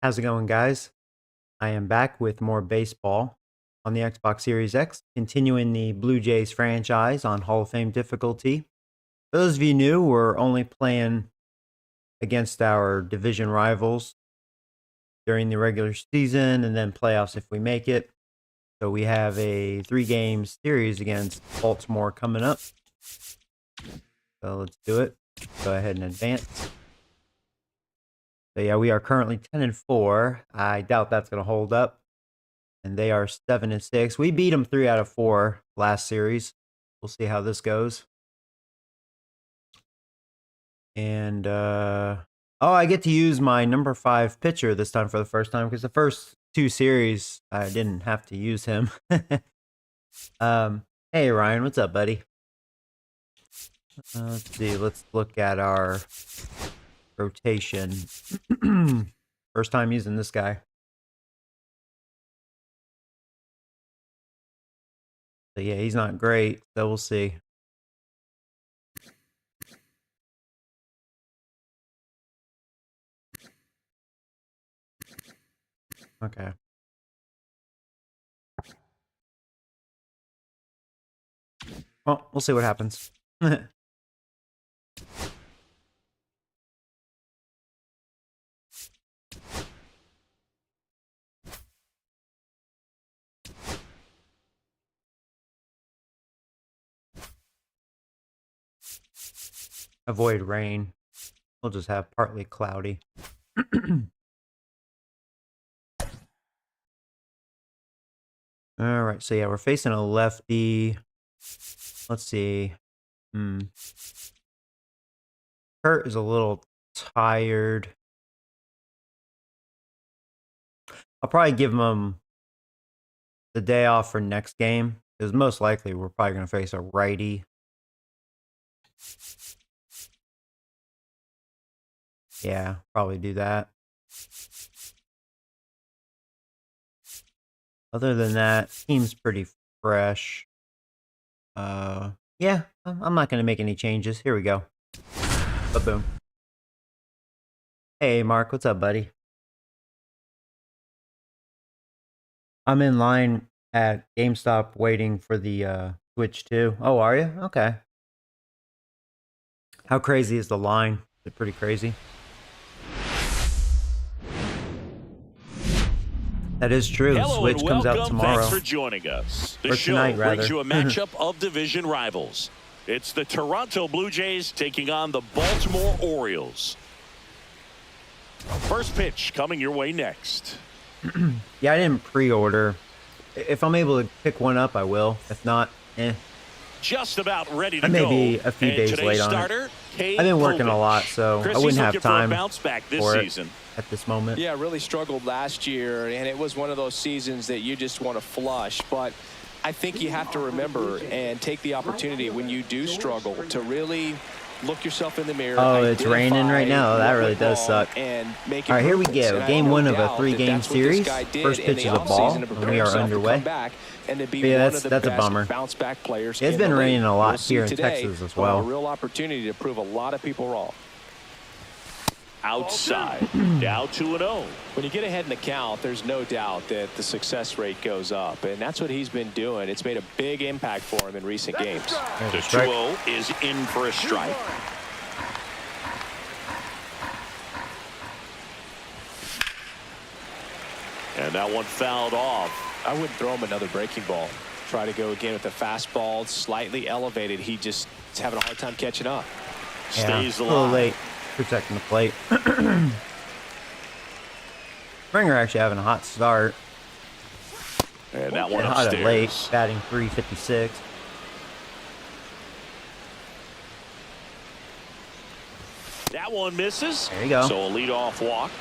How's it going, guys? I am back with more baseball on the Xbox Series X, continuing the Blue Jays franchise on Hall of Fame difficulty. For those of you new, we're only playing against our division rivals during the regular season and then playoffs if we make it. So we have a 3-game series against Baltimore coming up. So let's do it. Go ahead and advance. So yeah, we are currently 10-4. I doubt that's going to hold up. And they are 7-6. We beat them 3 out of 4 last series. We'll see how this goes. And I get to use my number 5 pitcher this time for the first time because the first 2 series I didn't have to use him. Hey Ryan, what's up, buddy? Let's see. Let's look at our rotation. First time using this guy. So yeah, he's not great, so we'll see. Okay. Well, we'll see what happens. Avoid rain. We'll just have partly cloudy. All right, so yeah, we're facing a lefty. Let's see. Kurt is a little tired. I'll probably give him the day off for next game, because most likely we're probably going to face a righty. Yeah, probably do that. Other than that, team's pretty fresh. Yeah, I'm not going to make any changes. Here we go. Ba-boom. Hey, Mark, what's up, buddy? I'm in line at GameStop waiting for the Switch 2. Oh, are you? Okay. How crazy is the line? Is it pretty crazy? That is true. Hello Switch and comes out welcome. tomorrow. Thanks for joining us. The Or show tonight, rather. brings you a matchup of division rivals. It's the Toronto Blue Jays taking on the Baltimore Orioles. First pitch coming your way next. Yeah, I didn't pre-order. If I'm able to pick one up, I will. If not, Just about ready to I may go. be a few days late on it. I've been working a lot, so I wouldn't have time for it at this moment. Yeah, really struggled last year, and it was one of those seasons that you just want to flush. But I think you have to remember and take the opportunity when you do struggle to really look yourself in the mirror. Oh, it's raining right now. That really does suck. All right, here we go. Game 1 of a 3-game series. First pitch is a ball, and we are underway. Yeah, that's a bummer. It's been raining a lot here in Texas as well. A real opportunity to prove a lot of people wrong. Outside, down 2-0. When you get ahead in the count, there's no doubt that the success rate goes up, and that's what he's been doing. It's made a big impact for him in recent games. The 2-0 is in for a strike. And that one fouled off. I wouldn't throw him another breaking ball. Try to go again with the fastball, slightly elevated. He just is having a hard time catching up. Stays a alive. little late protecting the plate. Springer actually having a hot start. And that one hot upstairs. at late, batting .356. That one misses. There you go. So a leadoff walk.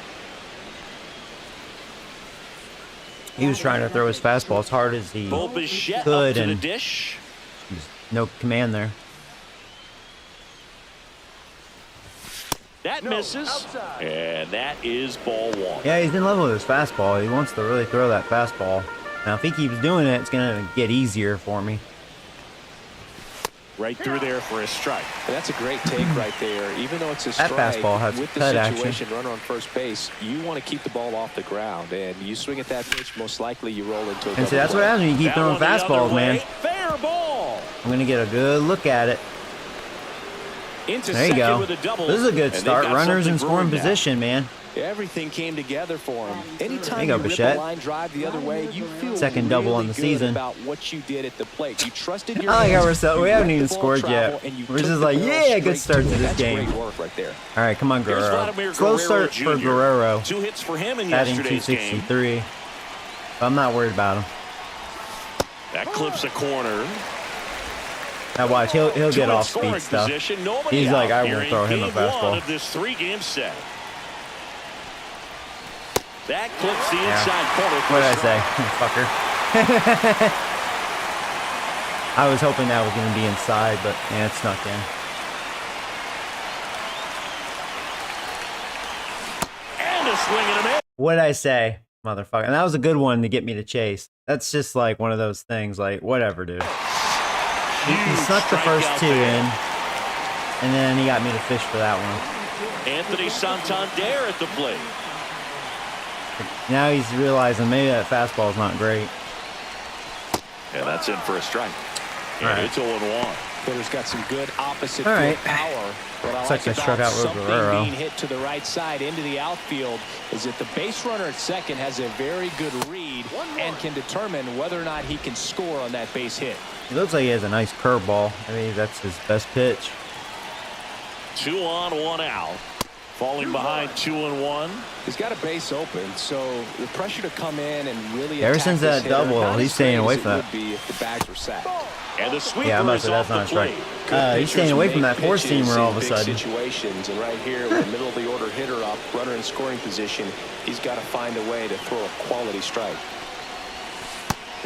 He was trying to throw his fastball as hard as he Bichette could, up to the and dish. no command there. That misses, and that is ball 1. Yeah, he's in love with his fastball. He wants to really throw that fastball. Now, if he keeps doing it, it's going to get easier for me. Right through there for a strike. And that's a great take right there. Even though it's a That strike, fastball has with the cut situation, action. runner on first base, you want to keep the ball off the ground. And you swing at that pitch, most likely you roll into a And see, double that's what play. happens when you keep throwing fastballs, man. Fair ball. I'm going to get a good look at it. Into There you second go. with a double. This is a good And they've start. got Runners in something scoring brewing now. position, man. Everything came together for him. Anytime There you go, rip Bichette. a line drive the other way, you feel Second double really on the good season. about what you did at the plate. You trusted your I like how hands, we you haven't let even the ball scored travel, yet. and you We're took just the like, ball yeah, good straight start to it. this That's game. great work right there. All right, come on, Here's Guerrero. Vladimir Slow Guerrero start Jr. for Guerrero. 2 hits for him in Batting yesterday's game. 263. But I'm not worried about him. That clips a corner. Now watch, he'll Two get in off scoring speed stuff. position, nobody He's out like, I here won't in throw him a game one fastball. of this 3-game set. That clips the Yeah. inside corner. for What a did I say? strike. Fucker. I was hoping that was going to be inside, but yeah, it's snuck in. And a swing and a miss. What did I say? Motherfucker. And that was a good one to get me to chase. That's just like one of those things, like, whatever, dude. He Huge snuck the first strikeout two there. in, and then he got me to fish for that one. Anthony Santander at the plate. Now he's realizing maybe that fastball is not great. And that's in for a strike. And All right. it's 0-1. Hitter's got some good opposite All field right. power. What I Sucks like I struck about out with something Guerrero. being hit to the right side into the outfield is that the base runner at second has a very good read and can determine whether or not he can score on that base hit. He looks like he has a nice curveball. I mean, that's his best pitch. 2 on, 1 out. Falling behind 2-1. He's got a base open, so the pressure to come in and really Ever attack since this that hitter, double, not he's as staying great away as from it that. would be if the bags were sacked. And the sweeper Yeah, I'm about is to say off that's not a the strike. plate. He's staying away from that Pitches four-seamer in all of a big sudden. situations, and right here, with a middle of the order hitter up, runner in scoring position, he's got to find a way to throw a quality strike.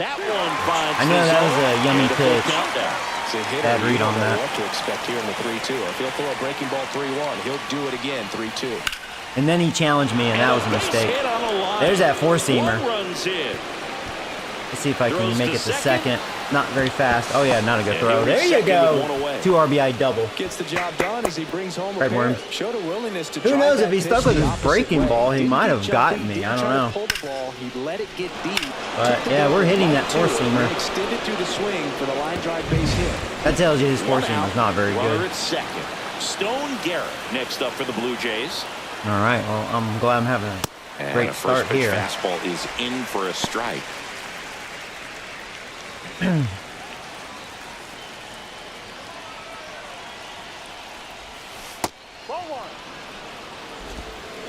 That one finds I know the that was zone. a yummy And full pitch. countdown. It's a hitter. Bad read You don't on know that. what to expect here in the 3-2. If he'll throw a breaking ball 3-1, he'll do it again 3-2. And then he challenged me, and that was a base mistake. hit on the line. There's that four-seamer. 1 runs in. Let's see if I can Throws make to it to second. second. Not very fast. Oh, yeah, not a good And throw. he'll be There you second with one go. away. 2 RBI double. Gets the job done as he brings home a Red pair. worm. Showed a willingness to Who drive knows that if he pitch stuck with the his opposite breaking way. ball, he Didn't might get have jumped gotten in, me. didn't I don't try to know. pull the ball. He let it get deep. But, Took the yeah, ball we're hitting that 1-2, four-seamer. and then extended through the swing for the line drive base hit. That tells you his 1 four-seamer out. is not very Runner good. at second. Stone Garrett next up for the Blue Jays. All right, well, I'm glad I'm having a And great a first start pitch here. fastball is in for a strike.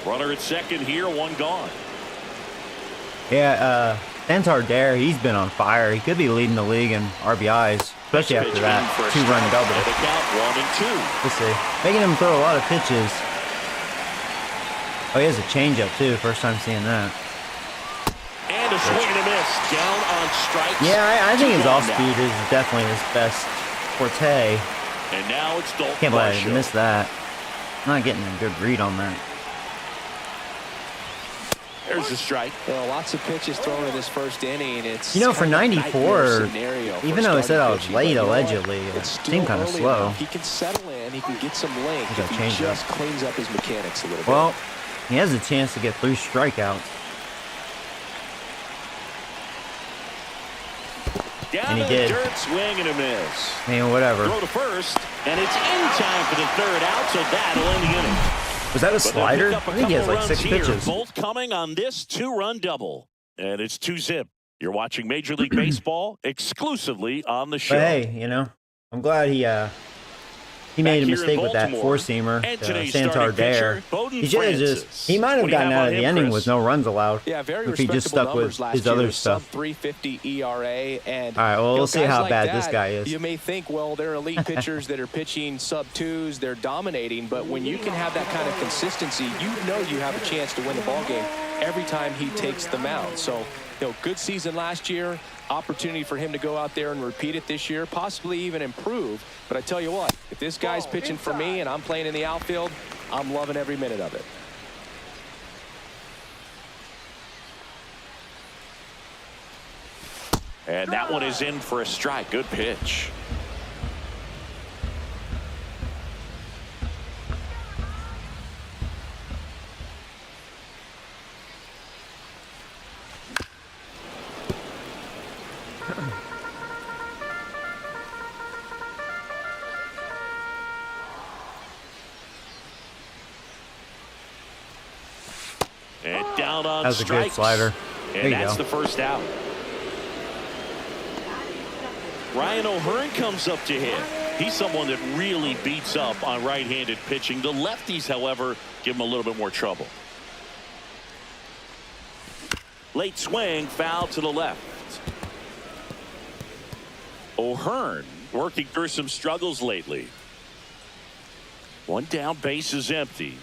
Runner at second here, 1 gone. Yeah, Santander, he's been on fire. He could be leading the league in RBIs, especially after Pitch that in for a 2-run strike. double. And the count 1-2. We'll see. Making him throw a lot of pitches. Oh, he has a changeup too. First time seeing that. And a swing and a miss. Down on strikes. Yeah, I think 2 his gone off now. speed is definitely his best forte. And now it's Dalton Can't believe I Varsho. missed that. I'm not getting a good read on that. There's the strike. Well, lots of pitches thrown in this first inning. It's You know, for kind of a 94, nightmare scenario for even though I said I was starting late pitching, but you know what? allegedly, it It's seemed still kinda early slow. enough. He can settle in. He can get some length He's if got he changeup. just cleans up his mechanics a little bit. Well, he has a chance to get 3 strikeouts. Down And he to the did. dirt, swing and a miss. I mean, whatever. Throw to first, and it's in time for the 3rd out, so that'll end the inning. Was that a But they'll slider? pick up a I think he has couple like 6 runs here, pitches. both coming on this 2-run double. And it's 2-zip. You're watching Major League Baseball exclusively on the show. But hey, you know, I'm glad he made a here in mistake with that Baltimore, 4-seamer and to today's starting Santander. pitcher, Bowden He should have Francis. he might have What do you gotten have out on of the him, inning Chris? with no runs allowed. yeah, very if he respectable just stuck with numbers last his year, other sub stuff. 350 ERA. And All right, well, you know, we'll see guys how like bad that, this guy is. You may think, well, they're elite pitchers that are pitching sub 2s, they're dominating, but when you can have that kind of consistency, you know you have a chance to win the ball game every time he takes the mound. So, you know, good season last year, opportunity for him to go out there and repeat it this year, possibly even improve. But I tell you what, if this guy's pitching for me and I'm playing in the outfield, I'm loving every minute of it. And that one is in for a strike. Good pitch. And down on That was a good strikes. slider. There And you that's go. the first out. Ryan O'Hearn comes up to hit. He's someone that really beats up on right-handed pitching. The lefties, however, give him a little bit more trouble. Late swing, foul to the left. O'Hearn working through some struggles lately. One down, base is empty.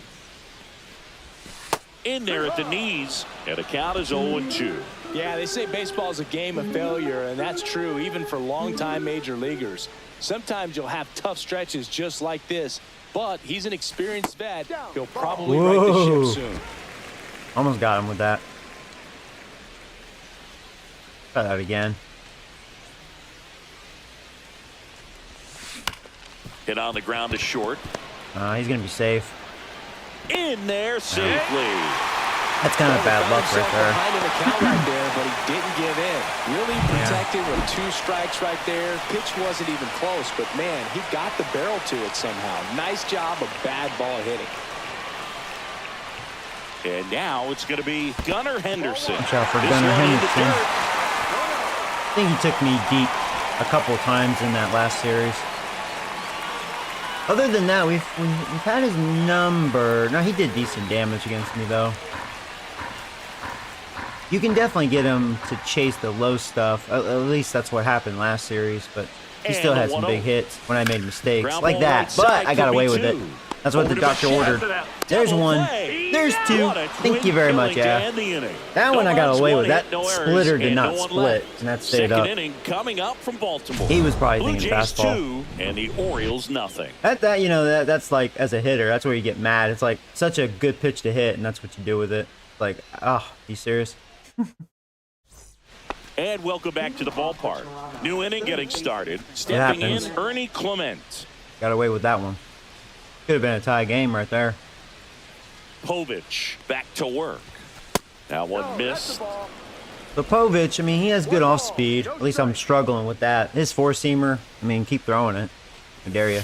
In there at the knees, and the count is 0-2. Yeah, they say baseball is a game of failure, and that's true even for longtime major leaguers. Sometimes you'll have tough stretches just like this, but he's an experienced vet. He'll probably right the Whoa. ship soon. Almost got him with that. Try that again. Hit on the ground to short. He's going to be safe. In there safely. That's kind of bad luck right there. Behind in the count right there, but he didn't give in. Really protected with 2 strikes right there. Pitch wasn't even close, but man, he got the barrel to it somehow. Nice job of bad ball hitting. And now it's going to be Gunnar Henderson. Watch out for This Gunnar one in the Henderson. dirt. I think he took me deep a couple times in that last series. Other than that, we've had his number. No, he did decent damage against me, though. You can definitely get him to chase the low stuff. At least that's what happened last series. But he still And had some 1-0. big hits when I made mistakes Ground like ball that. right side But I got could be away with it. 2. That's what Over the to doctor Bichette. ordered. There's Double one. play. There's 2. What a Thank you quick very killing much, to yeah. end the inning. That No one I got runs, away one with. That hit, no errors, splitter did and not no one split, left. and that stayed Second up. inning coming up from Baltimore. He was probably Blue thinking Jays fastball. 2 and the Orioles nothing. That you know that's like as a hitter, that's where you get mad. It's like such a good pitch to hit, and that's what you do with it. Like, oh, you serious? And welcome back to the ballpark. New inning getting started. Stepping in, happens. Ernie Clement. Got away with that one. Could have been a tie game right there. Povich back to work. That one missed. So Povich, I mean, he has good off speed. At least I'm struggling with that. His four-seamer, I mean, keep throwing it. I dare you.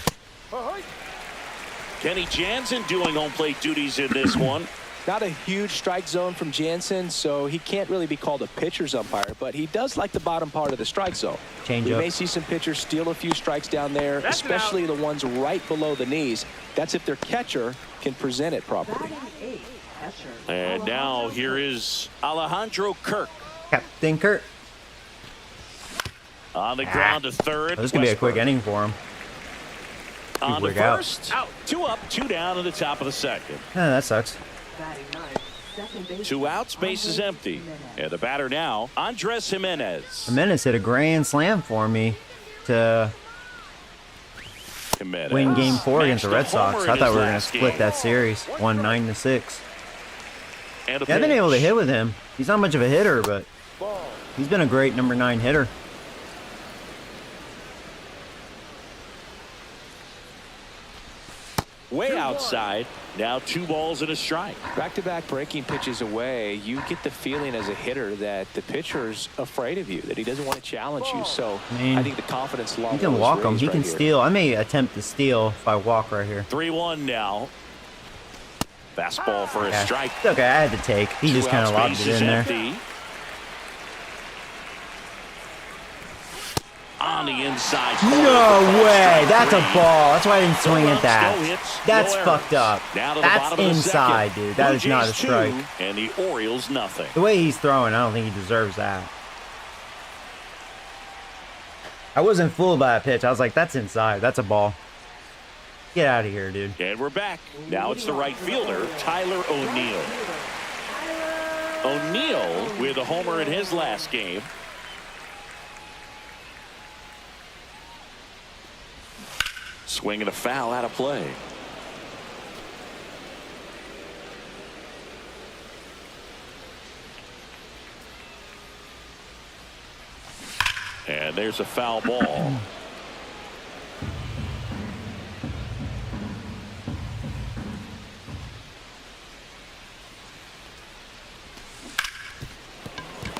Kenny Jansen doing home plate duties in this one. Not a huge strike zone from Jansen, so he can't really be called a pitcher's umpire, but he does like the bottom part of the strike zone. Change We up. may see some pitchers steal a few strikes down there, especially the ones right below the knees. That's if their catcher can present it properly. And now here is Alejandro Kirk Captain Kurt. on the ground to third. Oh, this is going to be a quick inning for him. On to work out. first. Out. 2 up, 2 down in the top of the second. That sucks. 2 outs, base is empty. And the batter now, Andres Jimenez. Jimenez hit a grand slam for me to Jimenez win Game 4 against the Red smashed a homer Sox. in I thought his we were going to last split game. that series. 9-6. And a Yeah, I've been able to pitch. hit with him. He's not much of a hitter, but he's been a great number 9 hitter. Way outside. Now 2 balls and a strike. Back-to-back breaking pitches away, you get the feeling as a hitter that the pitcher's afraid of you, that he doesn't want to challenge you. So Man. I think the confidence level He can is walk him. raised He right can here. steal. I may attempt to steal if I walk right here. 3-1 now. Fastball for a Yeah. strike. It's okay, I had to take. He just kind of lobbed it in there. Empty. On the inside. No way! That's a ball. That's why I didn't swing at that. No hits, That's no errors. fucked up. Now to the That's bottom of the inside, second. dude. That Blue is not a Jays 2 strike. And the Orioles nothing. The way he's throwing, I don't think he deserves that. I wasn't fooled by that pitch. I was like, that's inside. That's a ball. Get out of here, dude. And we're back. Now it's the right fielder, Tyler O'Neill. O'Neill with a homer in his last game. Swinging a foul out of play. And there's a foul ball.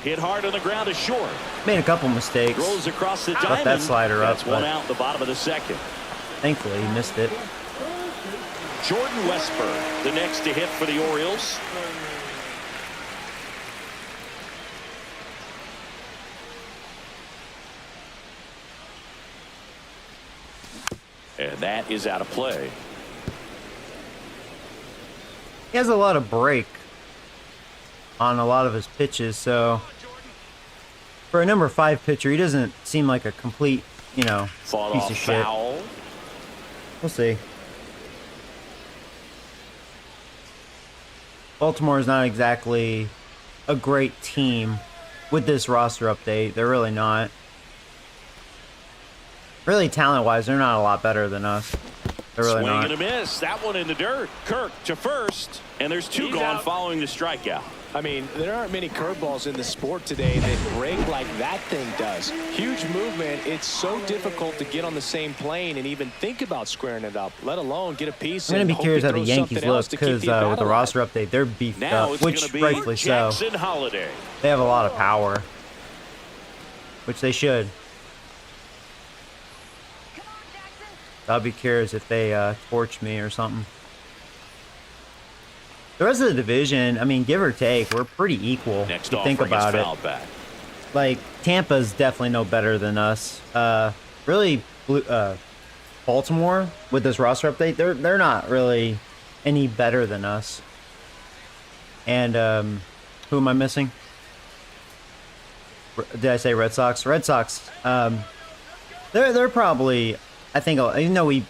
Hit hard on the ground is short. Made a couple mistakes. Throws across the Left diamond. that slider up, That's one but- out the bottom of the second. Thankfully, he missed it. Jordan Westburg, the next to hit for the Orioles. And that is out of play. He has a lot of break on a lot of his pitches, so for a number 5 pitcher, he doesn't seem like a complete, piece of shit. Foul. We'll see. Baltimore is not exactly a great team with this roster update. They're really not. Really, talent-wise, they're not a lot better than us. They're really Swing not. and a miss. That one in the dirt. Kirk to first. And there's 2 gone following the strikeout. I mean, there aren't many curveballs in the sport today that break like that thing does. Huge movement. It's so difficult to get on the same plane and even think about squaring it up, let alone get a piece. I'm going to be curious how the Yankees look because with the roster update, they're beefed Now up, which rightfully so. Jackson Holiday. They have a lot of power, which they should. I'll be curious if they torch me or something. The rest of the division, I mean, give or take, we're pretty equal. Next if you think about it. Back. Like, Tampa's definitely no better than us. Really, Baltimore, with this roster update, they're not really any better than us. And who am I missing? Did I say Red Sox? Red Sox. They're probably, I think, even though we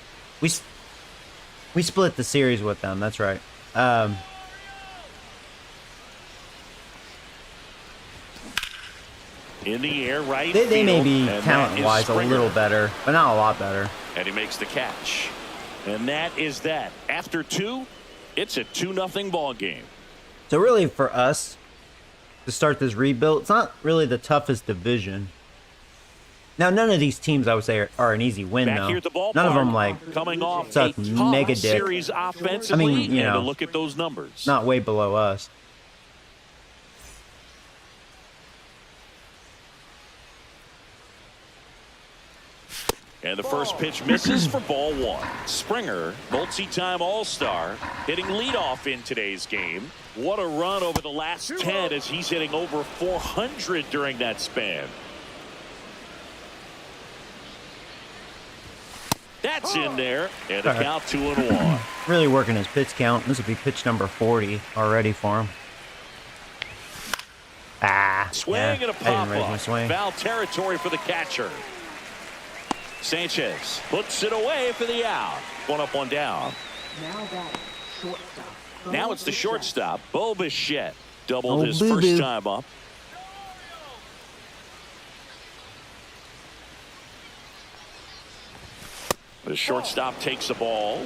split the series with them. That's right. In the air, right They may field, be and talent-wise a little better, but not a lot better. And he makes the catch. And that is that. After 2, it's a 2-0 ball game. So really, for us to start this rebuild, it's not really the toughest division. Now, none of these teams, I would say, are an easy win, Back though. here at the ballpark, None of them, like, coming off suck a tough mega dick. series offensively. I mean, and to look at those numbers. Not way below us. And the first pitch misses for ball 1. Springer, multi-time All-Star, hitting leadoff in today's game. What a run over the last 10 as he's hitting over 400 during that span. That's in there, and the count 2-1. Really working his pitch count. This would be pitch number 40 already for him. Swing yeah, and a I didn't raise my pop-up. swing. Foul territory for the catcher. Sanchez puts it away for the out. 1 up, 1 down. Now it's the shortstop, Bo Bichette. Doubled his first time up. The shortstop takes the ball.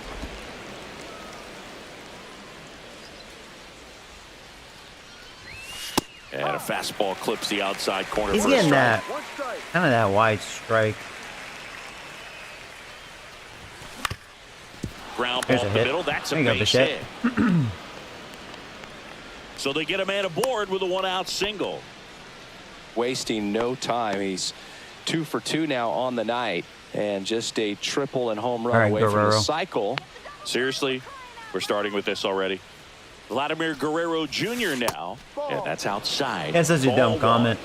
And a fastball clips the outside corner. He's for getting a strike. that, kind of that wide strike. Ground ball Here's a up the hit. middle. That's a There you go, base Bichette. hit. So they get a man aboard with a 1-out single. Wasting no time. He's 2 for 2 now on the night, and just a triple and home run All right, away from Guerrero. the cycle. Seriously, we're starting with this already. Vladimir Guerrero Jr. now, and that's outside. That's such a dumb Ball comment.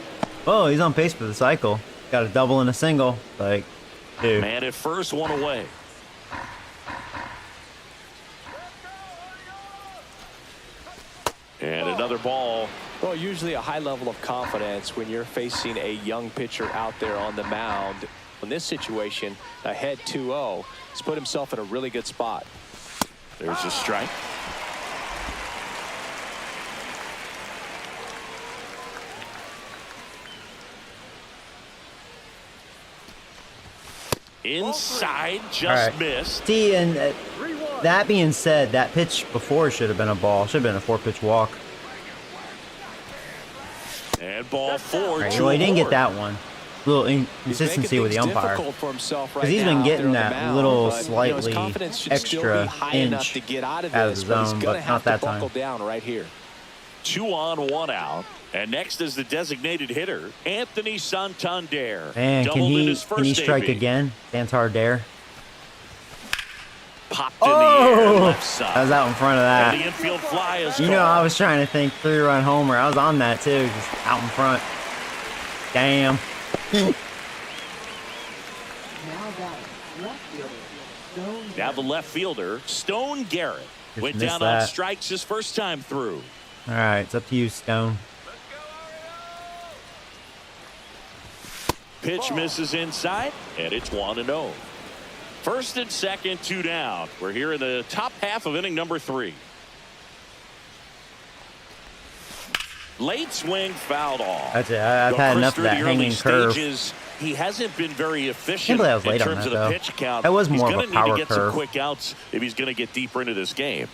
Oh, he's on pace for the cycle. Got a double and a single. Like, dude. Man at first, 1 away. And another ball. Well, usually a high level of confidence when you're facing a young pitcher out there on the mound. In this situation, ahead 2-0, he's put himself in a really good spot. There's a strike. Inside, just missed. See, and that being said, that pitch before should have been a ball. Should have been a 4-pitch walk. And ball 4. Right, well, he didn't get that one. A little inconsistency with the umpire. Because he's been getting that little slightly extra inch out of the zone, but not that time. Right here. 2 on, 1 out. And next is the designated hitter, Anthony Santander. And can he strike again? Santander. Popped in the air, left side. I was out in front of that. And the infield fly is You gone. know, I was trying to think 3-run homer. I was on that too, just out in front. Damn. Now the left fielder, Stone Garrett, Just went missed down on that. strikes his first time through. All right, it's up to you, Stone. Pitch misses inside, and it's 1-0. First and second, 2 down. We're here in the top half of inning number 3. Late swing fouled off. That's it. I've had enough of that hanging curve. He hasn't been very efficient I was in late on terms that, of the though. pitch count. That was more he's of a gonna power need to get curve. some quick outs if he's going to get deeper into this game.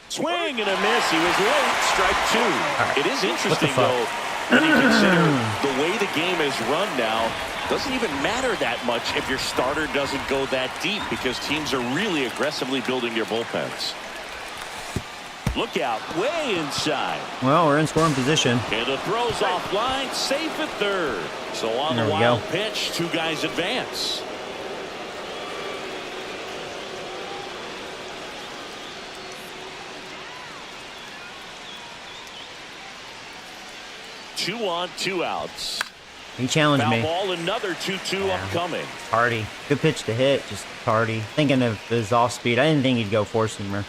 Swing and a miss. He was late. Strike 2. Right. It is interesting, fuck? though, when you consider the way the game is run now. Doesn't even matter that much if your starter doesn't go that deep because teams are really aggressively building their bullpens. Look out, way inside. Well, we're in scoring position. And the throw's offline, safe at third. So on There the we wild go. pitch, 2 guys advance. Two on, 2 outs. He challenged Foul me. ball, another 2-2 upcoming. Hardy. Good pitch to hit, just Hardy. Thinking of his off speed. I didn't think he'd go four-seamer.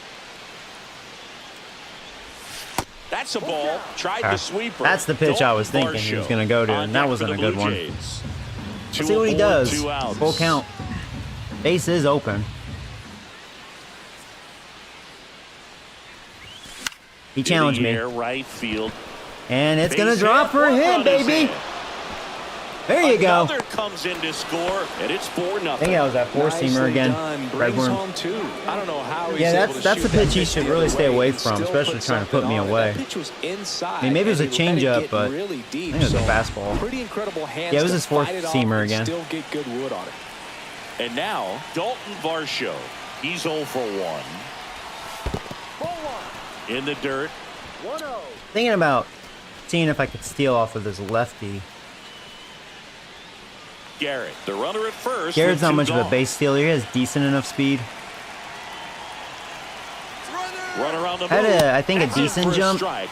That's a ball. Tried the sweeper. That's the pitch I was thinking he was going to go to, and that wasn't a good one. Let's see what he does. Full count. Base is open. He challenged me. Right field. And it's going to drop for him, baby. There you go. Another comes in to score, and it's 4-0. I think that was that four-seamer again. Brings home 2. I don't know how he's Yeah, able to that's a shoot pitch that he pitch should the really other stay way away and from, still especially put trying to put something me on it. away. That pitch was inside. I mean, maybe it was a and he let changeup, get but really deep, I think it was a so fastball. Pretty incredible hands. Yeah, it was to his fight it off fourth-seamer and again. Still get good wood on it. And now, Dalton Varsho. He's 0 for 1. In the dirt. Thinking about seeing if I could steal off of this lefty. Garrett, the runner at first. Garrett's with not 2 much of a gone. base stealer. He has decent enough speed. Runner on the Had move. I think a That's in decent for a jump. strike.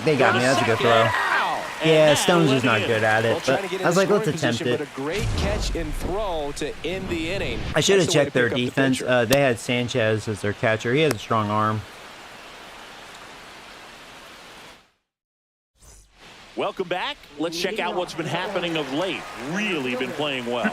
They got me. That's a good throw. Ow! And Yeah, now Stone's just let not in. good at Well, it. trying But to get in I was like, scoring let's attempt position, it. But a great catch and throw to end the inning. I should have That's the way to checked their pick up the defense. pitcher. They had Sanchez as their catcher. He has a strong arm. Welcome back. Let's check out what's been happening of late. Really been playing well.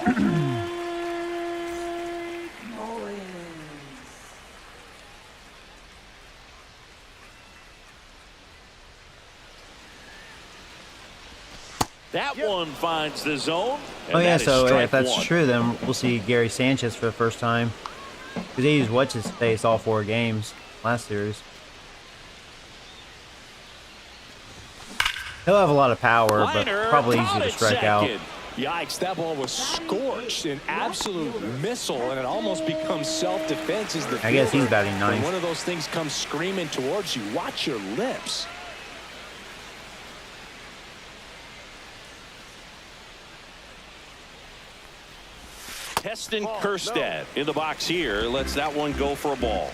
That one finds the zone. And Oh yeah, that is so strike if that's 1. true, then we'll see Gary Sanchez for the first time. Because he used what's his face all 4 games last series. He'll have a lot of power, but Liner probably easy caught to at strike out. second. Yikes, that ball was scorched, an absolute missile, and it almost becomes self-defense as the I guess he's fielder. batting When ninth. one of those things comes screaming towards you, watch your lips. Heston Kjerstad in the box here. Lets that one go for a ball.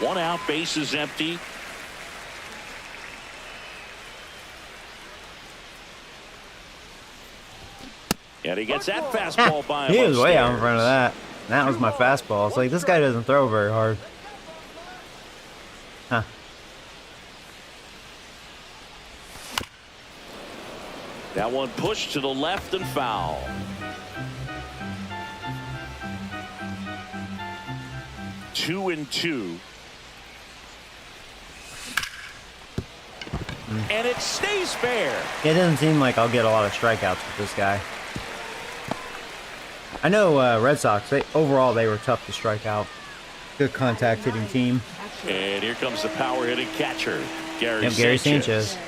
One out, base is empty. And he gets that fastball by him. He was way out in upstairs. front of that. That was my fastball. It's like, this guy doesn't throw very hard. Huh. That one pushed to the left and foul. Two and two. And it stays fair. It doesn't seem like I'll get a lot of strikeouts with this guy. I know Red Sox, overall they were tough to strike out. Good contact hitting team. And here comes the power hitting catcher, Gary Sanchez.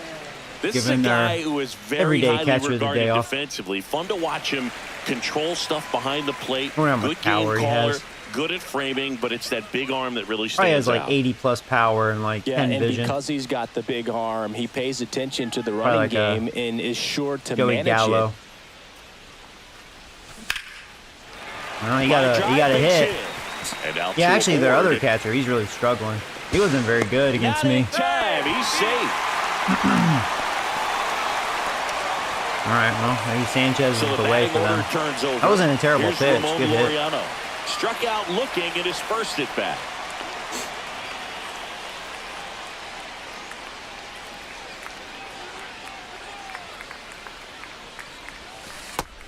This is a Given guy who is very everyday highly catcher of the regarded day off. defensively. Fun to watch him control stuff behind the plate. I wonder how much Good game power he caller, has. good at framing, but it's that big arm that really Probably has stands like out. 80 plus power and like Yeah, 10 and vision. because he's got the big arm, he pays attention to the Probably running like a game and is sure to Joey manage Gallo. it. Well, he got a hit. And out Yeah, to actually their Ward. other catcher, he's really struggling. He wasn't very good against Not me. in time. time. He's safe. All right, well, maybe Sanchez So is the the way batting for them. order turns over. That wasn't a terrible Here's pitch. Ramon Good hit. Laureano. Struck out looking at his first at bat.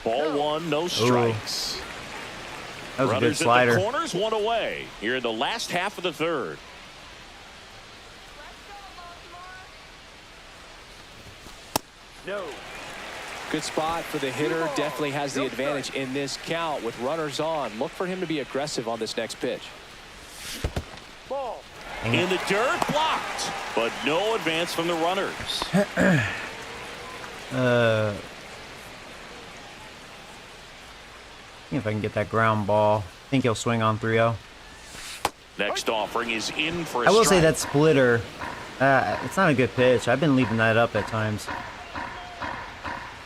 Ball one, no strikes. That was a good Runners slider. at the corners, one away. Here in the last half of the third. No. Good spot for the hitter. Definitely has the advantage in this count with runners on. Look for him to be aggressive on this next pitch. Ball. In the dirt, blocked. But no advance from the runners. See if I can get that ground ball. I think he'll swing on 3-0. Next offering is in for a I will say strike. that splitter, it's not a good pitch. I've been leaving that up at times.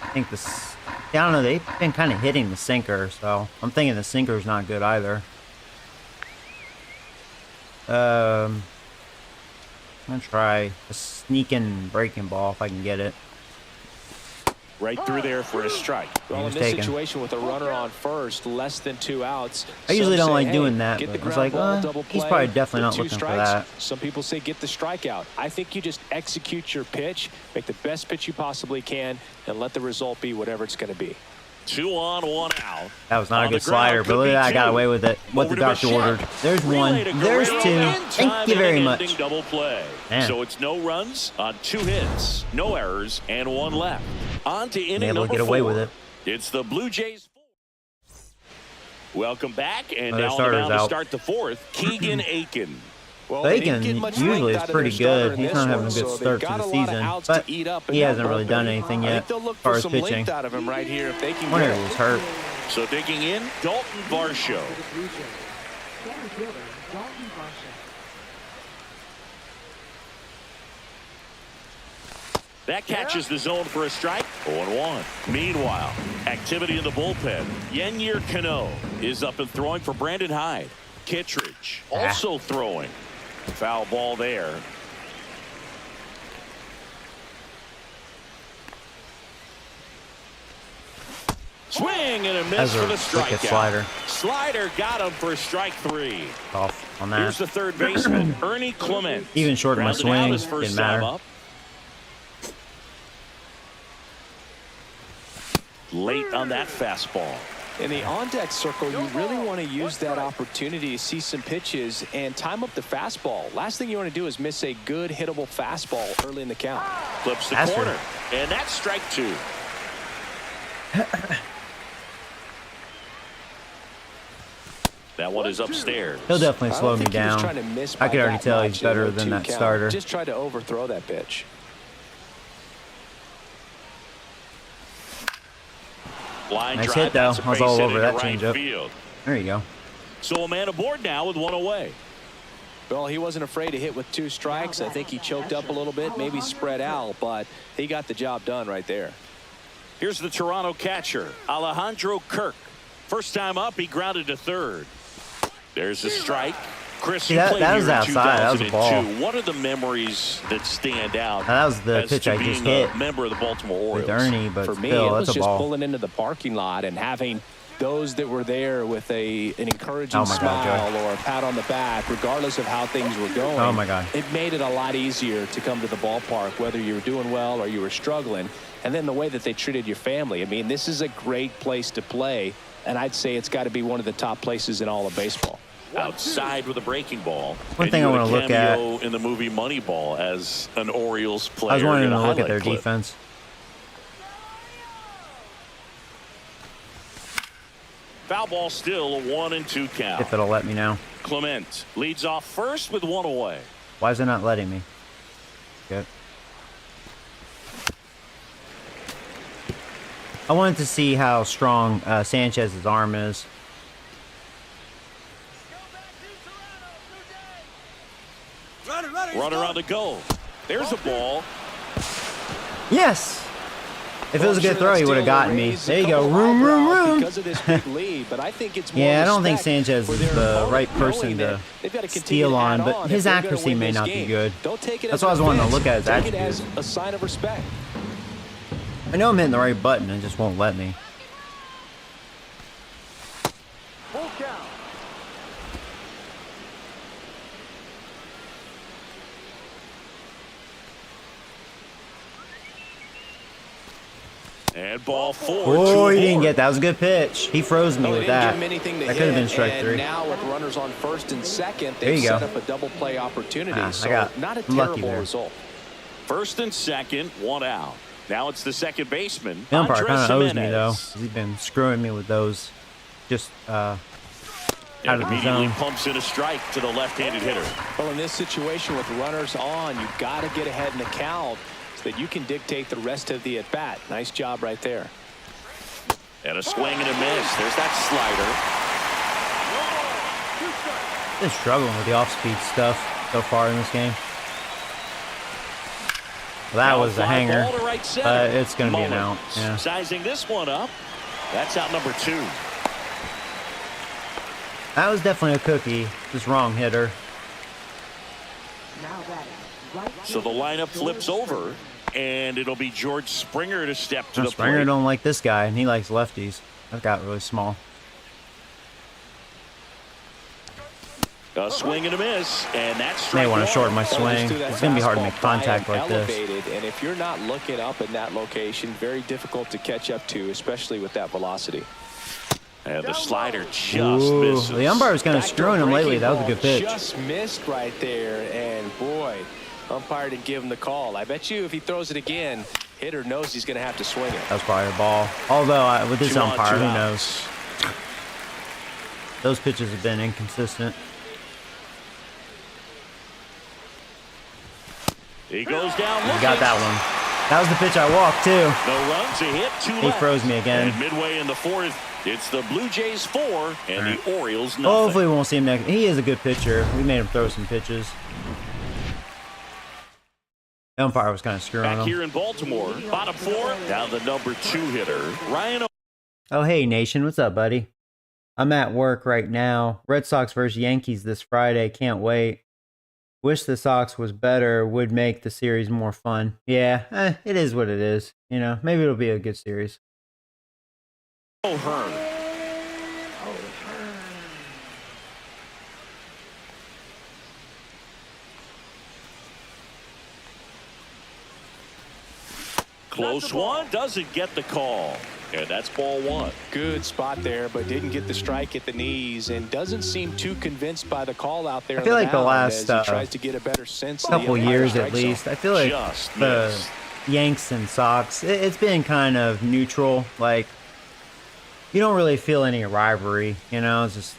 I think this, I don't know, they've been kind of hitting the sinker, so I'm thinking the sinker's not good either. I'm gonna try a sneaking breaking ball if I can get it. Right through there for a strike. Well, in this situation with a runner on first, less than 2 outs. I usually don't like hey, doing that, get the but it's ground like, ball, double he's play, probably definitely not with 2 looking for strikes. that. Some people say get the strikeout. I think you just execute your pitch, make the best pitch you possibly can, and let the result be whatever it's going to be. 2 on, 1 out. That was not On a good the ground, slider, could but look be at that. I got two. away with it. What Over the to doctor Bichette. ordered. There's Relay one. to There's Guerrero. two. In Thank time, you very inning-ending much. Double play. Man. So it's no runs on 2 hits, no errors, and 1 left. On to inning able to number get away 4. with it. It's the Blue Jays. Welcome back, and Their now on the starter's mound to out. start the 4th, Keegan Aiken. Well, they didn't Bacon get much usually length is out of pretty their starter good. in He's this not having one, a good so start they've to got the a lot of season, outs but to eat up in he that hasn't really bullpen. done anything I yet think they'll look as far for as some pitching. length out of him right here if they can Wonder get if it. he was hurt. So digging in, Dalton Varsho. That catches the zone for a strike. 0-1. Meanwhile, activity in the bullpen. Yennier Cano is up and throwing for Brandon Hyde. Kittredge also throwing. Foul ball there. Swing and a miss That's a for the wicked strikeout. slider. Slider got him for strike 3. Off on Here's that. the third baseman, Ernie Clement. Even short of my Grounded out swing, his first didn't time matter. up. Late on that fastball. In the on-deck circle, you really want to use that opportunity to see some pitches and time up the fastball. Last thing you want to do is miss a good hittable fastball early in the count. Flips the That's corner. And that's strike 2. That one is upstairs. He'll definitely I slow don't me think he was down. trying to miss I by could already that tell much he's in a better than 0-2 that count. starter. Just tried to overthrow that pitch. Line Nice drive, hit, though. that's a I was base all hit over into that right changeup. field. There you go. So a man aboard now with 1 away. Well, he wasn't afraid to hit with 2 strikes. I think he choked up a little bit, maybe spread out, but he got the job done right there. Here's the Toronto catcher, Alejandro Kirk. First time up, he grounded to third. There's the strike. Chris, See, you that- played that here was in outside. That was a 2002. ball. What are the memories that stand out? Now, that was the as pitch to I just being a hit member of the Baltimore Orioles? with Ernie, but For me, still, it was that's a just ball. pulling into the parking lot and having those that were there with an encouraging Oh, my God, smile Joey. or a pat on the back, regardless of how things were going. Oh, my God. It made it a lot easier to come to the ballpark, whether you were doing well or you were struggling. And then the way that they treated your family. I mean, this is a great place to play, and I'd say it's got to be one of the top places in all of baseball. Outside with a breaking ball. One And thing you I had a wanna look at- cameo in the movie Moneyball as an Orioles player. I was wanting in to a look at highlight their clip. defense. Foul ball still, a 1-2 count. If it'll let me now. Clement leads off first with 1 away. Why is it not letting me? Good. I wanted to see how strong Sanchez's arm is. Runner on the go. There's a ball. Yes! If it was a good throw, he would have gotten me. There you go. Room, room, room. Because of this big lead, but I think it's more Yeah, I don't think respect Sanchez for is their the opponent, right person knowing to that they've got to continue steal to on, add but on his if they're gonna accuracy win may this not be game. good. Don't take it That's as why I was wanting to offense. look at his Take it as attributes. a sign of respect. I know I'm hitting the right button, it just won't let me. And ball 4. Oh, he didn't get that. That was a good pitch. He froze me No, they with didn't that. give him anything to That could have hit, been strike and 3. now with runners on first and second, There they've you set go. up a double play opportunity. I So got not a lucky terrible there. result. First and second, 1 out. Now it's the second baseman. The umpire Andres kind of owes me, though. Jimenez. 'Cause he's been screwing me with those just out And of the immediately zone. pumps in a strike to the left-handed hitter. Well, in this situation with runners on, you've got to get ahead in the count so that you can dictate the rest of the at-bat. Nice job right there. And a swing and a miss. There's that slider. Been struggling with the off-speed stuff so far in this game. Well, that Now was a fly hanger, ball to right center. but it's going to be an out. Mullins Yeah. sizing this one up. That's out number 2. That was definitely a cookie. Just wrong hitter. So the lineup flips over, and it'll be George Springer to step to the Springer plate. don't like this guy, and he likes lefties. That got really small. A swing and a miss, and that's May strike want to 1. shorten my Well, swing. just do that It's going to be hard to make fastball by contact him, like this. elevated, and if you're not looking up in that location, very difficult to catch up to, especially with that velocity. And the slider just Ooh, misses. the umpire was kind of screwing him lately. That was a good pitch. Just missed right there, and boy, umpire didn't give him the call. I bet you if he throws it again, hitter knows he's going to have to swing it. That was probably a ball. Although, with this 2 on, umpire, 2 who outs. knows? Those pitches have been inconsistent. He goes down He looking. got that one. That was the pitch I walked, too. No runs, a hit, 2 He left. froze me again. And midway in the 4th, it's the Blue Jays 4 and the Orioles nothing. Hopefully, we won't see him next. He is a good pitcher. We made him throw some pitches. The umpire was kind of screwing Back him. here in Baltimore, bottom 4, down the number 2 hitter, Ryan. Oh, hey, Nation. What's up, buddy? I'm at work right now. Red Sox versus Yankees this Friday. Can't wait. Wish the Sox was better. Would make the series more fun. Yeah, it is what it is. You know, maybe it'll be a good series. O'Hearn. Close one, doesn't get the call. And that's ball 1. Good spot there, but didn't get the strike at the knees, and doesn't seem too convinced by the call out there. I feel like the last tries to get a better sense of the couple umpire years strike at least, zone. I feel like Just the missed. Yanks and Sox, it's been kind of neutral. Like, you don't really feel any rivalry, you know? It's just...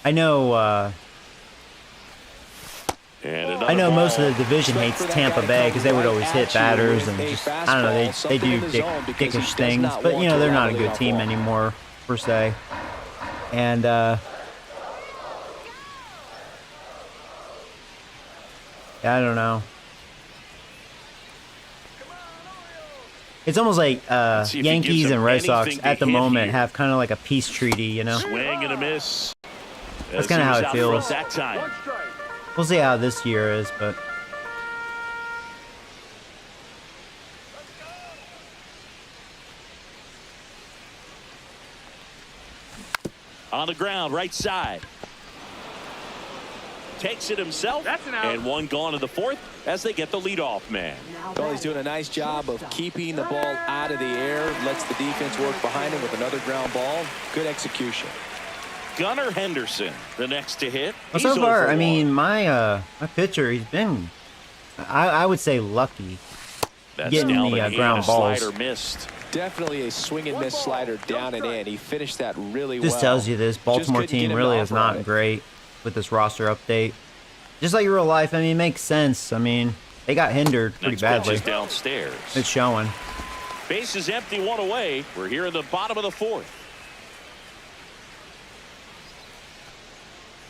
I know And I know another most of ball. the division hates Tampa Bay because they would always hit batters and just, I don't know, they do dickish things. But, you know, they're not a good team anymore, per se. And, yeah, I don't know. It's almost like see if he gives Yankees them and Red Sox anything to at the hit moment here. have kind of like a peace treaty, you know? Swing and a miss. That's kinda how it feels. That time. We'll see how this year is, but... On the ground, right side. Takes it himself. And one gone in the 4th as they get the leadoff man. Well, he's doing a nice job of keeping the ball out of the air, lets the defense work behind him with another ground ball. Good execution. Gunnar Henderson, the next to hit. Well, He's so far, 0 for I 1. mean, my pitcher, he's been, I would say, lucky. That's getting down the and ground a balls. slider missed. Definitely a swing and miss slider down and in. He finished that really This well. tells you this Baltimore Just couldn't get team him really to is offer on not it. great with this roster update. Just like real life, I mean, it makes sense. I mean, they got hindered pretty Next badly. pitch is downstairs. It's showing. Base is empty, 1 away. We're here in the bottom of the 4th.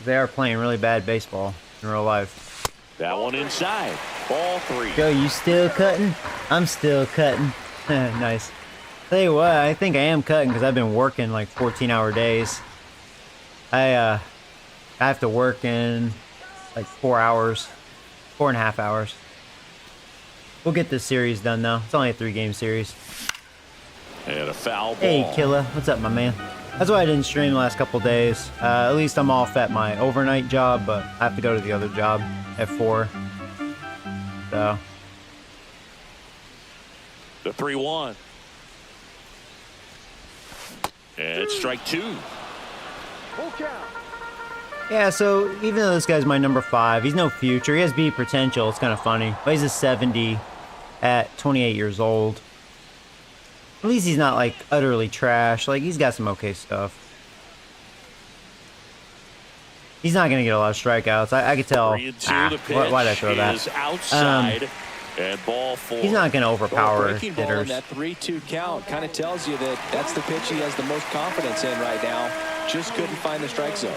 They are playing really bad baseball in real life. That one inside. Ball 3. Joe, you still cutting? I'm still cutting. Nice. Tell you what, I think I am cutting because I've been working like 14-hour days. I have to work in like 4 hours, 4.5 hours. We'll get this series done though. It's only a 3-game series. And a foul ball. Hey, Killa. What's up, my man? That's why I didn't stream the last couple days. At least I'm off at my overnight job, but I have to go to the other job at 4. So. The 3-1. And strike 2. Yeah, so even though this guy's my number 5, he's no future. He has B potential. It's kind of funny. But he's a 70 at 28 years old. At least he's not like utterly trash. Like, he's got some okay stuff. He's not going to get a lot of strikeouts. I could tell. Why'd I throw that? Outside, and ball 4. He's not going to overpower breaking ball in hitters. that 3-2 count kind of tells you that that's the pitch he has the most confidence in right now. Just couldn't find the strike zone.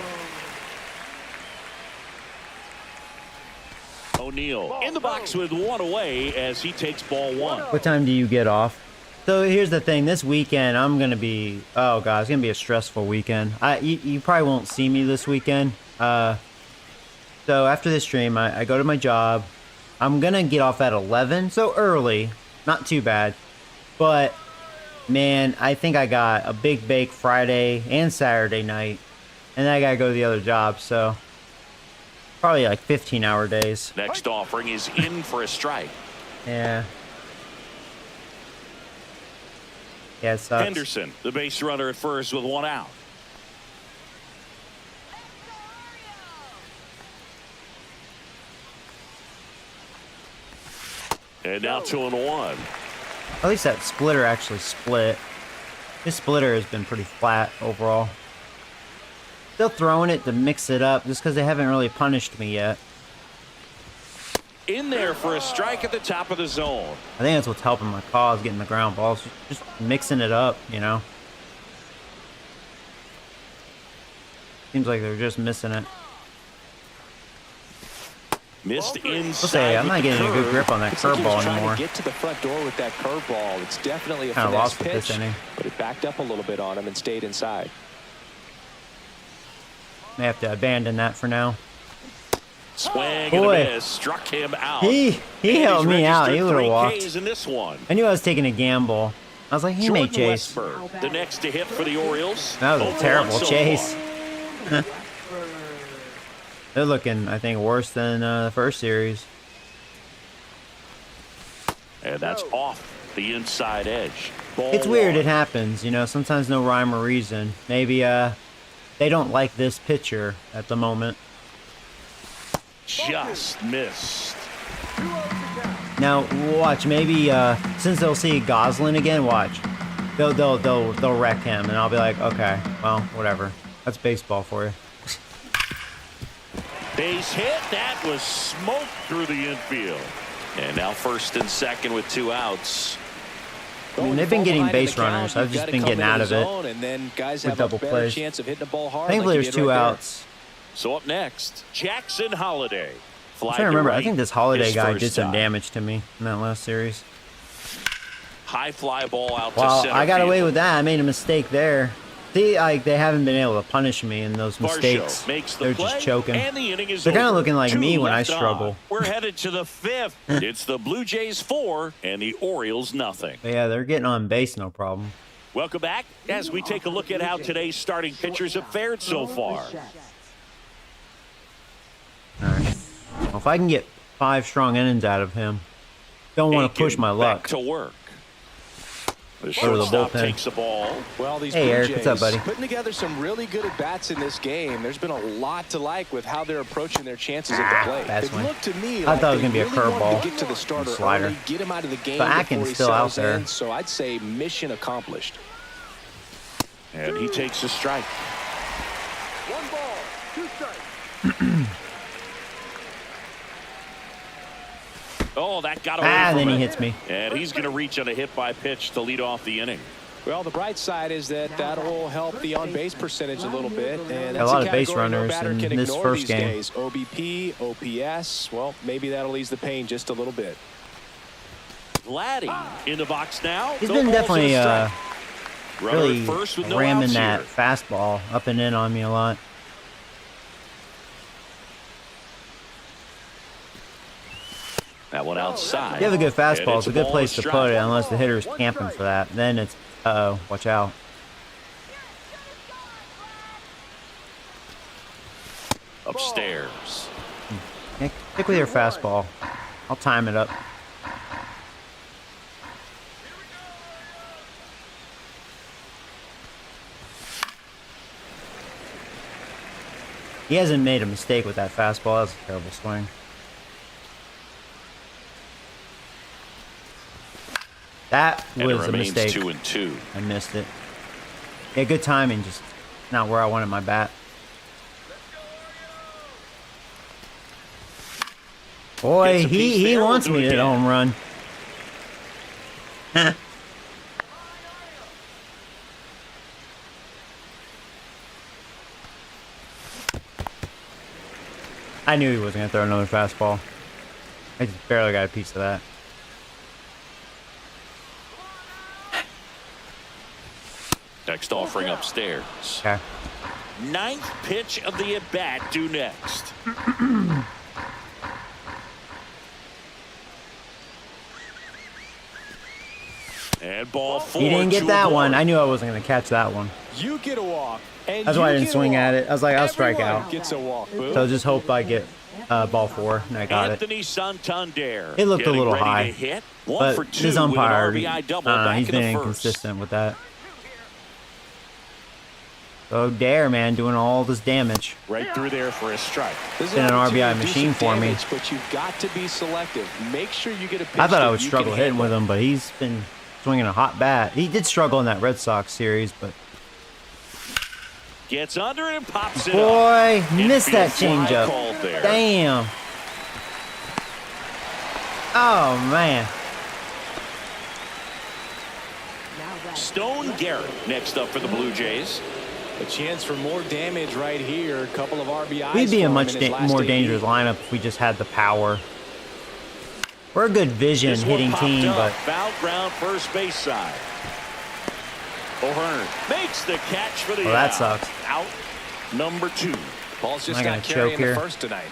O'Neal in the box with 1 away as he takes ball 1. What time do you get off? So here's the thing. This weekend, I'm going to be... Oh, God. It's going to be a stressful weekend. You probably won't see me this weekend. So after this stream, I go to my job. I'm going to get off at 11. So early. Not too bad. But, man, I think I got a big bake Friday and Saturday night. And then I got to go to the other job. So probably like 15-hour days. Next offering is in for a strike. Yeah. Yeah, it sucks. Henderson, the base runner at first with 1 out. And now 2-1. At least that splitter actually split. This splitter has been pretty flat overall. Still throwing it to mix it up just because they haven't really punished me yet. In there for a strike at the top of the zone. I think that's what's helping my cause, getting the ground balls. Just mixing it up, you know. Seems like they're just missing it. Missed inside. Say, I'm not getting a good grip on that curveball anymore. To get to the front door with that curveball. It's definitely a Kinda finesse lost with this pitch, inning. but it backed up a little bit on him and stayed inside. May have to abandon that for now. Swing and a miss. Struck him out. He helped me out. He would have walked. In this one. I knew I was taking a gamble. I was like, he may chase. Westberg, the next to hit for the Orioles. That was a Over terrible 1 so chase. far. They're looking, I think, worse than the first series. And that's off the inside edge. Ball It's weird. 1. It happens, you know. Sometimes no rhyme or reason. Maybe they don't like this pitcher at the moment. Just missed. Now watch. Maybe since they'll see Goslin again, watch. They'll wreck him, and I'll be like, okay, well, whatever. That's baseball for you. Base hit. That was smoked through the infield. And now first and second with 2 outs. I mean, they've been getting base runners. I've just been getting out of it And then guys with have double a better plays. chance of hitting the ball hard. Thankfully, like there's 2 outs. So up next, Jackson Holiday. I'm trying to remember. I think this Holiday guy did some damage to me in that last series. High fly ball out Well, to center I got away field. with that. I made a mistake there. See, like, they haven't been able to punish me in those mistakes. Makes the They're play, just choking. and the inning is They're kind of over. looking like 2 me when I left on. struggle. We're headed to the 5th. It's the Blue Jays 4 and the Orioles nothing. But yeah, they're getting on base, no problem. Welcome back as we take a look at how today's starting pitchers have fared so far. All right. Well, if I can get 5 strong innings out of him, don't want to push my luck. Back to work. The Go to the shortstop bullpen. takes the ball. Well, these Hey, Blue Eric, Jays what's up, buddy? putting together some really good at-bats in this game. There's been a lot to like with how they're approaching their chances at the plate. bad It swing. looked to me I like thought it was they gonna be a really wanted curveball. to get to the starter Slider. early, get him out of the game But before Atkins he still out settles there. in. So I'd say mission accomplished. And he takes a strike. 1 ball, 2 strikes. Oh, that got away Ah, from then he him. hits me. And he's going to reach on a hit by pitch to lead off the inning. Well, the bright side is that will help the on-base percentage a little bit. And A that's lot of base category no runners batter in can this ignore first these game. days. OBP, OPS, well, maybe that'll ease the pain just a little bit. Vladdy in the box now. He's No been balls definitely and a strike. Runner at really first with no ramming outs that here. fastball up and in on me a lot. That one outside. If you have a good And fastball, it's a good ball place and to strike. put it unless the hitter's camping for that. Then it's, uh-oh, watch out. Upstairs. Yeah, stick with your fastball. I'll time it up. He hasn't made a mistake with that fastball. That was a terrible swing. That And it was a remains mistake. 2-2. I missed it. Yeah, good timing, just not where I wanted my bat. Boy, Gets a piece he there, we'll wants do me it to hit a again. home run. I knew he wasn't going to throw another fastball. I just barely got a piece of that. Next offering upstairs. Okay. Ninth pitch of the at-bat due next. And ball four. He didn't get to that a one. board. I knew I wasn't going to catch that one. You get a walk. And That's why I you didn't get a swing at walk. it. I was like, I'll strike Everyone out. gets a walk, Boo. So just hope I get ball 4, and I got it. Anthony Santander. It looked a getting little ready high, to hit. One but for two his umpire, with an RBI double I don't know, back he's in the been first. inconsistent with that. So Dare, man, doing all this damage. Right through there for a strike. This is Been an opportunity RBI to do machine some for me. damage, but you've got to be selective. Make sure you get a pitch I thought I that would you struggle can hitting handle. with him, but he's been swinging a hot bat. He did struggle in that Red Sox series, but Gets under it and pops it up. boy, missed that Infield fly changeup. called there. Damn. Oh man. Stone Garrett next up for the Blue Jays. A chance for more damage right here. A couple of RBIs. We'd be for a him much in his last more 8 dangerous innings. lineup if we just had the power. We're a good vision This one hitting popped team, up. but Foul ground first base side. O'Hearn makes the catch for the well, that out. sucks. Out number 2. Ball's Am just I gonna not carrying choke the here? first tonight.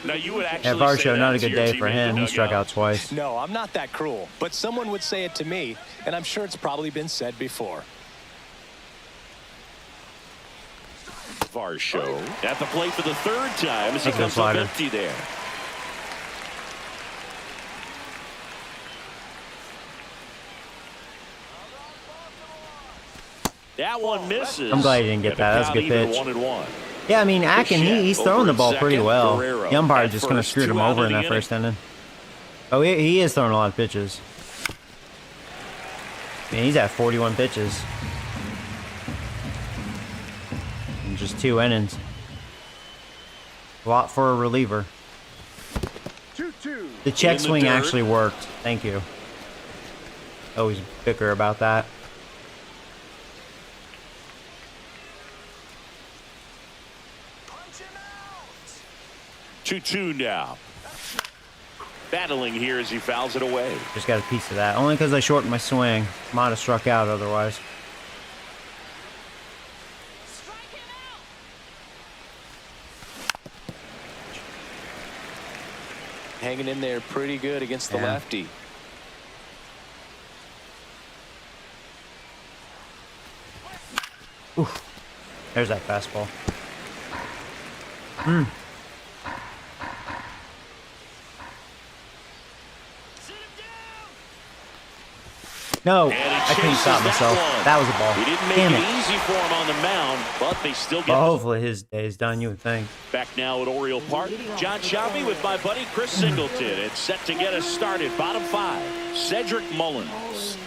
Now you would Yeah, actually say Varsho, not a that's good your day team for in him. the He struck dugout. out twice. No, I'm not that cruel, but someone would say it to me, and I'm sure it's probably been said before. Varsho at the plate for the third time as he Take the comes up slider. empty there. That one misses. I'm glad he didn't get And the that. That was a count good even pitch. 1-1. Yeah, I mean, Akin, he's over throwing the at ball pretty second. well. Guerrero The umpire at just kind of first, screwed him 2 out over in the that inning. first inning. Oh, he is throwing a lot of pitches. I mean, he's at 41 pitches. In just 2 innings. A lot for a reliever. 2-2. The check In the swing dirt. actually worked. Thank you. Always bicker about that. Punch him out! 2-2 now. Battling here as he fouls it away. Just got a piece of that. Only because I shortened my swing. Might have struck out otherwise. Hanging in there pretty good against the Yeah. lefty. There's that fastball. No, And he I couldn't chases stop that myself. one. That was a ball. He didn't make Damn it it. easy for him on the mound, but they still get Well, hopefully his day is done, you would think. back now at Oriole Park. John Shelby with my buddy Chris Singleton. It's set to get us started. Bottom 5, Cedric Mullins.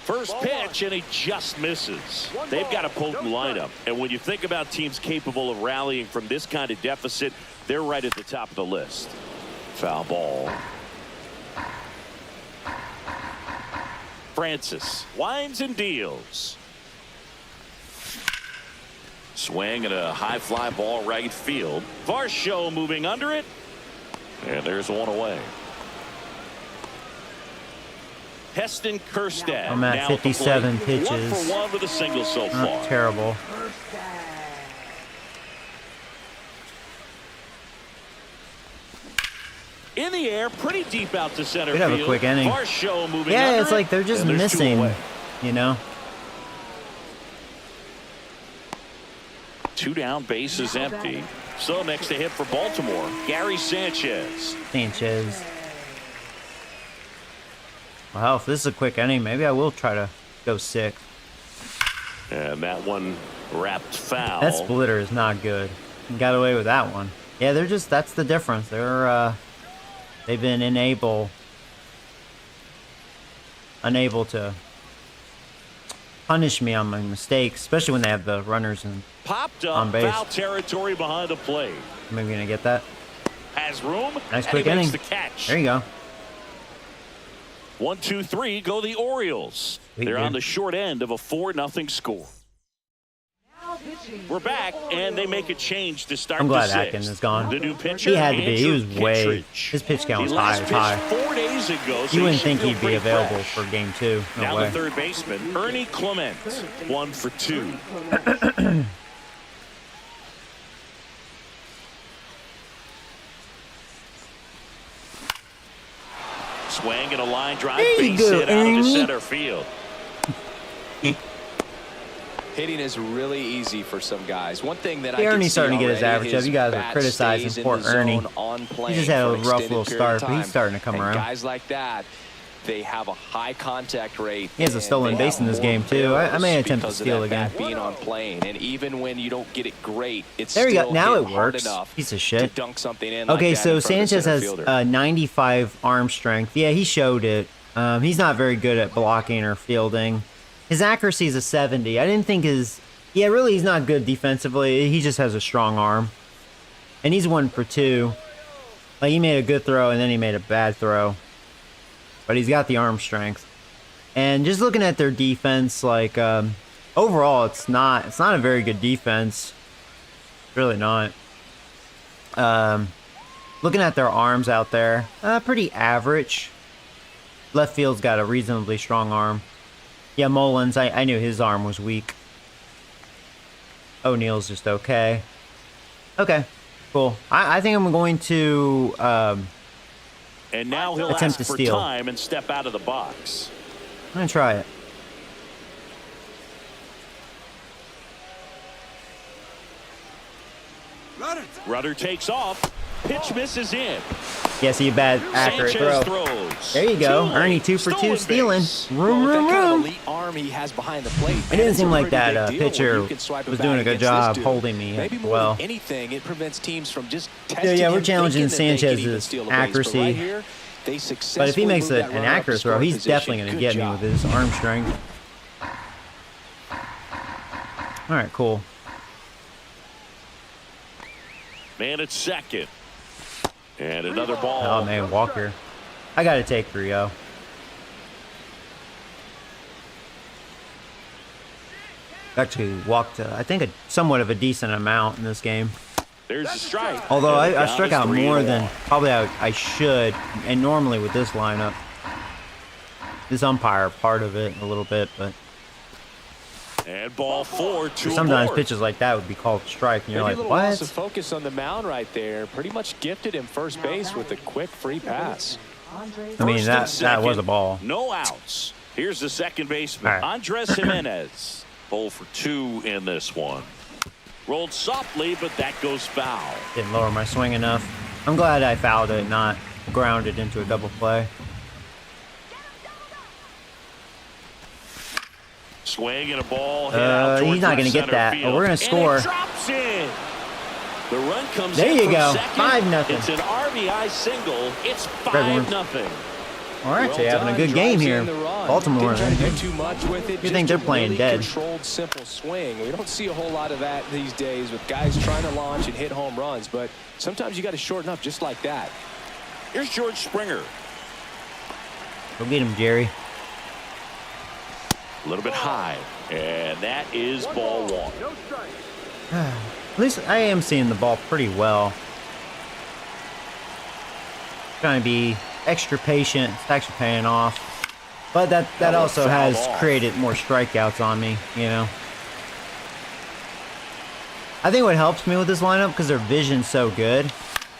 First pitch, and he just misses. They've got a potent lineup, and when you think about teams capable of rallying from this kind of deficit, they're right at the top of the list. Foul ball. Francis winds and deals. Swing and a high fly ball right field. Varsho moving under it. And there's one away. Heston Kjerstad. I'm at 57 pitches. 1 for 1 with a single so far. Not terrible. In the air, pretty deep out to center Could field. have a quick inning. Varsho moving Yeah, under it's like they're just and there's 2 missing, away. you know? 2 down, base is empty. So next to hit for Baltimore, Gary Sanchez. Well, if this is a quick inning, maybe I will try to go 6. And that one wrapped foul. That splitter is not good. You got away with that one. Yeah, they're just, that's the difference. They've been unable to punish me on my mistakes, especially when they have the runners in Popped on up, base. foul territory behind the plate. Am I gonna get that? Has room. Nice and quick he makes inning. the catch. There you go. 1, 2, 3 go the Orioles. Sweet, They're dude. on the short end of a 4-0 score. We're back, and they make a change to start I'm glad the 6th. Atkins is gone. The new pitcher, He had to be. He Andrew was way. Kittredge. His pitch count was He high. last High. pitched 4 days ago, so You wouldn't should think feel he'd be pretty available fresh. for game 2. No Now way. the third baseman, Ernie Clement, 1 for 2. Swing and a line drive, There you base go, hit out into Ernie. center field. Hitting is really easy for some guys. One thing that I Ernie's can see starting to get his already, average up. You guys are bat criticizing stays in poor the zone Ernie. on He plane just had for a an rough extended little period start, of but he's time. starting to come And around. guys like that, they have a high contact rate. He has a and stolen they base in have this more game, too. I may barrels attempt to because of steal that again. bat being on plane, and even when you don't get it great, it's There you still go. Now hit it hard works. enough Piece of to shit. dunk something in. Like Okay, that so in front of the Sanchez center has fielder. 95 arm strength. Yeah, he showed it. He's not very good at blocking or fielding. His accuracy is a 70. I didn't think his... Yeah, really, he's not good defensively. He just has a strong arm. And he's 1 for 2. Like, he made a good throw, and then he made a bad throw. But he's got the arm strength. And just looking at their defense, like, overall, it's not a very good defense. Really not. Looking at their arms out there, pretty average. Left field's got a reasonably strong arm. Yeah, Mullins, I knew his arm was weak. O'Neal's just okay. Okay, cool. I think I'm going to And now he'll attempt ask to for steal. time and step out of the box. I'm going to try it. Rudder takes off. Pitch misses in. Yeah, see a bad accurate Sanchez throw. throws. There you go. Two Ernie late. 2 for 2 Stolen stealing. base. Room, With room, that kind of room. elite arm he has behind the plate. It didn't seem like It's a pretty that big deal pitcher when you can swipe was it doing back a good against this job dude. holding me Maybe more well. than anything, it prevents teams from just Yeah, testing we're him, challenging thinking that they can even Sanchez's steal a base. But accuracy. right here, they But if he successfully makes moved that an runner up accurate to throw, scoring he's position. definitely going to Good get me job. with his arm strength. All right, cool. Man at second. And another ball. Oh, man, Walker. I got to take 3-0. Actually walked, I think, somewhat of a decent amount in this game. There's a strike. Although And the I count struck is out more 3-1. than probably I should, and normally with this lineup. This umpire part of it a little bit, but And ball 4, 2 sometimes aboard. pitches like that would be called strike, and you're Maybe like, a little loss of what? focus on the mound right there. Pretty much gifted him first base with a quick free pass. I mean, First and that was second, a ball. No outs. Here's the second baseman, All right. Andres Jimenez. 0 for 2 in this one. Rolled softly, but that goes foul. Didn't lower my swing enough. I'm glad I fouled it, not grounded into a double play. Swing and a ball hit out He's towards not left gonna get center that, field. but we're gonna And score. it drops in. The run comes There in you from go. second. 5-0. It's an RBI single. It's Greg 5-0. We're actually Well having a done. good game Drives here. in the run. Baltimore. Didn't try to do too much with it. You think just they're a playing really dead. Controlled, simple swing. We don't see a whole lot of that these days with guys trying to launch and hit home runs, but sometimes you got to shorten up just like that. Here's George Springer. Go get him, Jerry. A little bit high. And that is ball one. No strike. At least I am seeing the ball pretty well. Trying to be extra patient. It's actually paying off. But that also has created more strikeouts on me, you know. I think what helps me with this lineup, because their vision's so good,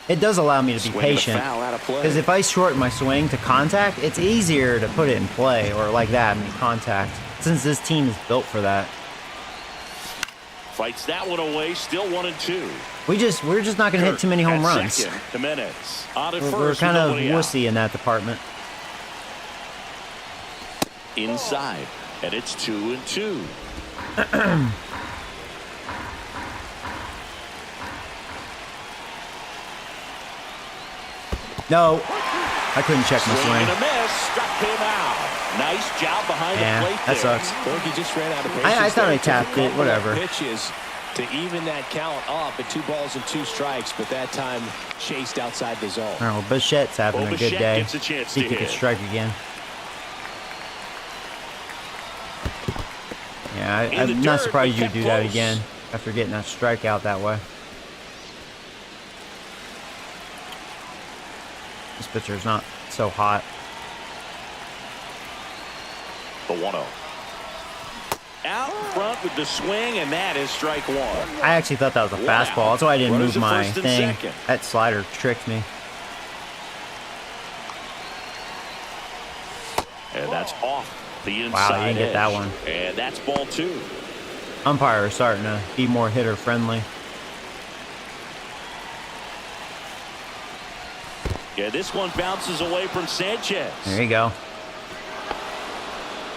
it does allow me to be patient. Because if I shorten my swing to contact, it's easier to put it in play, or like that, in contact, since this team is built for that. Fights that one away, still 1-2. We're just not going to hit too many home runs. Second, Jimenez. On at We're first, kind of nobody out. wussy in that department. Inside, and it's 2-2. No, I couldn't check my Swing swing. and a miss, struck him out. Nice job behind Yeah, the plate that there. sucks. I think he just ran out of patience. I thought there. I tapped it, whatever. Pitches to even that count up at 2 balls and 2 strikes, but that time chased outside the zone. All right, well, Bichette's having Well, a good Bichette day. gets a chance See if to he can hit. strike again. Yeah, In the I'm not dirt, surprised but you kept do that close. again after getting that strikeout that way. This pitcher's not so hot. The 1-0. Out front with the swing, and that is strike one. I actually thought that was a Wow. fastball. That's why I didn't Runners move at my first and thing. second. That slider tricked me. And that's off the inside Wow, you didn't get that edge. one. And that's ball 2. Umpire is starting to be more hitter friendly. Yeah, this one bounces away from Sanchez. There you go.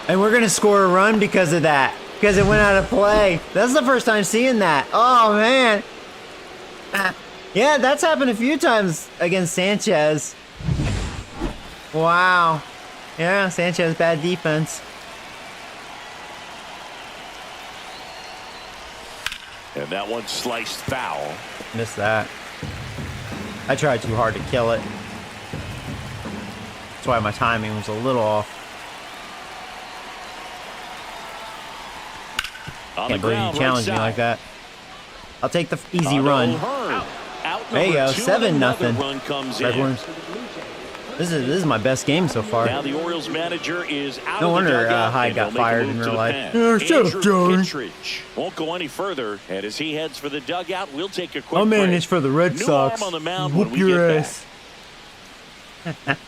And we're going to score a run because of that. Because it went out of play. That's the first time seeing that. Oh, man. Yeah, that's happened a few times against Sanchez. Wow. Yeah, Sanchez, bad defense. And that one sliced foul. Missed that. I tried too hard to kill it. That's why my timing was a little off. On Can't the believe you ground, challenged right me like side. that. I'll take the easy On to run. O'Hearn. Out There you number go, 2, 7-0. another run comes Red in. Worms. This is my best game so far. Now the Orioles manager is out No of the wonder dugout, Hyde and got they'll make a fired move in to real the life. pen. Yeah, shut up, Andrew John. Kittredge won't go any further, and as he heads for the dugout, we'll take a quick I'll break. manage for the Red New Sox. arm on the mound Whoop when we your get ass. back.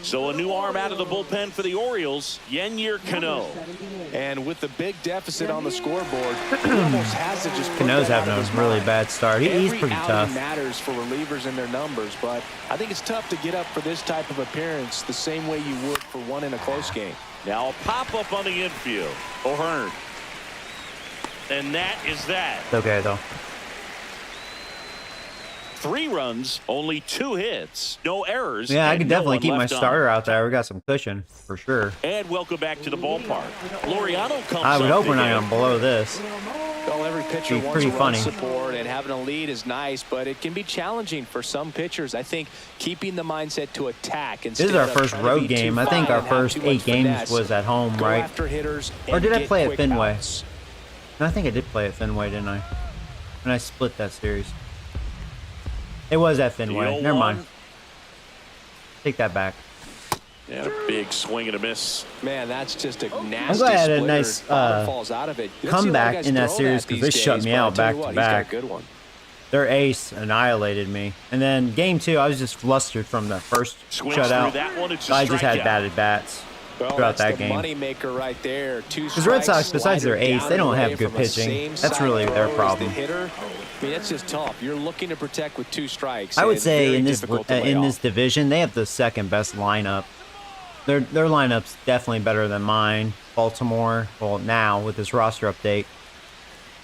So a new arm out of the bullpen for the Orioles, Yennier Cano. And with the big deficit on the scoreboard, he almost has to just put Cano's that out having of a his really mind. bad start. He's Every pretty outing tough. matters for relievers and their numbers, but I think it's tough to get up for this type of appearance the same way you would for one in a close game. Now a pop-up on the infield. O'Hearn. And that is that. It's okay, though. 3 runs, only 2 hits, no errors. Yeah, I and could no definitely one keep my left on. starter out there. We got some cushion, for sure. And welcome back to the ballpark. Laureano comes I would up hope we're not again. going to blow this. Well, every pitcher Be wants pretty a run funny. support, and having a lead is nice, but it can be challenging for some pitchers. I think keeping the mindset to attack instead This is our of first trying to road be too game. I think fine our and have first too much 8 games finesse. was at home, Go right? after hitters Or and did I get play at quick Fenway? outs. No, I think I did play at Fenway, didn't I? And I split that series. It was at Fenway. Never mind. Take that back. And a big swing and a miss. Man, that's just a nasty glad I had a splitter. nice, Bottom falls out of it. You don't see a lot of comeback guys in that throw series 'cause these they shut days, me but I'll out tell you back to what, back. He's got a good one. Their ace annihilated me. And then game 2, I was just flustered from the first Swings through shutout. that one. It's a I just had strikeout. bad at bats Well, throughout that's that the game. money maker right there. 2 Because Red Sox, strikes, besides their slider ace, down they don't and have away good from a pitching. same That's side really their throw as the problem. hitter. I mean, that's just tough. You're looking to protect with 2 strikes. I would and say very in this difficult to lay off. division, they have the second best lineup. Their lineup's definitely better than mine. Baltimore, well, now with this roster update,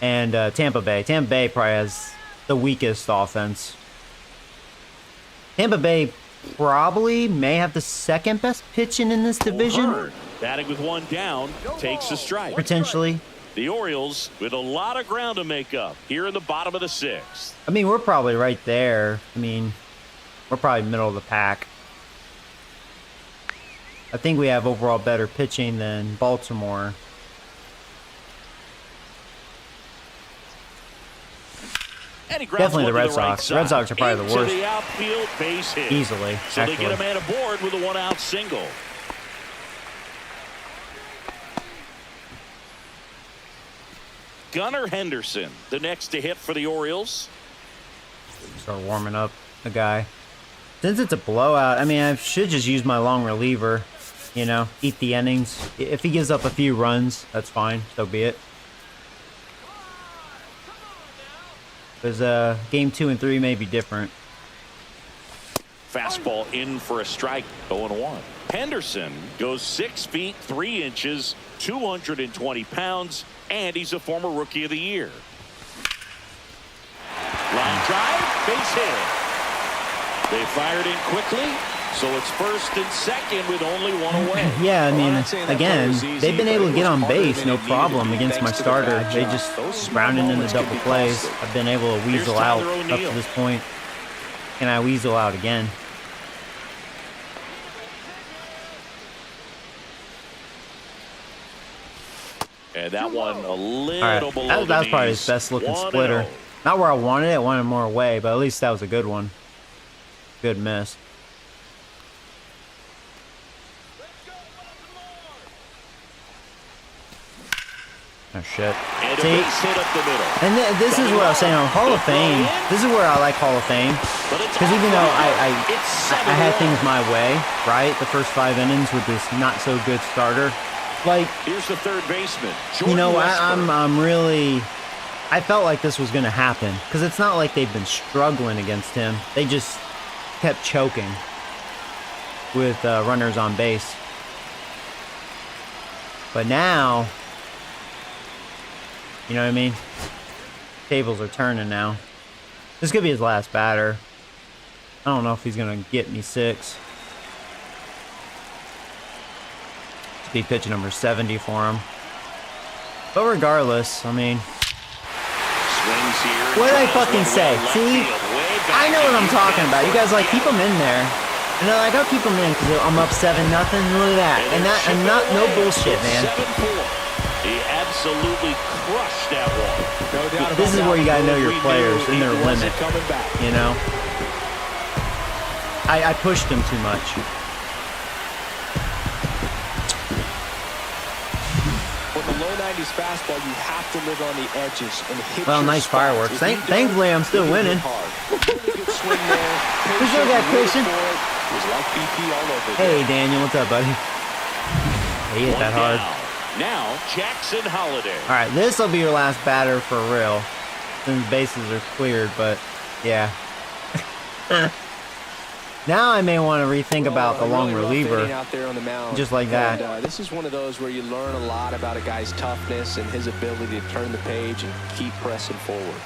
and Tampa Bay. Tampa Bay probably has the weakest offense. Tampa Bay probably may have the second best pitching in this division, O'Hearn, batting with 1 down, takes a strike. potentially. The Orioles with a lot of ground to make up here in the bottom of the 6th. I mean, we're probably right there. I mean, we're probably middle of the pack. I think we have overall better pitching than Baltimore. And he grabs Definitely the one to Red Sox. Right The Red Sox are probably the into worst. The outfield base hit. Easily, So actually. they get a man aboard with a 1-out single. Gunnar Henderson, the next to hit for the Orioles. Start warming up the guy. Since it's a blowout, I mean, I should just use my long reliever. You know, eat the innings. If he gives up a few runs, that's fine. So be it. Because game 2 and 3 may be different. Fastball in for a strike, 0-1. Henderson goes 6 feet 3 inches, 220 pounds, and he's a former Rookie of the Year. Line drive, base hit. They fired in quickly, so it's first and second with only one away. Yeah, I mean, not saying that again, play was easy, they've been but able it to get was on harder base, than no it needed problem to be, against my thanks to the starter. bad They job. just Those small rounding into moments can double be plays. costly. I've been able to weasel Tyler out up to O'Neill. this point. Can I weasel out again? And that one a little All right, below that was the probably knees. his best looking 1-0. splitter. Not where I wanted it. I wanted more away, but at least that was a good one. Good miss. Oh shit. And a See, base hit up the middle. and this is what I was saying on Hall of Fame. This is where I like Hall of Fame. But it's Because even though it's I had 7-1. things my way, right? The first 5 innings with this not so good starter. Like, Here's the third baseman. you know, Jordan Westburg. I'm really, I felt like this was going to happen. Because it's not like they've been struggling against him. They just kept choking with runners on base. But now, you know what I mean? Tables are turning now. This could be his last batter. I don't know if he's going to get me 6. To be pitch number 70 for him. But regardless, I mean, Swings here. what did I Draws fucking one say? well left See? field, way back I know what I'm in talking about. You guys like, keep Denver. them in there. And they're like, I'll keep them in because I'm up 7-0. Look at that. And not no bullshit, man. 7-4. He absolutely crushed that one. No doubt about This is that. where you gotta know your We knew players and he their wasn't limit. coming back. You know? I pushed him too much. With the low 90s fastball, you have to live on the edges and hit Well, your nice spots. fireworks. If you don't, Thankfully, I'm still you hit winning. hard. Really good swing there. We still got Patient, cushion. waited for it. It was like BP all over Hey, there. Daniel, what's up, buddy? He hit that hard. Down. Now, Jackson Holiday. All right, this will be your last batter for real. Since bases are cleared, but yeah. Now I may want to rethink about the A long really rough inning reliever. out there on the mound. Just like that. And, this is one of those where you learn a lot about a guy's toughness and his ability to turn the page and keep pressing forward.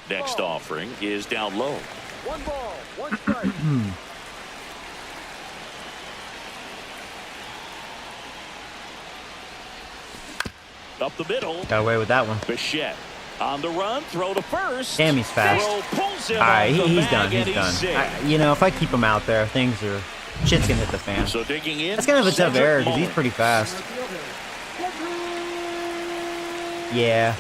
Next offering is down low. 1 ball, 1 strike. Up the middle. Got away with that one. Bichette on the run. Throw to first. Damn, he's fast. Throw pulls him All right, off the he's bag, done. and He's done. safe. You know, if I keep him out there, shit's gonna hit the fan. So digging in. That's kind of a tough Cedric error because he's Mullins. pretty fast. Yeah.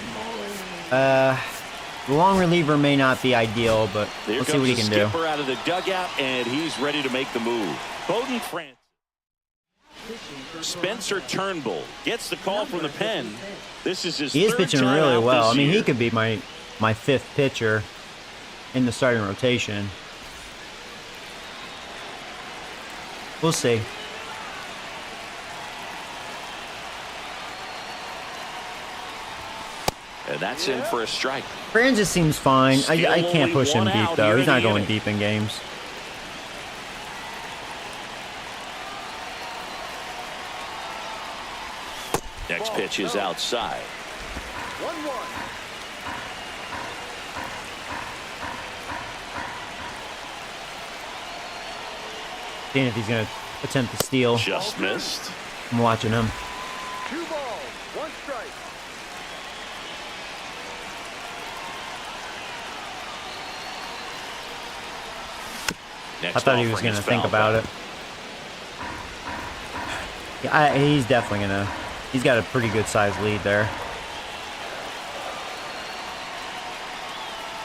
The long reliever may not be ideal, but There let's see comes what he the can do. skipper out of the dugout, and he's ready to make the move. Bowden France. Spencer Turnbull gets the call from the pen. This is his He is third pitching time really out well. this I mean, he year. could be my 5th pitcher in the starting rotation. We'll see. And that's in for a strike. Francis seems fine. I Still can't only push him one deep, out though. here He's in not the going inning. deep in games. Next pitch is outside. 1-1. Seeing if he's going to attempt to steal. Just missed. I'm watching him. 2 balls, 1 strike. Next I thought he was offering going to is think fouled about back. it. Yeah, he's definitely going to. He's got a pretty good sized lead there.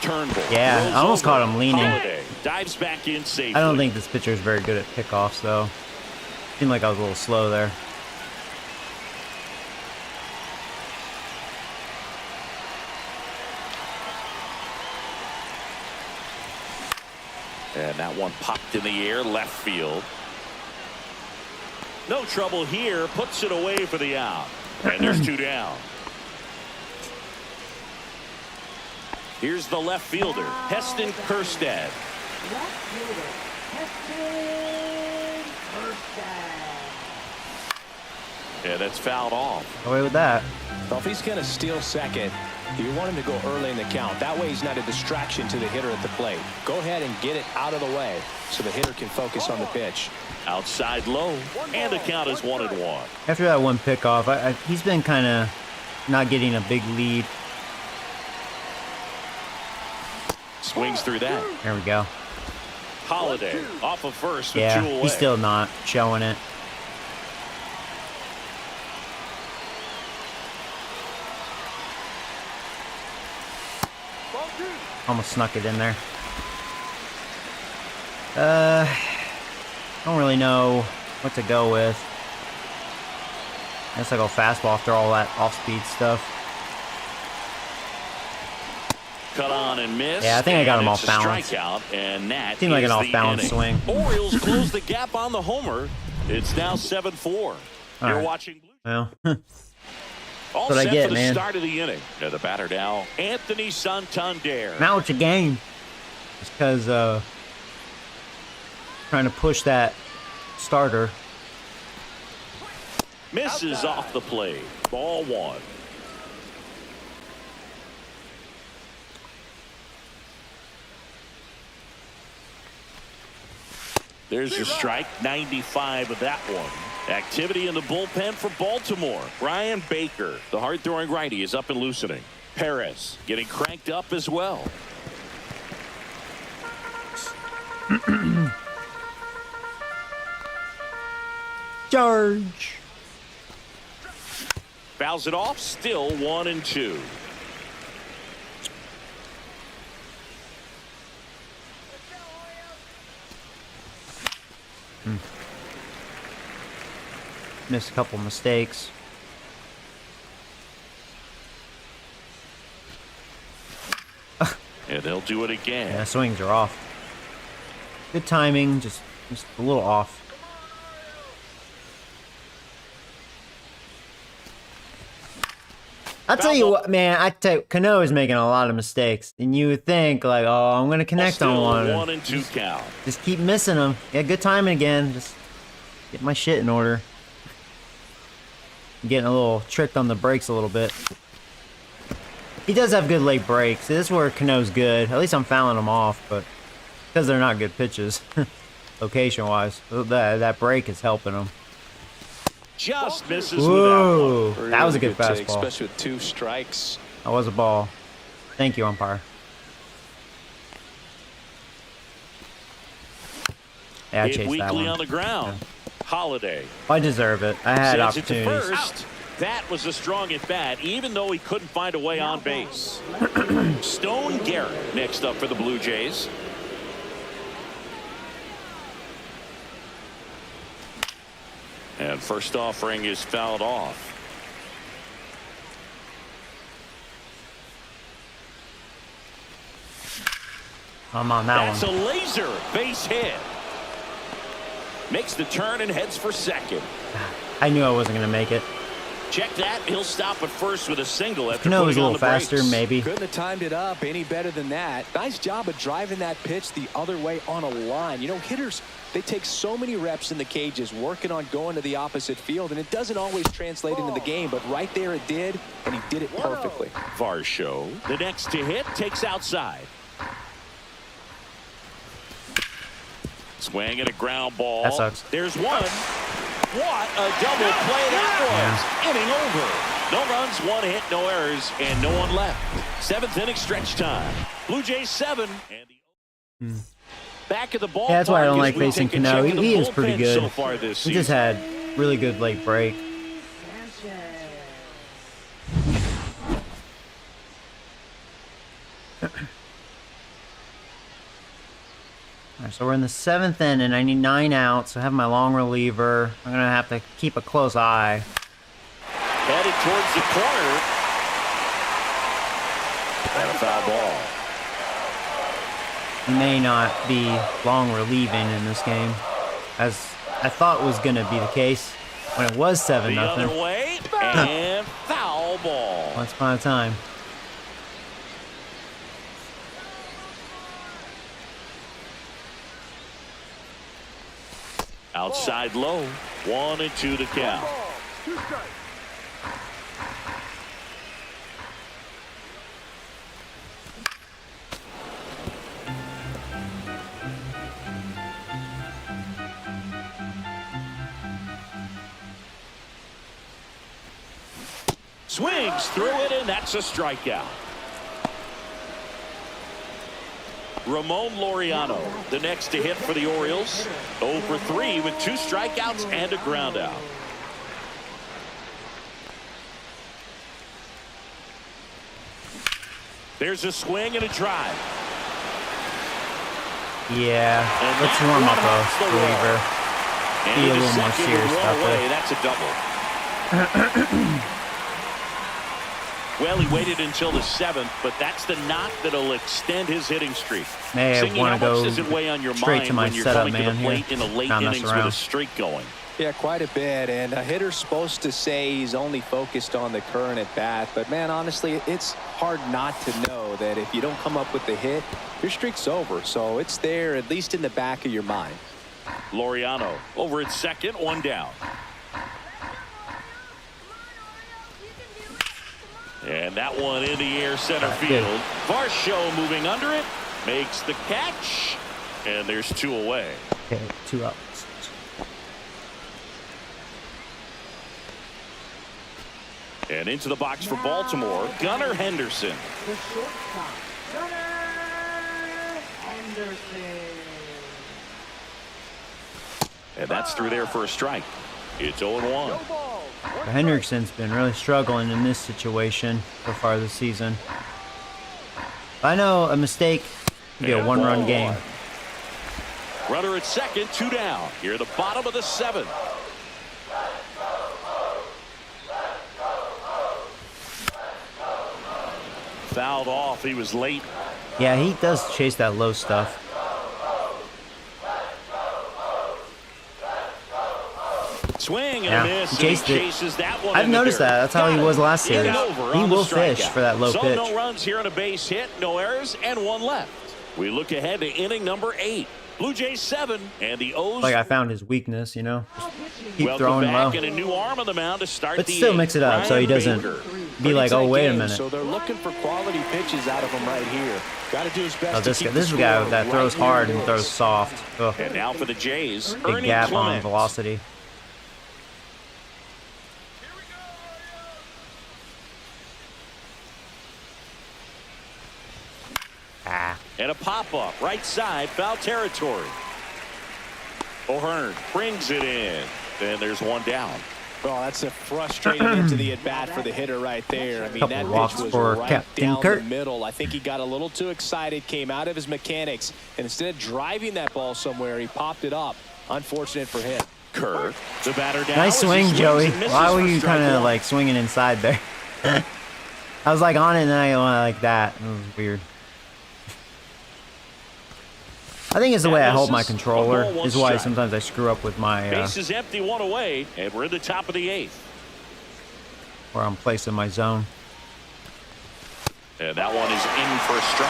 Turnbull. Yeah, rolls I almost over. caught him leaning. Holiday dives back in safely. I don't think this pitcher is very good at pickoffs, though. Seemed like I was a little slow there. And that one popped in the air, left field. No trouble here, puts it away for the out. And there's 2 down. Here's the left fielder, Heston Kjerstad. Yeah, that's fouled off. Away with that. Well, if he's going to steal second, you want him to go early in the count. That way he's not a distraction to the hitter at the plate. Go ahead and get it out of the way so the hitter can focus on the pitch. Outside low, and the count is 1-1. After that one pickoff, he's been kind of not getting a big lead. Swings through that. There we go. Holiday off of first with 2 Yeah, away. he's still not showing it. Ball 2. Almost snuck it in there. Don't really know what to go with. I guess I go fastball after all that off-speed stuff. Cut on and miss. Yeah, I think I got him and off it's a balance. Strikeout, and that Seemed like an is the off-balance inning. swing. Orioles close the gap on the homer. It's now 7-4. You're right. watching Blue. Well, All what I set get, for the man. start of the inning. Now the batter now, Anthony Santander. now it's a game. Just because trying to push that starter. Misses off the plate. Ball 1. There's your strike, 95 of that one. Activity in the bullpen for Baltimore. Brian Baker, the hard-throwing righty, is up and loosening. Perez getting cranked up as well. Charge. Fouls it off, still 1-2. Missed a couple mistakes. And they'll do it again. Yeah, swings are off. Good timing, just a little off. I'll tell you what, man. Cano is making a lot of mistakes, and you would think like, oh, I'm gonna connect on one. 1-2 count. Just keep missing them. Yeah, good timing again. Just get my shit in order. I'm getting a little tricked on the brakes a little bit. He does have good late breaks. This is where Cano's good. At least I'm fouling him off, but because they're not good pitches, location-wise, that break is helping him. Just misses Whoa, with that one. that was a good take, fastball. especially with 2 strikes. That was a ball. Thank you, umpire. Yeah, I Hit chased that weakly one. on the ground. Holiday I deserve it. I had sends it to opportunities. first. That was a strong at bat, even though he couldn't find a way on base. Stone Garrett next up for the Blue Jays. And first offering is fouled off. I'm on that That's one. a laser base hit. Makes the turn and heads for second. I knew I wasn't going to make it. Check that. He'll stop at first with a single after Cano was putting a on little the brakes. faster, maybe. Couldn't have timed it up any better than that. Nice job of driving that pitch the other way on a line. You know, hitters, they take so many reps in the cages working on going to the opposite field, and it doesn't always translate into the game, but right there it did, and he did it perfectly. Varsho, the next to hit, takes outside. Swing and a ground ball. That sucks. There's one. What a double play that was. Inning over. No runs, 1 hit, no errors, and no one left. 7th inning stretch time. Blue Jays 7. And the back of the ball. Yeah, that's why I don't like facing Cano. He is pretty good. So far this he just had really good late break. Alright, so we're in the 7th inning. I need 9 outs. I have my long reliever. I'm gonna have to keep a close eye. Headed towards the corner. And a foul ball. He may not be long relieving in this game, as I thought was going to be the case when it was 7-0. The other way, and foul ball. Once upon a time. Outside low, 1-2 to count. 2 strikes. Swings through it, and that's a strikeout. Ramon Laureano, the next to hit for the Orioles. 0 for 3 with 2 strikeouts and a ground out. There's a swing and a drive. Yeah, let's warm up a reliever. Be a little more serious about that. That's a double. Well, he waited until the 7th, but that's the knock that'll extend his hitting streak. May I want to go straight to my setup, man, here. In the late innings with a streak going. Yeah, quite a bit, and a hitter's supposed to say he's only focused on the current at bat, but man, honestly, it's hard not to know that if you don't come up with the hit, your streak's over. So it's there, at least in the back of your mind. Laureano over at second, 1 down. And that one in the air, center field. Varsho moving under it, makes the catch, and there's 2 away. Okay, 2 outs. And into the box for Baltimore, Gunnar Henderson. The shortstop, Gunnar Henderson. And that's through there for a strike. It's 0-1. No ball. Henderson's been really struggling in this situation so far this season. I know a mistake could be a 1-run game. Runner at second, 2 down. Here at the bottom of the 7th. Fouled off. He was late. Yeah, he does chase that low stuff. Swing and Yeah, a miss. he chased it. Chases that one. I've noticed that. That's how he was last series. He will fish for that low so pitch. No runs here on a base hit, no errors, and 1 left. We look ahead to inning number 8. Blue Jays 7 and the O's. Like I found his weakness, you know. Keep throwing low. And a new arm on the mound to start But the still mix it up so he doesn't be like, oh, wait a minute. So they're looking for quality pitches out of him right here. Got to do his best. Oh, this is a guy that throws hard and throws soft. Ugh. And now for the Jays, Big Ernie gap on Clement. velocity. And a pop-up, right side, foul territory. O'Hearn brings it in. And there's 1 down. Well, that's a frustrating into the at-bat for the hitter right there. I mean, Couple that walks pitch was for right Captain down Kurt. the middle. I think he got a little too excited, came out of his mechanics, and instead of driving that ball somewhere, he popped it up. Unfortunate for him. Kurt, the batter down. Nice swing, Joey. Why were you kind of like? like swinging inside there? I was like on it and then I went like that. It was weird. I think it's the way I hold my controller is why sometimes I screw up with my Base is empty, 1 away, and we're in the top of the 8th. where I'm placing my zone. And that one is in for a strike.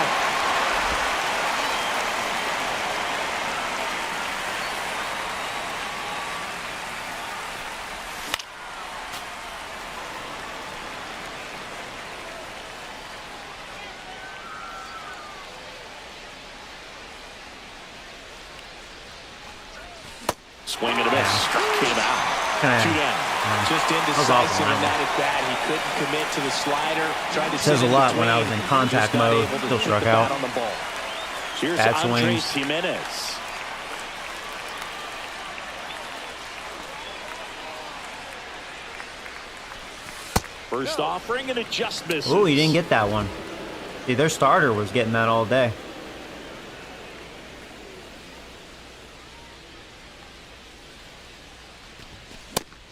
Swing and a miss. Struck him out. Kinda, Two down. Just indecisive in that at bat. He couldn't commit to the slider. Tried to says sit a in lot when I between. was in contact Just not mode. able to Still keep struck the bat out. on the ball. Here's Bad Andres swings. Jimenez. First offering and it just misses. Oh, he didn't get that one. See, their starter was getting that all day.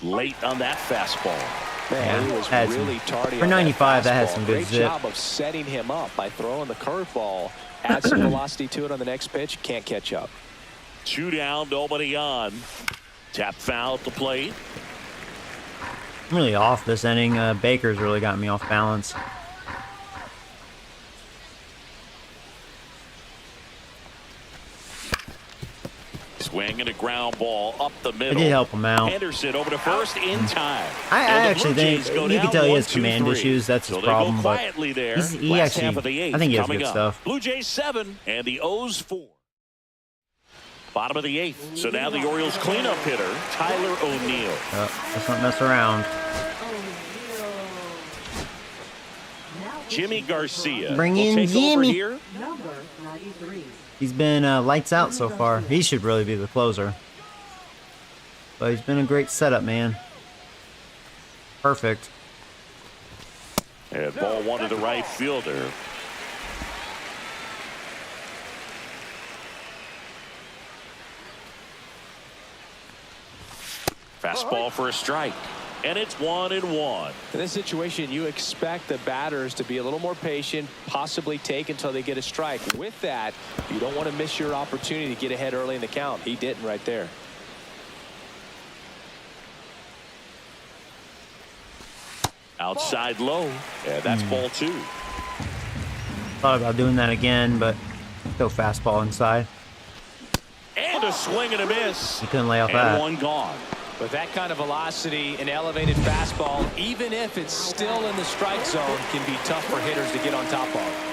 Late on that fastball. Man, Yeah, he was had some- really tardy for on 95, that had fastball. some good Great zip. job of setting him up by throwing the curveball. Add some velocity to it on the next pitch. Can't catch up. Two down, nobody on. Tap foul at the plate. I'm really off this inning. Baker's really got me off balance. Swing and a ground ball up the I middle. did help him out. Anderson over to first in time. I And the actually Blue think Jays go you can down tell he has 1-2-3. command issues. That's his So they problem. go But quietly there. he Last actually, half of the eighth I think he has coming good up. stuff. Blue Jays 7 and the O's 4. Bottom of the 8th. So now the Orioles cleanup hitter, Tyler O'Neill. Let's not mess around. Jimmy Garcia Bring will in take over Jimmy. here. Number 93. He's been lights out so far. He should really be the closer. But he's been a great setup, man. Perfect. And ball one to the right fielder. Fastball for a strike. And it's 1-1. In this situation, you expect the batters to be a little more patient, possibly take until they get a strike. With that, you don't want to miss your opportunity to get ahead early in the count. He didn't right there. Outside low. And that's ball 2. Thought about doing that again, but go fastball inside. And a swing and a miss. He couldn't lay off And that. one gone. With that kind of velocity, an elevated fastball, even if it's still in the strike zone, can be tough for hitters to get on top of.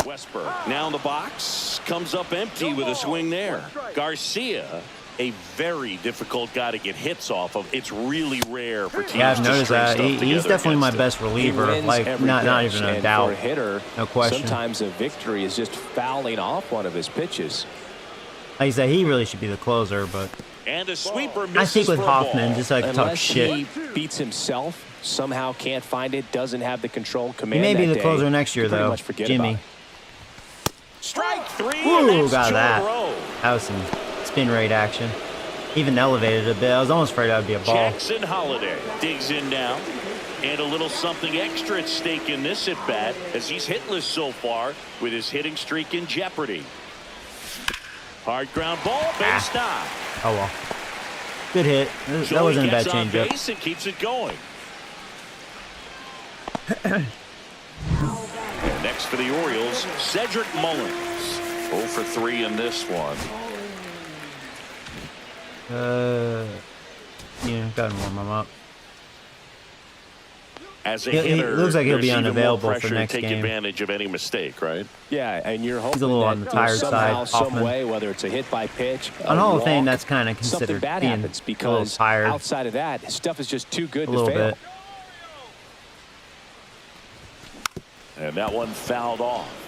Westberg now in the box. Comes up empty with a swing there. Garcia, a very difficult guy to get hits off of. It's really rare for teams Yeah, I've to noticed string that. stuff He's together definitely my against best He reliever. wins Like, every not pitch, even a and doubt. For a hitter, No question. sometimes a victory is just fouling off one of his pitches. Like I said, he really should be the closer, but And a sweeper I misses think with for a Hoffman, ball. just like talk Unless shit. he beats himself, somehow can't find it, doesn't have the control, He command may be that the day, closer next year, you pretty though. much forget Jimmy. about it. Strike 3. Ooh, and that's got 2 that. in a row. That was some spin rate action. Even elevated a bit. I was almost afraid that would be a ball. Jackson Holiday digs in now. And a little something extra at stake in this at bat as he's hitless so far with his hitting streak in jeopardy. Hard ground ball, base stop. Oh well. Good hit. That Joey wasn't a bad gets on changeup. base and keeps it going. Next for the Orioles, Cedric Mullins. 0 for 3 in this one. Yeah, go ahead and warm him up. As a He hitter, looks like he'll there's be even more unavailable for pressure to next take game. advantage of any mistake, right? Yeah, and you're hoping a little that on the tired somehow, side, some Hoffman. way, whether it's a hit by pitch, On a Hall of Fame, walk, that's kind of something considered bad being happens a little because tired. outside of that, stuff is just too good A to little fail. bit. And that one fouled off.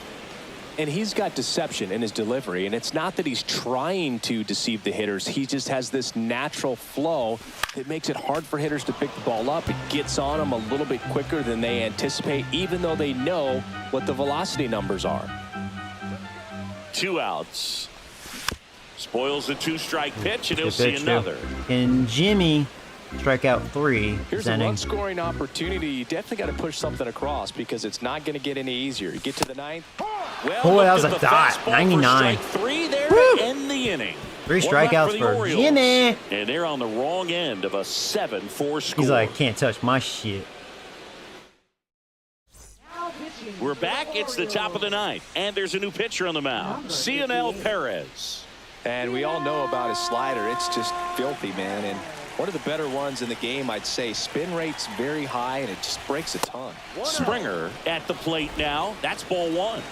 And he's got deception in his delivery, and it's not that he's trying to deceive the hitters. He just has this natural flow that makes it hard for hitters to pick the ball up. It gets on them a little bit quicker than they anticipate, even though they know what the velocity numbers are. 2 outs. Spoils the 2-strike pitch, and he'll Good see pitch, too. another. And Jimmy strike out 3 Here's this a inning. run-scoring opportunity. You definitely got to push something across because it's not going to get any easier. You get to the 9th. Well, Boy, that was looked a at the dot. fastball for 99. strike 3 there Woo! to end the inning. 3 One left strikeouts the for Orioles. Jimmy. And they're on the wrong end of a 7-4 score. He's like, can't touch my shit. Now pitching We're for back. It's the top of the 9th. And there's a new pitcher on the mound. Cionel Perez. And we all know about his slider. It's just filthy, man. And one of the better ones in the game, I'd say. Spin rate's very high, and it just breaks a ton. Springer at the plate now. That's ball 1.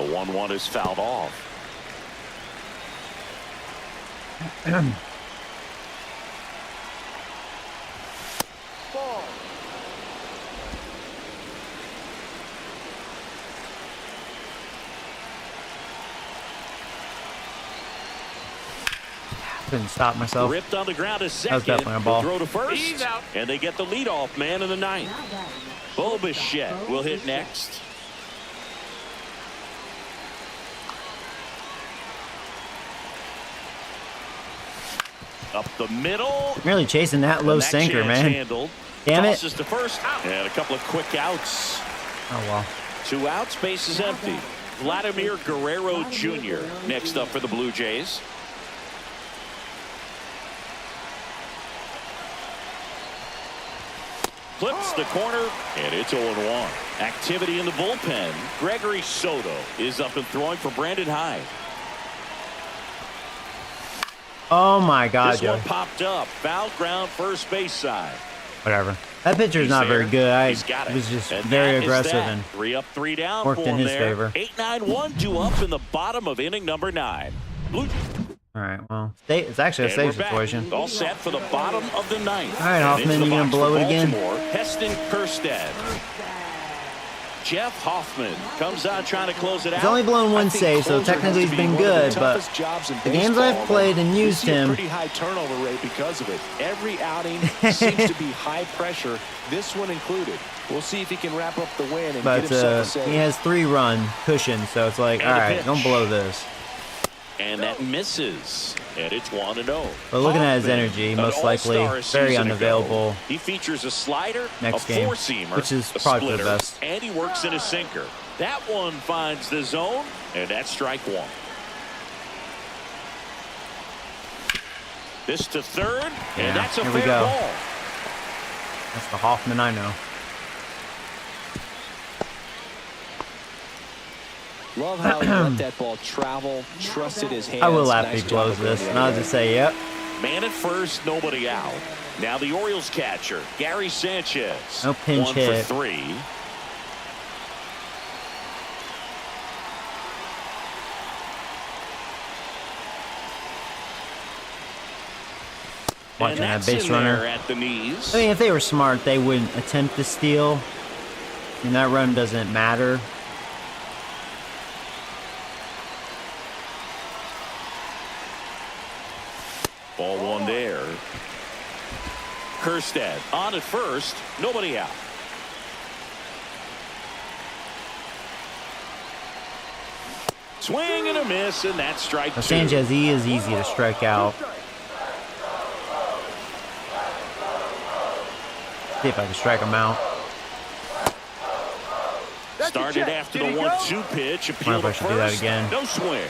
1-1 is fouled off. Ball. Couldn't stop myself. Ripped on the ground to second. That was definitely a ball. Throw to first. He's out. And they get the leadoff man in the ninth. Now batting. Bo Bichette will hit next. Up the middle. Really chasing that low And that sinker, chance man. handled. Damn it. Tosses to first. And a couple of quick outs. Oh, well. 2 outs, base is empty. Vladimir Guerrero Jr. next up for the Blue Jays. Flips the corner, and it's 0-1. Activity in the bullpen. Gregory Soto is up and throwing for Brandon Hyde. Oh, my God, This Joe. one popped up. Foul ground, first base side. Whatever. That pitcher's He's not very there. good. I He's got it. was just And very that is aggressive that. and 3 up, 3 down worked for in him his there. favor. 8-9-1, 2 up in the bottom of inning number 9. Blue all right. Well, it's actually a And safe we're back. situation. All set for the bottom of the ninth. All right, And Hoffman, into the you gonna box blow for it again? Baltimore, Heston Kjerstad. Jeff Hoffman comes out trying to close it out. He's only blown one save, so technically he's been good, but the games I've played and used him, Pretty high turnover rate because of it. Every outing seems to be high pressure, this one included. We'll see if he can wrap up the win and but get himself a save. he has 3-run cushion, so it's like, And all a right, pitch. don't blow this. And that misses. And it's 1-0. But looking at his Hoffman, energy, an most likely all-star a very season unavailable ago. He features a slider, next a game, four-seamer, which is a probably for the splitter, best. and he works in a sinker. That one finds the zone, and that's strike 1. This to third, Yeah, and that's a here we fair go. ball. That's the Hoffman I know. Love how he let that ball travel, trusted his hands. I will laugh Nice if he job blows of going this, the and other I'll way. just say, yep. Man at first, nobody out. Now the Orioles catcher, Gary Sanchez. No pinch 1 hit. for 3. Watching And that that's base in runner. there at the knees. I mean, if they were smart, they wouldn't attempt to steal. And that run doesn't matter. Ball 1 there. Kjerstad on at first, nobody out. Swing and a miss, and that's strike Now, 2. Sanchez, he is easy to strike out. See if I can strike him out. That's a Started check. after Did the he go? 1-2 pitch. Appeal Wonder to if I should do that first. again. No swing.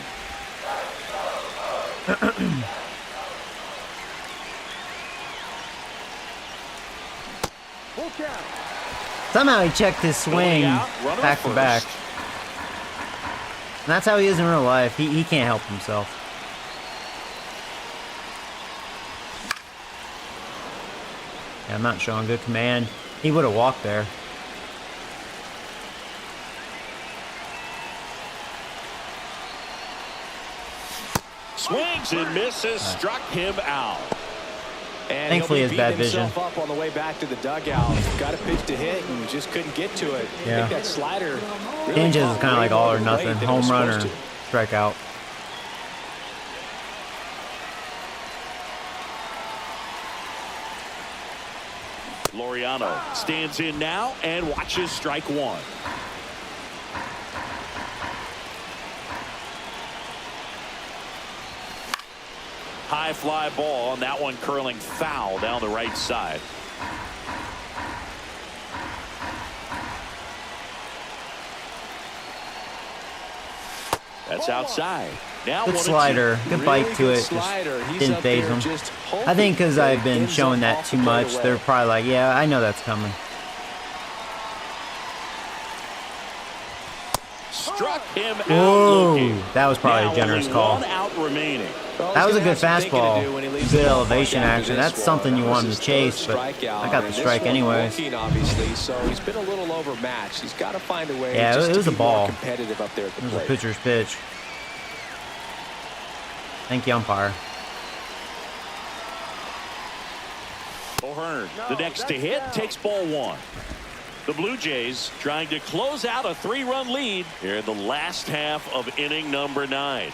Full count. Somehow he checked his swing Going out, runner back to first. back. And that's how he is in real life. He can't help himself. Yeah, I'm not showing good command. He would have walked there. Swings and misses. Struck him out. And Thankfully, he'll he be has bad beating vision. himself up on the way back to the dugout. Got a pitch to hit and just couldn't get to it. Yeah. I think that slider. Really Sanchez is caught kind of way like all more or weight nothing. than it Home was run or supposed to. strikeout. Laureano stands in now and watches strike 1. High fly ball, and that one curling foul down the right side. That's outside. Now Good 1-2. slider. Good bite Really to good it. Just slider. He's didn't up phase there him. just I think because hoping I've been ends showing up that off too the much, plate they're away. probably like, yeah, I know that's coming. Struck him out Whoa, looking. that was probably Now a generous only call. one out remaining. Well, That was a he's good gonna have some thinking to do when he fastball. leaves Good the ballpark elevation after action. this That's one. something you That was wanted his to chase, third but strikeout, I got the and strike this one anyways. looking, obviously, so he's been a little overmatched. He's got to find a way Yeah, just it to was a be more ball. competitive up there at the It was a plate. pitcher's pitch. Thank you, umpire. O'Hearn, the next to hit, takes ball one. The Blue Jays trying to close out a 3-run lead here in the last half of inning number 9.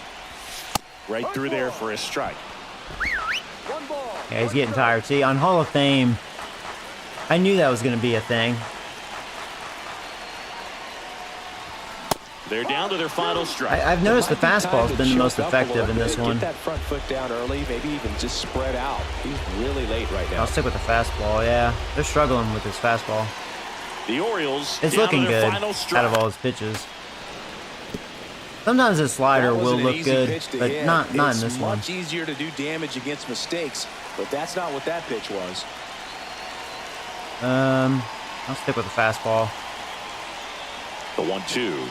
Right through there for a strike. One ball. Yeah, he's getting tired. See, on Hall of Fame, I knew that was going to be a thing. They're down to their final strike. I've noticed the Might be time fastball's to been the most choke up a effective little in this bit, one. Get that front foot down early, maybe even just spread out. He's really late right now. I'll stick with the fastball, yeah. They're struggling with this fastball. The Orioles It's down looking to their good final out strike. of all his pitches. Sometimes his slider That will wasn't an look easy good, pitch to but hit. not in It's this one. much easier to do damage against mistakes, but that's not what that pitch was. I'll stick with the fastball. The 1-2.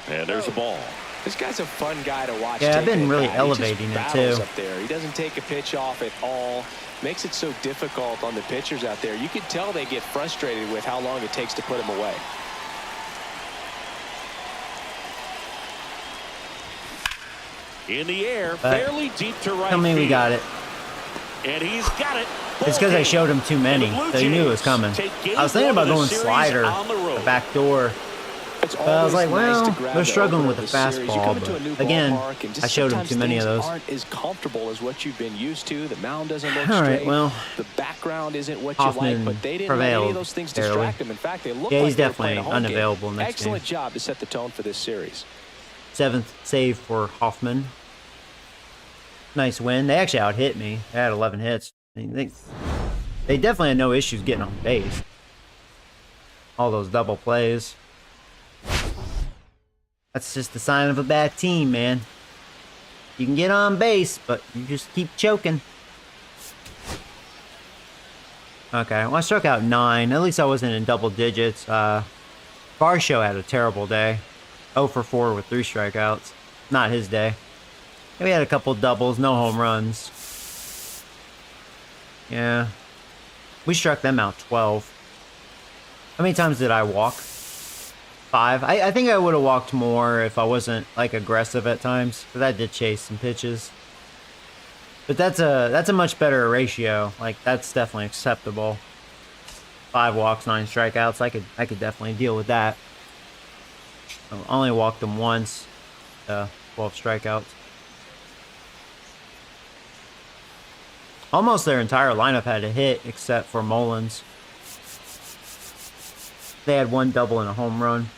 And there's a ball. This guy's a fun guy to watch. Yeah, I've take been it really back. He just elevating it, battles too. Up there. He doesn't take a pitch off at all. Makes it so difficult on the pitchers out there. You can tell they get frustrated with how long it takes to put him away. In the air, But fairly deep to right Tell me we field. got it. And he's got it. It's because I showed him too many, And the Blue so he knew it was Jays coming. take game I was thinking one about of the going series slider, on the road. the back door. It's But I was like, always nice well, to grab they're the struggling opener with the of series. You fastball, come into a new but again, ballpark and just I showed him sometimes too many of things those. aren't as comfortable as what you've been used to. The mound doesn't look All right, straight. well, The background isn't what you Hoffman like, but they didn't let any prevailed of those things fairly. distract them. In fact, they look Yeah, like he's they were definitely playing a home game. unavailable next Excellent game. job to set the tone for this series. 7th save for Hoffman. Nice win. They actually out-hit me. They had 11 hits. They definitely had no issues getting on base. All those double plays. That's just a sign of a bad team, man. You can get on base, but you just keep choking. Okay, well, I struck out 9. At least I wasn't in double digits. Varsho had a terrible day. 0 for 4 with 3 strikeouts. Not his day. We had a couple doubles, no home runs. Yeah. We struck them out 12. How many times did I walk? 5. I think I would have walked more if I wasn't like aggressive at times, because I did chase some pitches. But that's a much better ratio. Like, that's definitely acceptable. 5 walks, 9 strikeouts. I could definitely deal with that. I only walked them once. 12 strikeouts. Almost their entire lineup had a hit except for Mullins. They had 1 double and a home run.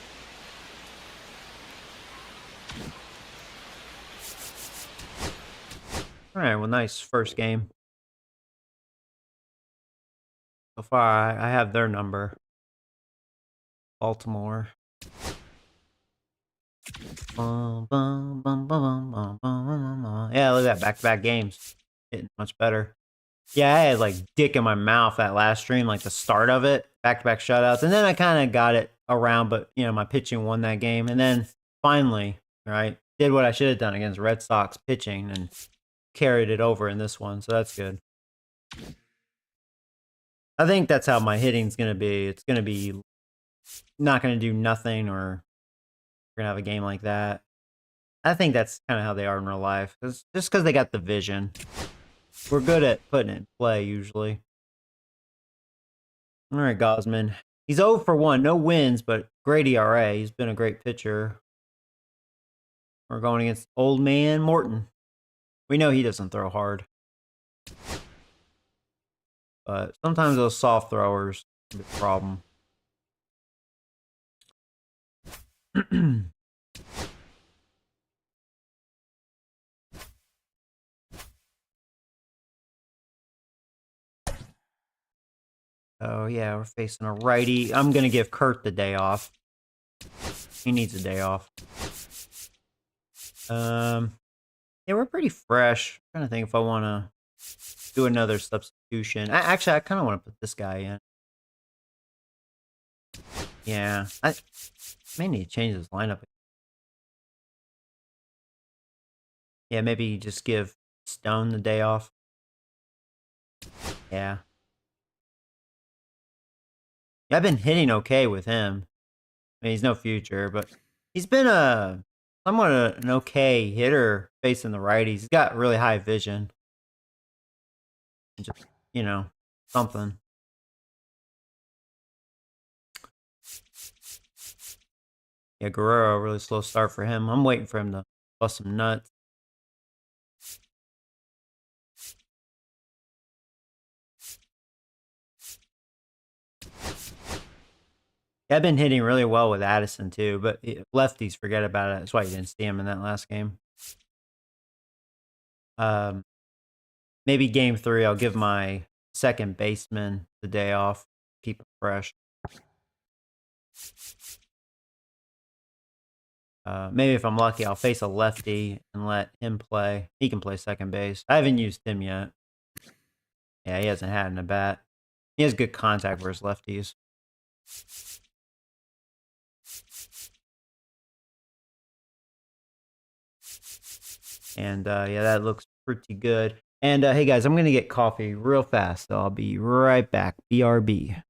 All right, well, nice first game. So far, I have their number. Baltimore. Yeah, look at that, back-to-back games. Hitting much better. Yeah, I had like dick in my mouth that last stream, like the start of it, back-to-back shutouts, and then I kind of got it around, but you know, my pitching won that game, and then finally, right, did what I should have done against Red Sox pitching and carried it over in this one, so that's good. I think that's how my hitting's gonna be. It's gonna be not gonna do nothing, or we're gonna have a game like that. I think that's kind of how they are in real life, just because they got the vision. We're good at putting it in play, usually. All right, Gosman. He's 0 for 1. No wins, but great ERA. He's been a great pitcher. We're going against old man Morton. We know he doesn't throw hard. But sometimes those soft throwers are the problem. Oh, yeah, we're facing a righty. I'm going to give Kurt the day off. He needs a day off. Yeah, we're pretty fresh. I'm trying to think if I want to do another substitution. Actually, I kind of want to put this guy in. Yeah, I may need to change this lineup. Yeah, maybe just give Stone the day off. Yeah. Yeah, I've been hitting okay with him. I mean, he's no future, but he's been a somewhat an okay hitter facing the righties. He's got really high vision. Just, you know, something. Yeah, Guerrero, really slow start for him. I'm waiting for him to bust some nuts. Yeah, I've been hitting really well with Addison too, but lefties forget about it. That's why you didn't see him in that last game. Um, Maybe game 3, I'll give my second baseman the day off, keep it fresh. Maybe if I'm lucky, I'll face a lefty and let him play. He can play second base. I haven't used him yet. Yeah, he hasn't had an at bat. He has good contact versus lefties. And yeah, that looks pretty good. And hey guys, I'm gonna get coffee real fast, so I'll be right back. BRB.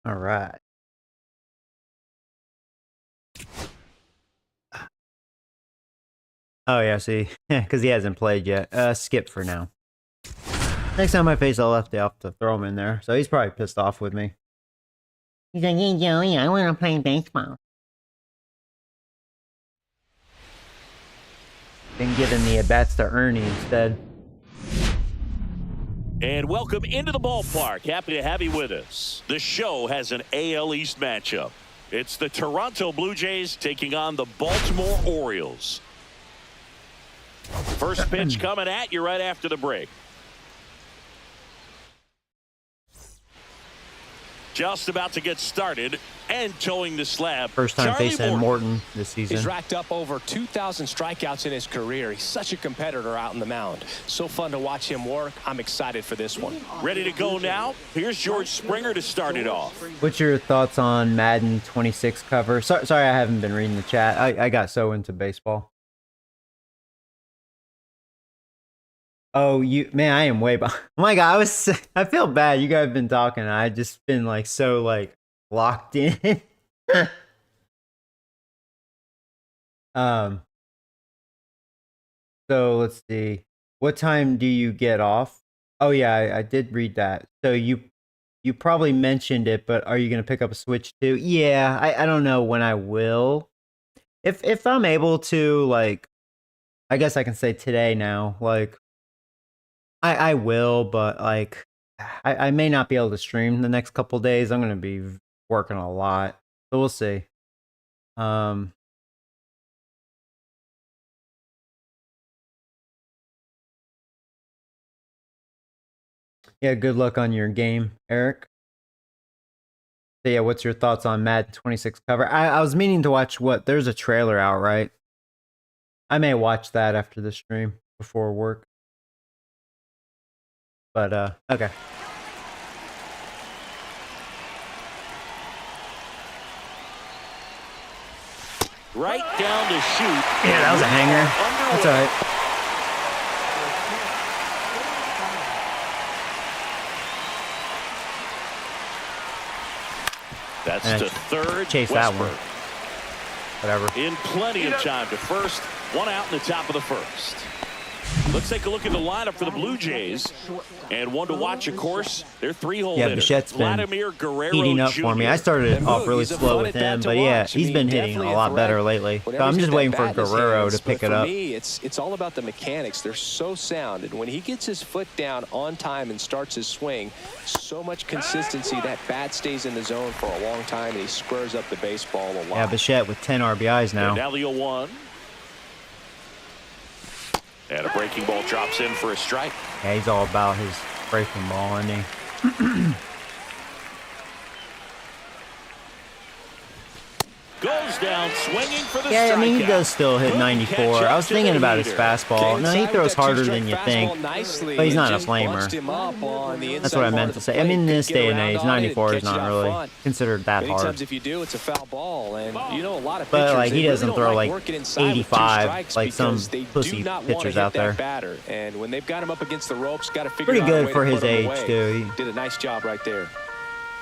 All right. Oh, yeah, see, because he hasn't played yet. Skip for now. Next time I face a lefty, I'll have to throw him in there. So he's probably pissed off with me. He's like, hey, Joey, I want to play baseball. Been giving the at-bats to Ernie instead. And welcome into the ballpark. Happy to have you with us. The show has an AL East matchup. It's the Toronto Blue Jays taking on the Baltimore Orioles. First pitch coming at you right after the break. Just about to get started and towing the slab. First time Charlie facing Morton this season. He's racked up over 2,000 strikeouts in his career. He's such a competitor out in the mound. So fun to watch him work. I'm excited for this one. Ready to go now? Here's George Springer to start it off. What's your thoughts on Madden 26 cover? Sorry, I haven't been reading the chat. I got so into baseball. Oh, man, I am way behind. Oh my God, I feel bad. You guys have been talking. I just been like so like locked in. So let's see. What time do you get off? Oh yeah, I did read that. So you probably mentioned it, but are you gonna pick up a Switch too? Yeah, I don't know when I will. If I'm able to, like, I guess I can say today now, like. I will, but like I may not be able to stream the next couple days. I'm gonna be working a lot, so we'll see. Yeah, good luck on your game, Eric. So yeah, what's your thoughts on Madden 26 cover? I was meaning to watch there's a trailer out, right? I may watch that after the stream before work. But, okay. Right down to shoot. Yeah, that was a hanger. That's all right. That's to third. Chase that one. Whatever. In plenty of time to first. One out in the top of the first. Let's take a look at the lineup for the Blue Jays. And one to watch, of course, their three-hole hitter. Bichette's been Vladimir Guerrero heating up Jr. for me. I started off really slow with him, but yeah, he's been hitting a lot better lately. So I'm just waiting for Guerrero to pick it up. For me, it's all about the mechanics. They're so sound, and when he gets his foot down on time and starts his swing, so much consistency, that bat stays in the zone for a long time, and he squares up the baseball a lot. Yeah, Bichette with 10 RBIs now. And now the 0-1. And a breaking ball drops in for a strike. Yeah, he's all about his breaking ball, isn't he? Goes down swinging for the Yeah, I mean, he strikeout. does still hit 94. I was thinking about his fastball. No, he throws harder than you think, but he's not a flamer. That's what I meant to say. I mean, in this day and age, 94 is not really considered that hard. If you do, it's a foul ball, and you know a lot of But pitchers, like, he they doesn't really throw don't like working inside with 85 like some because they pussy do not want to pitchers hit out that there. batter. And when they've got him up against the ropes, got to figure Pretty out a good way for to his put him age away. too. He Did a nice job right there.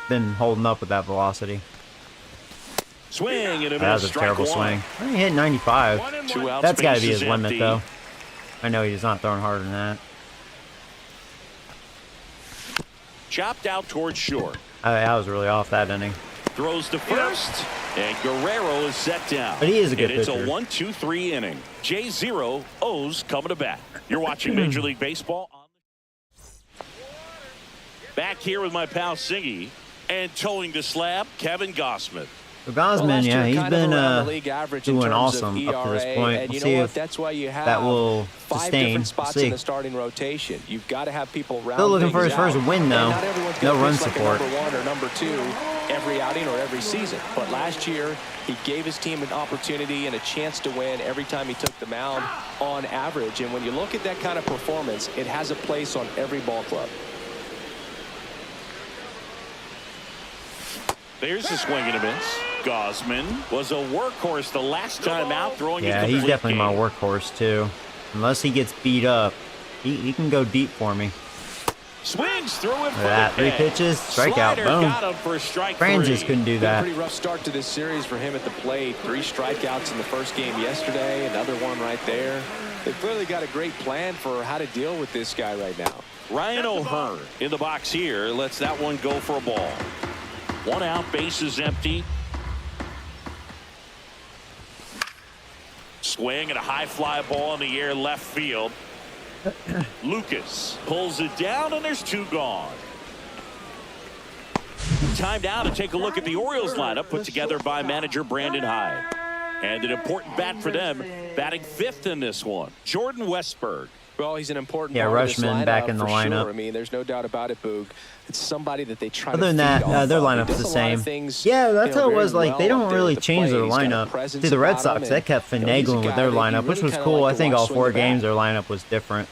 been holding up with that velocity. Swing and a That was a terrible swing. He hit 95. Two outs, That's got to be base his is limit, empty. though. I know he's not throwing harder than that. Chopped out towards short. I was really off that inning. Throws to first, and Guerrero is set down. But he is a good and it's pitcher. a 1-2-3 inning. J0, O's coming to bat. You're watching Major League Baseball. Back here with my pal Singy, and towing the slab, Kevin Gossman. So Gosman, yeah, he's been doing awesome ERA, up to this point. And We'll you see know what? if That's why you have that will 5 sustain. different We'll spots see. in the starting rotation. You've got to have people round Still looking for his things first out. win, And though. not everyone's No gonna run pitch like a support. number 1 or number 2 every outing or every season. But last year, he gave his team an opportunity and a chance to win every time he took the mound on average. And when you look at that kind of performance, it has a place on every ball club. There's the swing and a miss. Gosman was a workhorse the last time out, throwing Yeah, it he's complete definitely my game. workhorse, too. Unless he gets beat up, he can go deep for me. Swings through it for that. the 3 K. pitches, strikeout, Slider boom. got him for strike Francis 3. couldn't do Been a that. pretty rough start to this series for him at the plate. 3 strikeouts in the first game yesterday. Another one right there. They've clearly got a great plan for how to deal with this guy right now. Ryan O'Hearn in the box here lets that one go for a ball. 1 out, bases empty. Swing and a high fly ball in the air left field. Lucas pulls it down, and there's 2 gone. Time now to take a look at the Orioles lineup put together by manager Brandon Hyde. And an important bat for them, batting 5th in this one, Jordan Westberg. Well, he's an important Yeah, part of this Rushman lineup back in the for lineup. Sure. I mean, there's no doubt about it, Boog. It's somebody that they try Other to than feed that, off their of. He lineup's does the a lot same. of things, Yeah, that's how it very was. Like, well they up don't there at really the change their plate. He's got a lineup. presence See, the Red about Sox, him, they and, kept you know, he's a finagling with guy their that you lineup, which really was kinda cool. like I to think watch all swing 4 the bat. games, their lineup was different.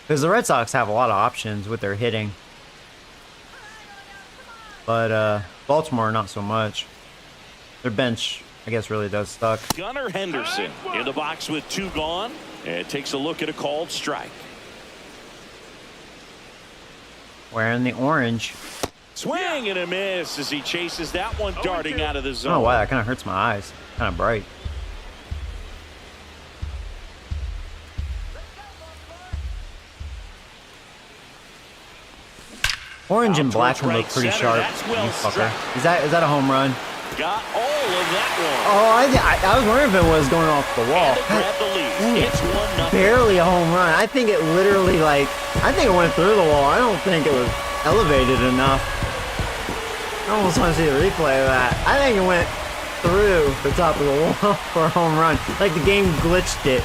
Because the Red Sox have a lot of options with their hitting. But Baltimore, not so much. Their bench, I guess, really does suck. Gunnar Henderson in the box with 2 gone, and takes a look at a called strike. Wearing the orange. Swing and a miss as he chases that one darting out of the I zone. don't know why, that kind of hurts my eyes. Kind of bright. Orange and black can look pretty sharp. You fucker. Is that a home run? Got all of that one. Oh, I was wondering if it was going off the wall. And they grab the lead. Dang it. It's 1-0. Barely a home run. I think it literally, I think it went through the wall. I don't think it was elevated enough. I almost want to see a replay of that. I think it went through the top of the wall for a home run. Like the game glitched it.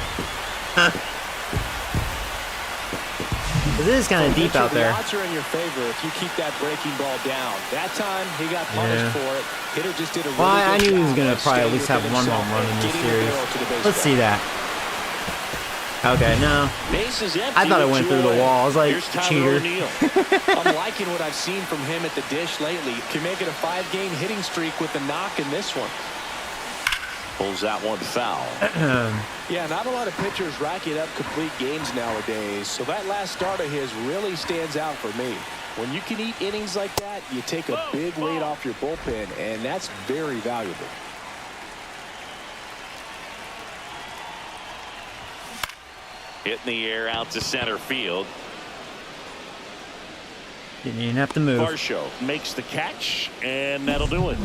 It is kind of deep out there. The odds are in your favor if you keep that breaking ball down. That time he got punished for it. Hitter just did a really Well, I good knew he was job going to of probably at staying least have within one himself home run and in this getting the series. barrel to the baseball. Let's see that. Okay, no. Bases empty. I thought it went through the wall. I was like, Here's Tyler cheater. O'Neill. I'm liking what I've seen from him at the dish lately. Can make it a 5-game hitting streak with the knock in this one. Pulls that one foul. Yeah, not a lot of pitchers racking up complete games nowadays, so that last start of his really stands out for me. When you can eat innings like that, you take a big weight off your bullpen, and that's very valuable. Hit in the air out to center field. Didn't even have to move. Varsho makes the catch, and that'll do it.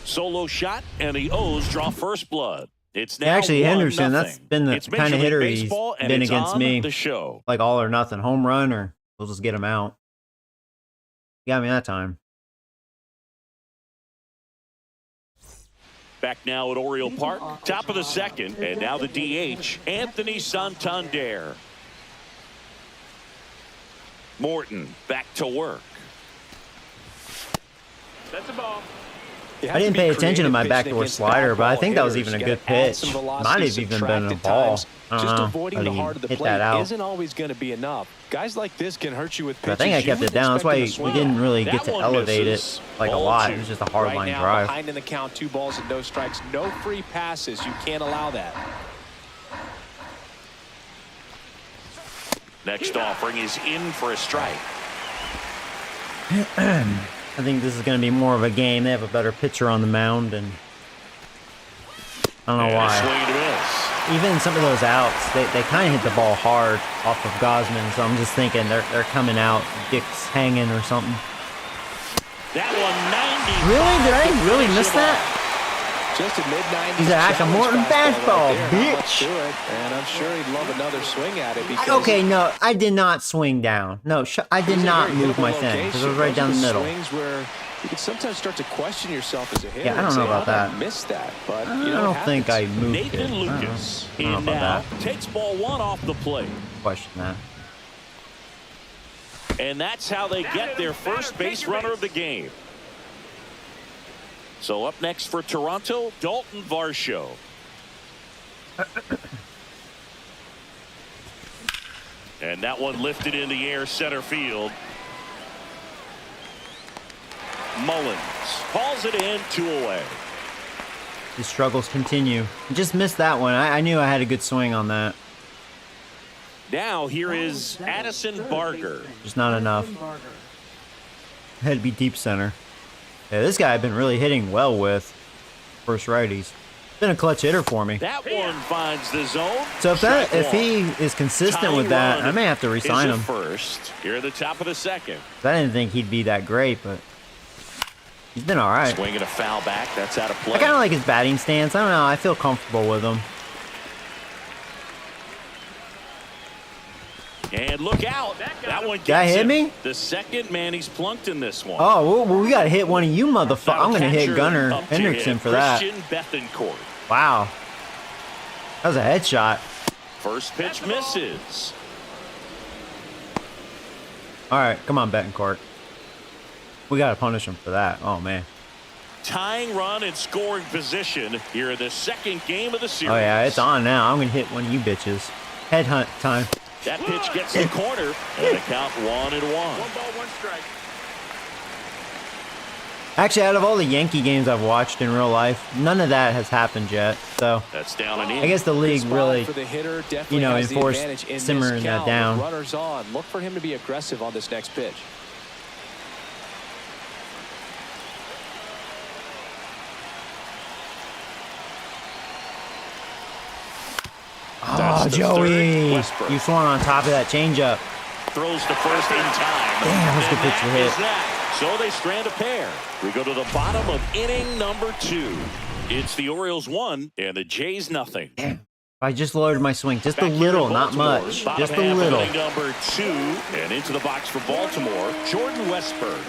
Solo shot, and the O's draw first blood. It's now Actually, 1-0. Henderson, that's been the It's kind Major of League hitter he's Baseball, and been it's against on me. the show. Like all or nothing. Home run, or we'll just get him out. Got me that time. Back now at Oriole Park, top of the second, and now the DH, Anthony Santander. Morton back to work. That's a ball. I didn't pay attention to my backdoor slider, but I think that was even a good pitch. Might have even been a ball. Just avoiding the heart of the hit plate that out. isn't always going to be enough. Guys like this can hurt you with pitches. I think I kept it down. That's why we didn't really get to elevate it like a lot. It was just a hard line drive. Behind in the count, 2 balls and no strikes, no free passes. You can't allow that. Next offering is in for a strike. I think this is going to be more of a game. They have a better pitcher on the mound, and I don't know And a why. swing and a miss. Even some of those outs, they kind of hit the ball hard off of Gosman, so I'm just thinking they're coming out, Dick's hanging or something. That one 90. Really? Did I really miss that? Just a mid-90s. He's a Morton fastball, bitch. And I'm sure he'd love another swing at it. Because Okay, no, I did not swing down. No, I did These are not very move my hittable thing because it was locations. right down the Those are middle. Swings where you can sometimes start to question yourself as a hitter. Yeah, I don't and know say, about "How did I that. missed that, but I you know, don't it think I happens. moved it. Nathan I don't know. Lucas I don't know in about now that. takes ball 1 off the plate. Question that. And that's how they get their first base runner of the game. So up next for Toronto, Dalton Varsho. And that one lifted in the air center field. Mullins calls it in, 2 away. The struggles continue. I just missed that one. I knew I had a good swing on that. Now here is Addison Barger. Just not enough. Had to be deep center. Yeah, this guy I've been really hitting well with first righties. Been a clutch hitter for me. That one finds the zone. So if he is consistent with that, I may have to re-sign him. First, here at the top of the second. I didn't think he'd be that great, but he's been all right. Swinging a foul back. That's out of play. I kind of like his batting stance. I don't know. I feel comfortable with him. And look out. That one That gets hit him. me? The second man he's plunked in this one. Oh, well, we got to hit one of you motherfuckers. I'm going to hit Gunnar Up to Hendrickson him, for that. Christian Bethancourt. Wow. That was a headshot. First pitch misses. All right, come on, Bettencourt. We got to punish him for that. Oh, man. Tying run in scoring position here in the second game of the series. Oh, yeah, it's on now. I'm going to hit one of you bitches. Headhunt time. That pitch gets the corner, and the count 1-1. 1 ball, 1 strike. Actually, out of all the Yankee games I've watched in real life, none of that has happened yet. So That's down and in. I guess the league really, For the hitter, definitely has the enforced advantage in this simmering count. that down. Runners on. Look for him to be aggressive on this next pitch. oh, Joey, you swung on top of that changeup. Throws to first in time. Damn, that's a good And pitch to that hit. is that. So they strand a pair. We go to the bottom of inning number 2. It's the Orioles 1 and the Jays nothing. I just lowered my swing, just a Back here little, in not Baltimore, much, bottom just a half of little. inning number 2 and into the box for Baltimore, Jordan Westberg.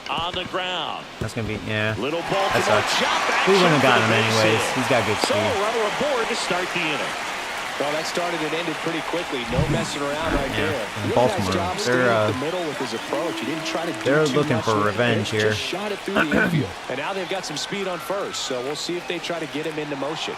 On the ground. That's gonna be Little Baltimore sucks. chop We wouldn't have action gotten for him the anyways. bases. He's got good So speed. a runner aboard to start the inning. Well, that started and ended pretty quickly. No messing around right Yeah, there. and Really Baltimore, nice job staying up the middle with his approach. He didn't try to do they're too looking much for with the revenge pitch, here. Just shot it through the infield. And now they've got some speed on first, so we'll see if they try to get him into motion.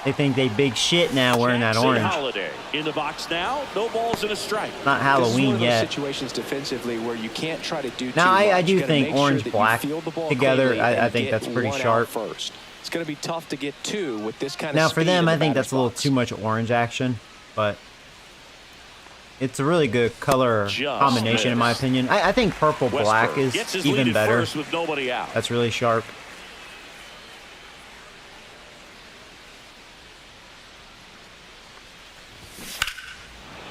They think they big shit now wearing that Jackson orange. Holiday in the box now. No balls and a strike. Not This is one Halloween of those yet. situations defensively where you can't try to do too Now, much. I do You gotta think make sure orange that you black field the ball together, cleanly I and think get that's pretty one out sharp. first. It's going to be tough to get 2 with this kind of Now speed for them, in the I think batter's that's a little box. too much orange action, but it's a really good color Just combination in my missed. opinion. I think purple black Westberg is gets his lead even at better. first with nobody out. That's really sharp.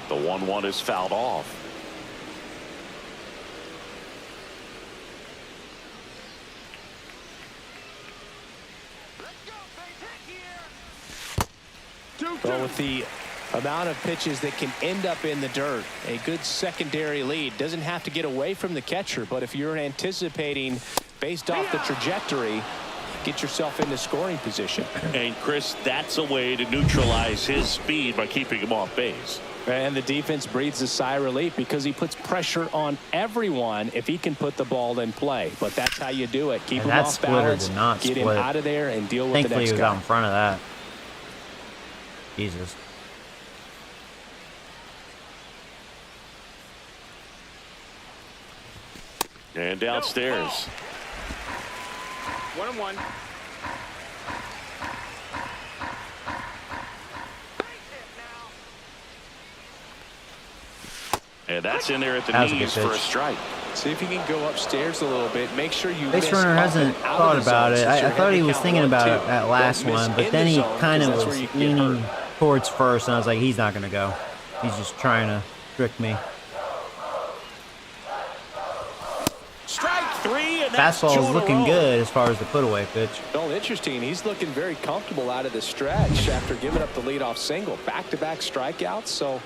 The 1-1 is fouled off. Well, with the amount of pitches that can end up in the dirt, a good secondary lead doesn't have to get away from the catcher, but if you're anticipating based off the trajectory, get yourself into scoring position. And Chris, that's a way to neutralize his speed by keeping him off base. And the defense breathes a sigh of relief because he puts pressure on everyone if he can put the ball in play. But that's how you do it. Keep And him that off splitter balance, did not get him split. out of there, and deal with the Thankfully, next he was guy. out in front of that. Jesus. And downstairs. 1-1. And that's in there at the That was a good knees for a pitch. strike. See if you can go upstairs a little bit. Make sure you Base miss runner up hasn't and out thought of the about zone it. since I you're thought he heading was count thinking about 1-2. it that last Don't miss one, but in then the he zone, kind 'cause of that's was where you get leaning hurt. towards first, and I was like, he's not going to go. He's just trying to trick me. Strike 3, and that's Fastball is 2 in a looking row. good as far as the put-away pitch. Well, interesting. He's looking very comfortable out of the stretch after giving up the leadoff single. Back-to-back strikeouts, so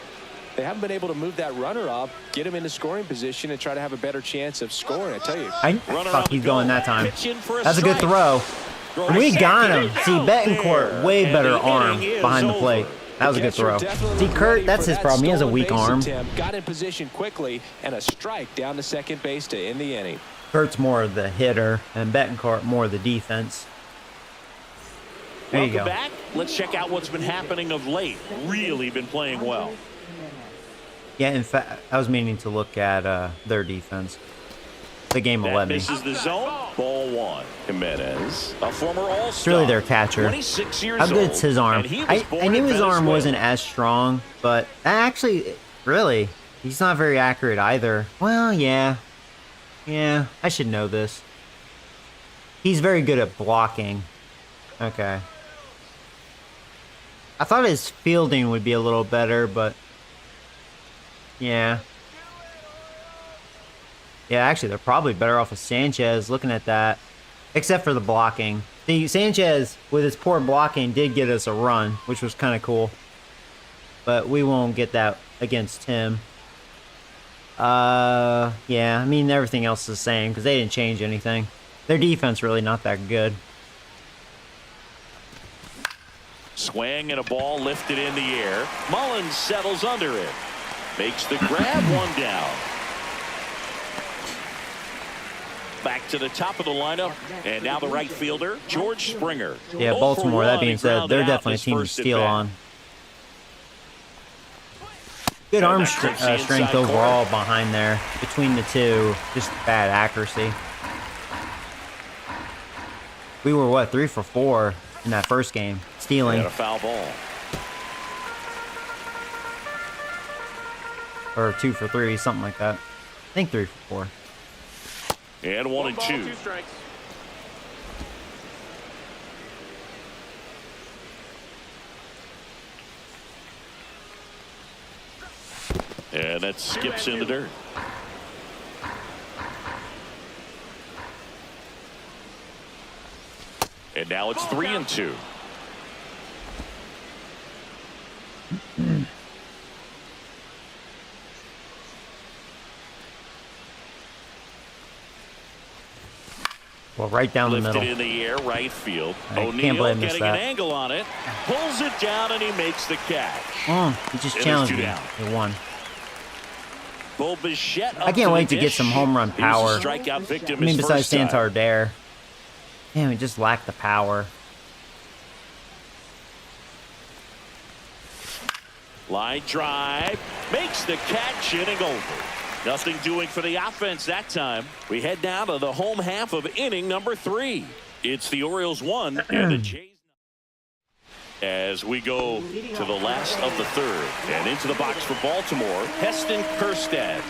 they haven't been able to move that runner up, get him into scoring position, and try to have a better chance of scoring. I tell you. Runner on Fuck, the he's go. going that time. Pitching for That's a good strike. throw. Throw And to we got second. him. See, Out Bettencourt, there. way And better the arm inning is behind the over. plate. That was a good Catcher throw. definitely See, Kurt, ready that's for his that problem. He has a stolen weak base arm. attempt. Got in position quickly, and a strike down to second base to end the inning. Kurt's more of the hitter, and Bettencourt more of the defense. There you Welcome go. back. Let's check out what's been happening of late. Really been playing well. Yeah, in fact, I was meaning to look at their defense. The game will That let me. misses the zone. Ball one. Jimenez, a former It's All-Star. really their catcher. 26 years How good's his old, arm? and he was born I knew in his arm Venezuela. wasn't as strong, but actually, really, he's not very accurate either. Well, yeah. Yeah, I should know this. He's very good at blocking. Okay. I thought his fielding would be a little better, but yeah. Yeah, actually, they're probably better off with Sanchez looking at that, except for the blocking. See, Sanchez, with his poor blocking, did get us a run, which was kind of cool. But we won't get that against him. Yeah, I mean, everything else is the same because they didn't change anything. Their defense really not that good. Swing and a ball lifted in the air. Mullins settles under it. Makes the grab, one down. Back to the top of the lineup. And now the right fielder, George Springer. Yeah, 0 for Baltimore, that 1, being he said, they're grounded out definitely a his team to first steal at bat. on. Good And arm that clips the strength inside corner. overall behind there. Between the two, just bad accuracy. We were, what, 3 for 4 in that first game? Stealing. And a foul ball. Or 2 for 3, something like that. I think 3 for 4. And 1 and 2. 2 strikes. And that skips in the dirt. And now it's 3 and 2. Well, right down the Lifted middle. in the air, right field. I can't O'Neal believe I missed getting an that. angle on it. Pulls it down and he makes the catch. He just And challenged there's 2 me. down. He won. Bo Bichette up I can't the wait to get dish. some home run He was power. a strikeout victim I mean, his besides first time. Santander. Damn, we just lacked the power. Line drive. Makes the catch, inning over. Nothing doing for the offense that time. We head down to the home half of inning number 3. It's the Orioles 1 and the Jays. As we go to the last of the third and into the box for Baltimore, Heston Kjerstad.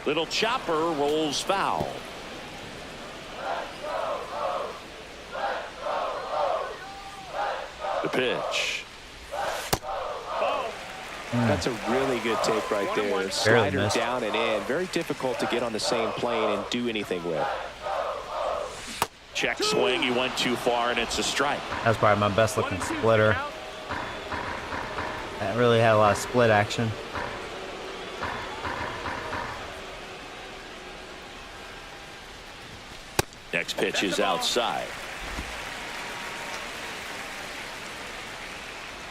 Little chopper rolls foul. The pitch. That's a really good take right there. Slider missed. down and in. Very difficult to get on the same plane and do anything with. Check swing. He went too far, and it's a strike. That's probably my best looking splitter. That really had a lot of split action. Next pitch is outside.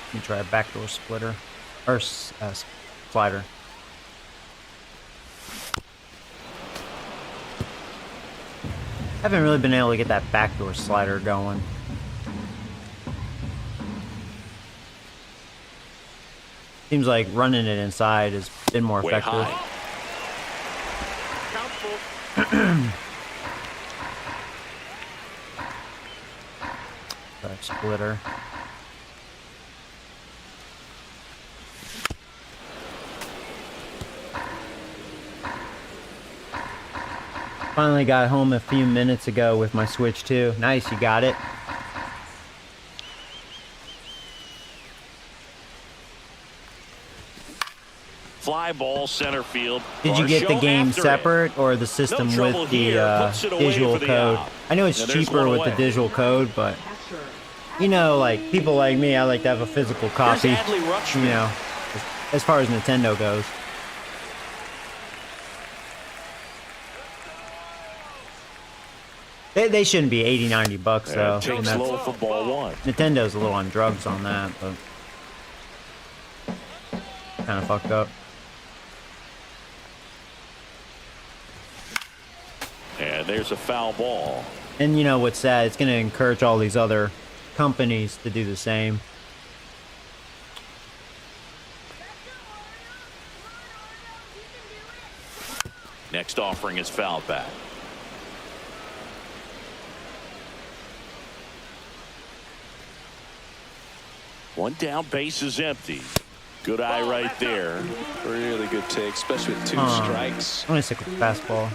Let me try a backdoor splitter. Or slider. Haven't really been able to get that backdoor slider going. Seems like running it inside has been more Way effective. high. Count full. That splitter. Finally got home a few minutes ago with my Switch 2. Nice, you got it. Fly ball center field. Did you get the Varsho game after it. separate or the system No trouble with the here. Puts it away digital for the code? out. I know it's And there's cheaper one with the away. digital code, but Catcher. you know, like people like me, I like to have a physical Here's copy. Adley You Rutschman. know, as far as Nintendo goes. They shouldn't be 80, 90 bucks though. And And takes that's, low for ball one. Nintendo's a little on drugs on that, but kind of fucked up. And there's a foul ball. And you know what's sad? It's going to encourage all these other companies to do the same. next offering is fouled back. One down, base is empty. Good eye right there. Really good take, especially with 2 strikes. I'm going to stick with the fastball.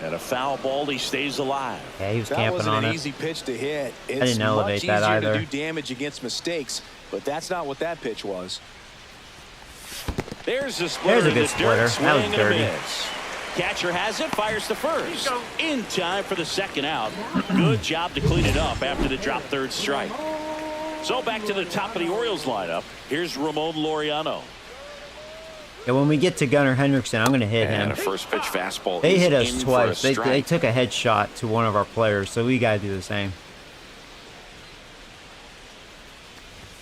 And a foul ball, he stays alive. Yeah, he was That camping wasn't on an it. easy pitch to hit. It's didn't elevate much that easier either. to do damage against mistakes, but that's not what that pitch was. There's a splitter. There's a good in the splitter. dirt, That was swing and a dirty. miss. Catcher has it, fires to first. In time for the second out. Good job to clean it up after the drop third strike. So back to the top of the Orioles lineup. Here's Ramon Laureano. Yeah, when we get to Gunnar Hendrickson, I'm going to hit And him. a first pitch fastball. They is hit us in for a twice. They strike. took a headshot to one of our players, so we got to do the same.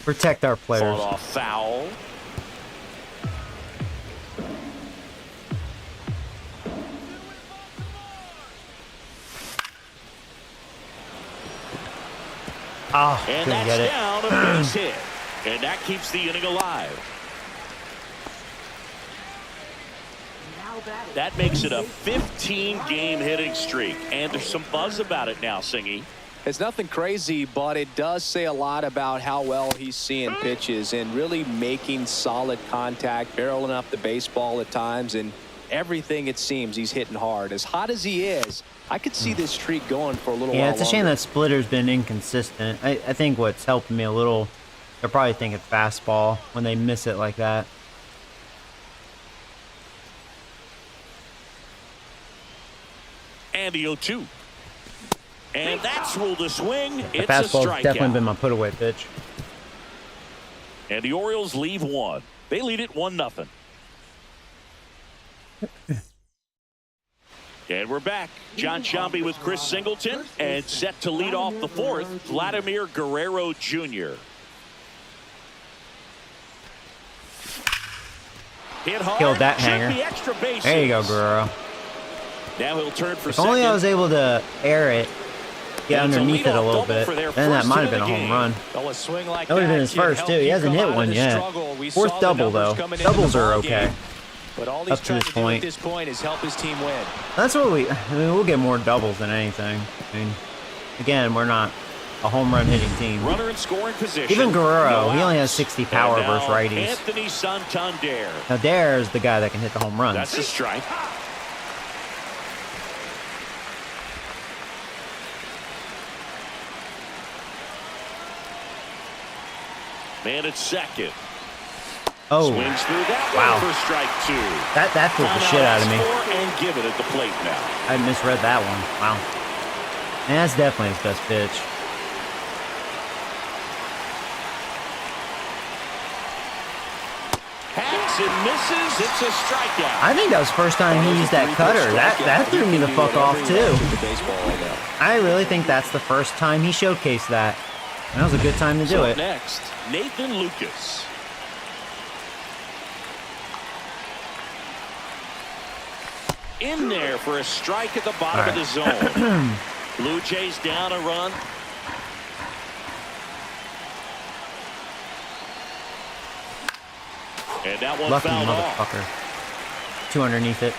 Protect our players. Fought off foul. Oh, And couldn't that's get it. down, a base hit. And that keeps the inning alive. Now batting. That makes it a 15-game hitting streak. And there's some buzz about it now, Singy. It's nothing crazy, but it does say a lot about how well he's seeing pitches and really making solid contact, barreling up the baseball at times, and everything it seems he's hitting hard. As hot as he is, I could see this streak going for a little while Yeah, it's a shame longer. that splitter's been inconsistent. I think what's helped me a little, they're probably thinking fastball when they miss it like that. And the 0-2. And that's ruled a swing. The It's a fastball's definitely strikeout. been my put-away pitch. And the Orioles leave one. They lead it 1-0. And we're back. John Sciambi with Chris Singleton. And set to lead off the fourth, Vladimir Guerrero Jr. Hit hard. Killed that should hanger. be extra bases. There you go, Guerrero. Now he'll turn for If second. only I was able to air it, get And it's a underneath it a leadoff little double bit, for their then that first might hit have been a of the home game. run. Well, a swing like That would have been that his can first, help too. He you hasn't come hit out of one the yet. struggle. We Fourth saw the double, numbers though. coming into Doubles the are ball okay. game, but all he's Up to trying this to do point. at this point is help his team win. That's what I mean, we'll get more doubles than anything. I mean, again, we're not a home run hitting team. Runner in scoring position. Even Guerrero, No he only has outs. 60 power And now versus righties. Anthony Santander. Now, there's the guy that can hit the home runs. That's a strike. Man at second. Oh, Swings through that wow. one for strike two. that flew the shit out of me. Timeout, and give it at the plate now. I misread that one. Wow. And that's definitely his best pitch. Hacks and misses. It's a strikeout. I think that was the first time he used that cutter. That threw me the fuck off, too. The baseball right now. I really think that's the first time he showcased that. And that was a good time to do So it. next, Nathan Lucas. In there for a strike at the bottom of the zone. Blue Jays down a run. And that one Lucky fouled off. motherfucker. Two underneath it.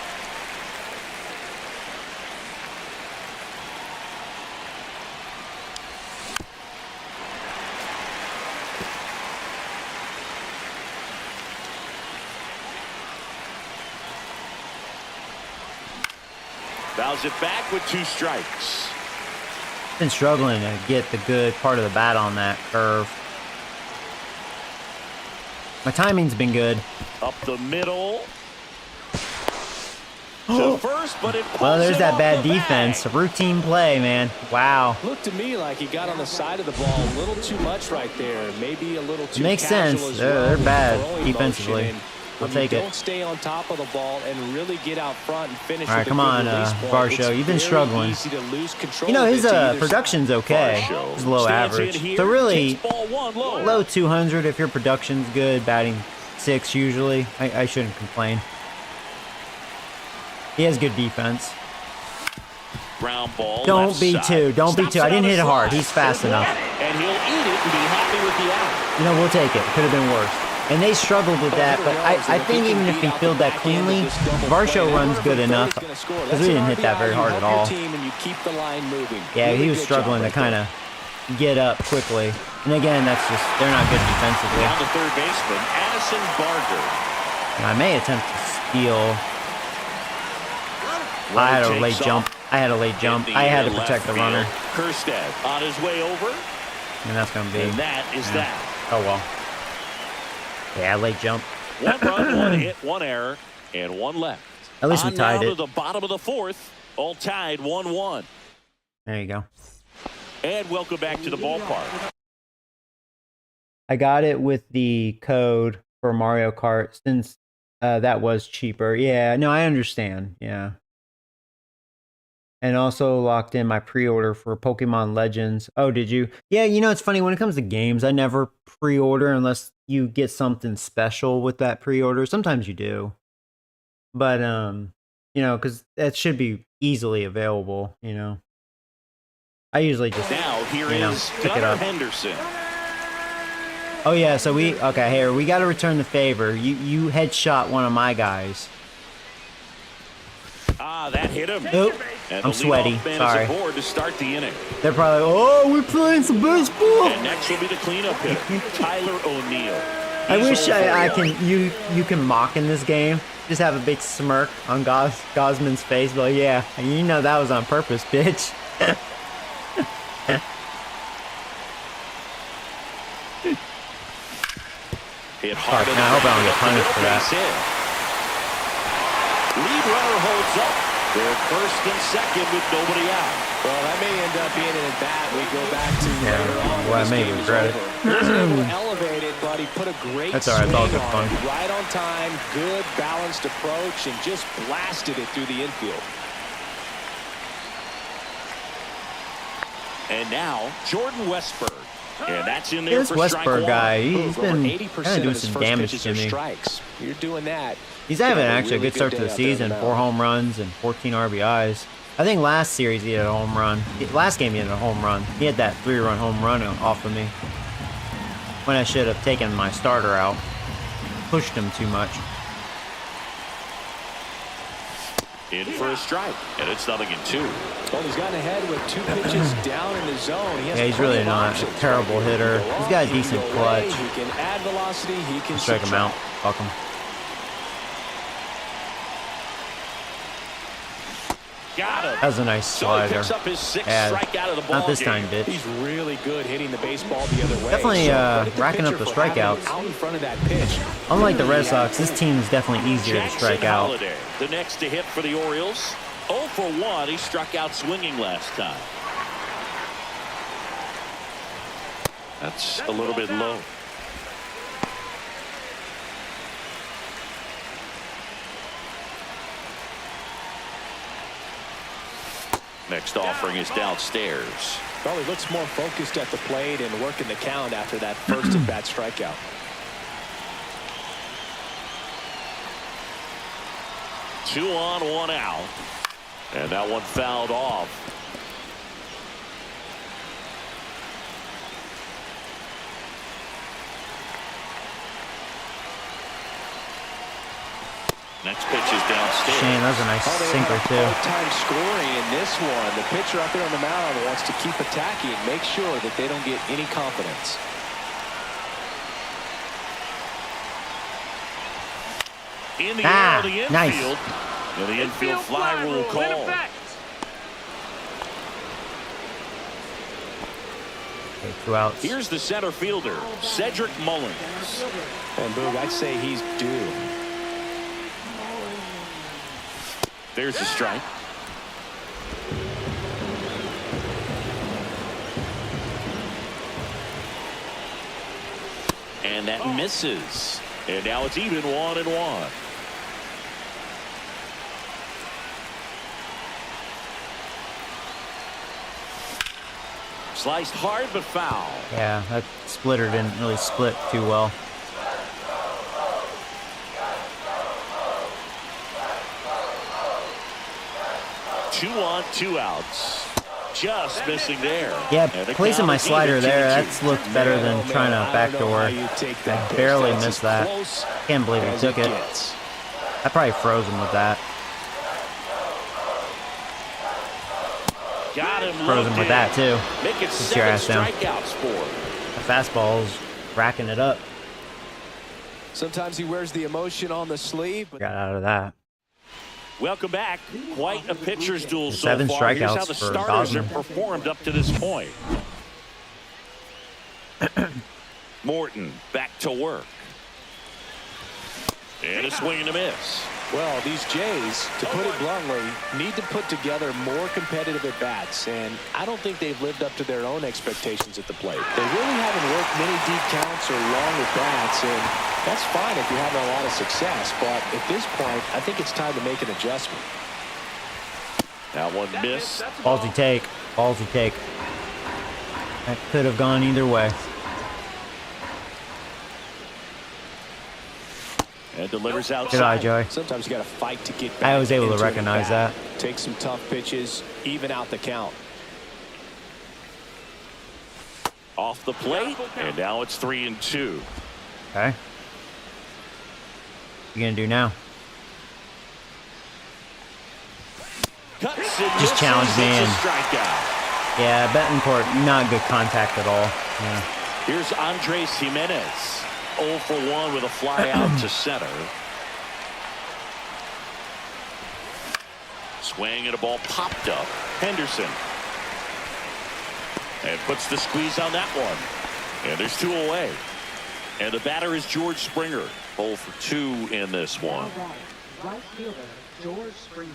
Fouls it back with two strikes. Been struggling to get the good part of the bat on that curve. My timing's been good. Up the middle. To first, but it pulls Well, there's it that off bad the defense. bag. A routine play, man. Wow. Looked to me like he got on the side of the ball a little too much right there. Maybe a little too Makes casual sense. as They're well with the bad throwing defensively. motion. And I'll when take you it. don't stay on top of the ball and really get out front and finish All right, with a come good on, release point, Varsho. it's You've been very struggling. easy to lose control You know, of his it to either production's okay. Varsho It's low stands in average. here, So really, takes ball one low. low 200 if your production's good, batting 6 usually. I shouldn't complain. He has good defense. Ground ball. Don't left be side. two. Don't be Stops two. I it on didn't the hit it hard. slide. He's fast He'll enough. get it, and he'll eat it and be happy with the out. You know, we'll take it. Could have been worse. And they struggled with that, but I think even if he filled that cleanly, Varsho runs good enough because we didn't hit that very hard at all. Yeah, he was struggling to kind of get up quickly. And again, that's just, they're not good defensively. Down to third baseman, Addison Barger. And I may attempt to steal. I had a late jump. I had to protect the runner. Kerstead on his way over. And that's going to be. And that is that. Oh, well. Yeah, late jump. 1 run, 1 hit, 1 error, and 1 left. At least we tied it. To the bottom of the 4th, all tied 1-1. There you go. And welcome back to the ballpark. I got it with the code for Mario Kart since that was cheaper. Yeah, no, I understand. Yeah. And also locked in my pre-order for Pokemon Legends. Oh, did you? Yeah, you know, it's funny. When it comes to games, I never pre-order unless you get something special with that pre-order. Sometimes you do. But, you know, because that should be easily available, you know. I usually just, now here you know, is pick it up. Henderson. Oh, yeah, so okay, here, we got to return the favor. You headshot one of my guys. Ah, that hit him. Oop, And I'm sweaty. Sorry. To start the inning. They're probably, oh, we're playing some baseball. And next will be the cleanup hitter, Tyler O'Neill. I wish I can, you can mock in this game. Just have a big smirk on Gosman's face. But yeah, you know that was on purpose, bitch. Hit hard. I hope I don't get punished for that. Lead runner holds up. They're first and second with nobody out. Well, that may end up being an at-bat. We go back to later on. Well, I may regret it. Elevated, but he put a great That's all right. It's all good swing on fun. it. Right on time, good balanced approach, and just blasted it through the infield. And now Jordan Westberg. And that's in there This for strike Westberg one. guy, he's been 80% kind of doing of his some first damage pitches to are me. strikes. You're doing that. He's having Gonna have a actually a really good start to good the day out there season. on the 4 mound. home runs and 14 RBIs. I think last series he had a home run. Last game he had a home run. He had that 3-run home run off of me. When I should have taken my starter out. Pushed him too much. In for a strike. And it's 0-2. Well, he's gotten ahead with 2 pitches down in the zone. He has Yeah, he's plenty really of not a options. terrible hitter. He's got a decent He can go away, clutch. He can add velocity. He can Strike him out. Fuck him. Got him. That was a nice So he slider. picks up his 6th Yeah, strikeout of the ball not this game. time, bitch. He's really good hitting the baseball the other way. Definitely, credit the racking up pitcher the for having him strikeouts. out in front of that pitch. Unlike the Red Sox, this team is definitely easier to Jackson strike out. Holliday, the next to hit for the Orioles. 0 for 1. He struck out swinging last time. That's a little bit low. Next offering is downstairs. Well, he looks more focused at the plate and working the count after that first at-bat strikeout. Two on, 1 out. And that one fouled off. Next pitch is downstairs. Shane, that was a nice sinker too. Time scoring in this one. The pitcher up there on the mound wants to keep attacking, make sure that they don't get any confidence. In the air, the infield. Nice. And the infield fly rule in call. effect. Okay, 2 outs. Here's the center fielder, Cedric Mullins. And Boog, I'd say he's due. There's the strike. And that misses. And now it's even 1-1. Sliced hard but foul. Yeah, that splitter didn't really split too well. Two on, 2 outs. just missing there. Yeah, And the placing count my is slider even, there, 2-2. that's looked better than trying to backdoor. I barely missed that. Can't believe he took it. I probably froze him with that. Got him Froze him with that too. Make it Sit your 7 ass down. strikeouts for him. The fastball's racking it up. Sometimes he wears the emotion on the sleeve. But Got out of that. Welcome back. Quite a pitcher's duel so 7 far. Here's how strikeouts the for starters Gosman. have performed up to this point. Morton back to work. And a swing and a miss. Well, these Jays, to put it bluntly, need to put together more competitive at-bats, and I don't think they've lived up to their own expectations at the plate. They really haven't worked many deep counts or long at-bats, and that's fine if you're having a lot of success, but at this point, I think it's time to make an adjustment. That one missed. Ballsy take. Ballsy take. That could have gone either way. And delivers outside. Good eye, Joey. Sometimes you got to fight to get back. I was able to into the recognize bat. that. Take some tough pitches, even out the count. Off the plate, and now it's 3-2. Okay. What you gonna do now? Cuts and Just misses. challenge me It's a in. strikeout. Yeah, Betancourt, not good contact at all. Yeah. Here's Andres Jimenez. 0 for 1 with a fly out to center. Swing and a ball popped up. Henderson. And puts the squeeze on that one. And there's 2 away. And the batter is George Springer. 0 for 2 in this one. Right fielder, George Springer.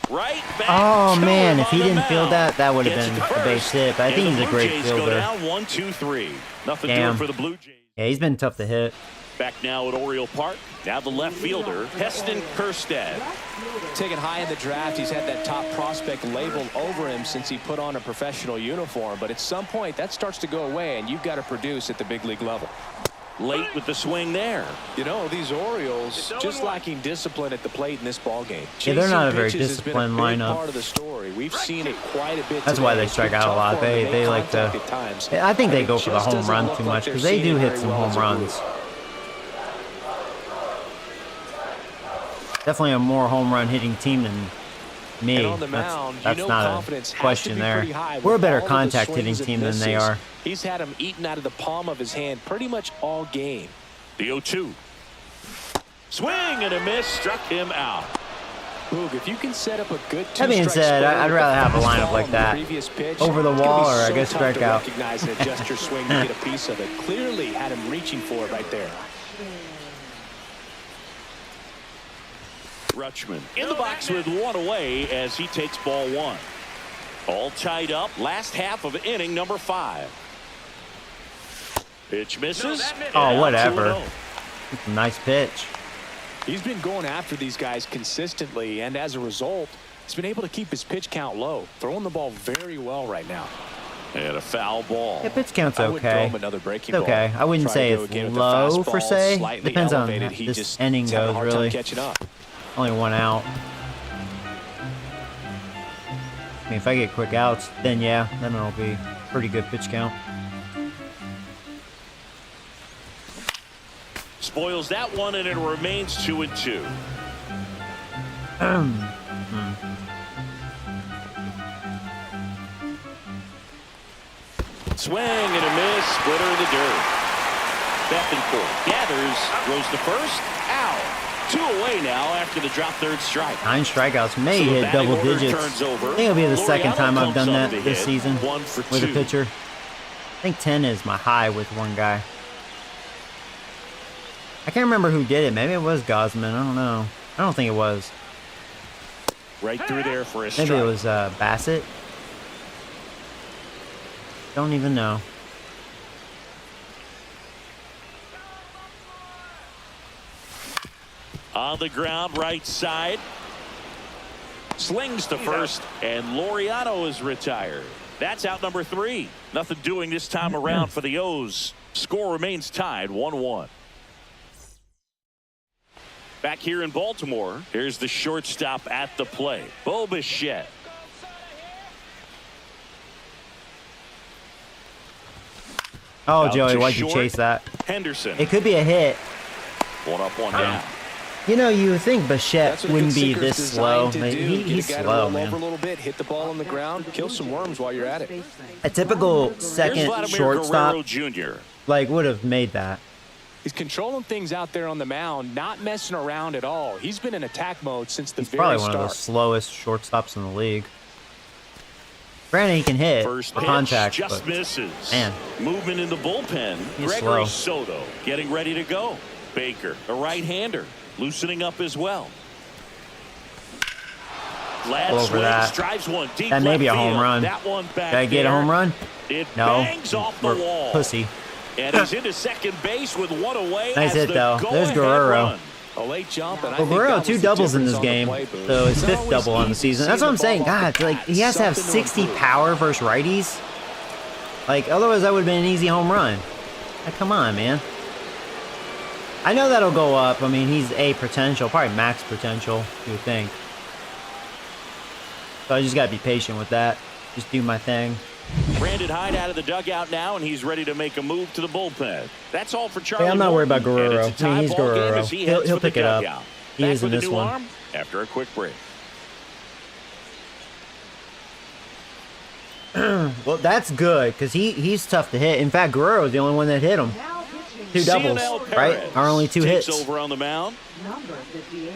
Right back Oh to man, him if he on the didn't field mound. that, that would have Gets been it to a base first. hit. But I think And he's the a Blue great Jays go fielder. down 1-2-3. Nothing Damn. doing for the Blue Jays. Yeah, he's been tough to hit. Back now at Oriole Park. Now the left fielder, Heston Kjerstad. Taken high in the draft, he's had that top prospect labeled over him since he put on a professional uniform. But at some point, that starts to go away, and you've got to produce at the big league level. Late with the swing there. You know, these Orioles just lacking discipline at the plate in this ball game. Yeah, they're not a Chasing very pitches has been a disciplined big lineup. Part of the story. We've seen it quite a bit. That's why today. they strike It's out a tough lot. for them to They make like to. contact at times. I think they And go it for the just home doesn't run look too like much they're because they seeing do it hit very some well home as a group. runs. Definitely a more home run hitting team than me. And on the mound, That's you know, not confidence a has to question be there. pretty high We're a with better all of the contact hitting swings and team than they misses. are. He's had them eaten out of the palm of his hand pretty much all game. The 0-2. Swing and a miss. Struck him out. Boog, if you can set up a good That being two-strike said, split I'd with rather a have a lineup fastball like on the that. previous pitch, Over the it's gonna wall, be or I so guess tough strike to out. recognize and adjust your swing to get a piece of it. Clearly had him reaching for it right there. Rutschman in the box with 1 away as he takes ball 1. All tied up. Last half of inning number 5. Pitch misses. Oh, And out whatever. 2-0. It's a nice pitch. He's been going after these guys consistently, and as a result, he's been able to keep his pitch count low, throwing the ball very well right now. And a foul ball. Yeah, pitch count's I would throw okay. him another breaking It's okay. ball. I wouldn't Try say to go it's again with the low per fastball, se. slightly Depends on elevated. how He this just inning having a goes, hard time really. catching up. Only 1 out. I mean, if I get quick outs, then yeah, then it'll be pretty good pitch count. Spoils that one, and it remains 2-2. Swing and a miss. Splitter in the dirt. Betancourt gathers, throws the first. Out. 2 away now after the drop third strike. 9 strikeouts, may So the hit batting double order digits. turns over. I think it'll be the second Laureano time I've comes done on that the this hit. season 1 for with a 2. pitcher. I think 10 is my high with one guy. I can't remember who did it. Maybe it was Gosman. I don't know. I don't think it was. Right through there for a strike. Maybe it was Bassett. Don't even know. On the ground, right side. Slings to first, and Laureano is retired. That's out number 3. Nothing doing this time around for the O's. Score remains tied 1-1. Back here in Baltimore, here's the shortstop at the plate, Bo Bichette. Oh, Out Joey, to why'd you short. chase that? Henderson. It could be a hit. One up, one down. You know, you would think Bichette That's what a wouldn't good be sinker's this slow. designed to do. He's Get a guy to slow, roll man. over a little bit, hit the ball on the ground, kill some worms while you're at it. A typical Here's second Vladimir shortstop, Guerrero Jr. like, would have made that. He's controlling things out there on the mound, not messing around at all. He's been in attack mode since the He's very probably start. one of the slowest shortstops in the league. Granted, he can hit First the pitch contact, just but misses. man. Movement in the bullpen. He's Gregory slow. Soto getting ready to go. Baker, a right-hander, loosening up as well. Glad All over swings, that. drives one deep That may be a left home field. run. That one back Did I get a there. home run? It No. bangs off the We're wall. pussy. And he's into second base with one away. Nice as hit, the though. There's go-ahead Guerrero. run. A late jump, and I Well, think Guerrero, that 2 was the doubles in difference this on the game, play booth. so his It's 5th always double on the easy season. seeing That's what I'm the saying. ball off God, the like, bat. he has to have Something to 60 improve. power versus righties. Like, otherwise that would have been an easy home run. Like, come on, man. I know that'll go up. I mean, he's A potential, probably max potential, you would think. So I just got to be patient with that. Just do my thing. Brandon Hyde out of the dugout now, and he's ready to make a move to the bullpen. That's all for Charlie. Hey, I'm not worried about Morton, and Guerrero. it's a I mean, tie he's ball game Guerrero. as he He'll heads for the pick it up. dugout. He Back is in with a this new one. arm after a quick break. Well, that's good, because he's tough to hit. In fact, Guerrero's the only one that hit him. Now pitching 2 doubles, Cionel right? Perez Our only 2 takes hits. over on the mound. number 58.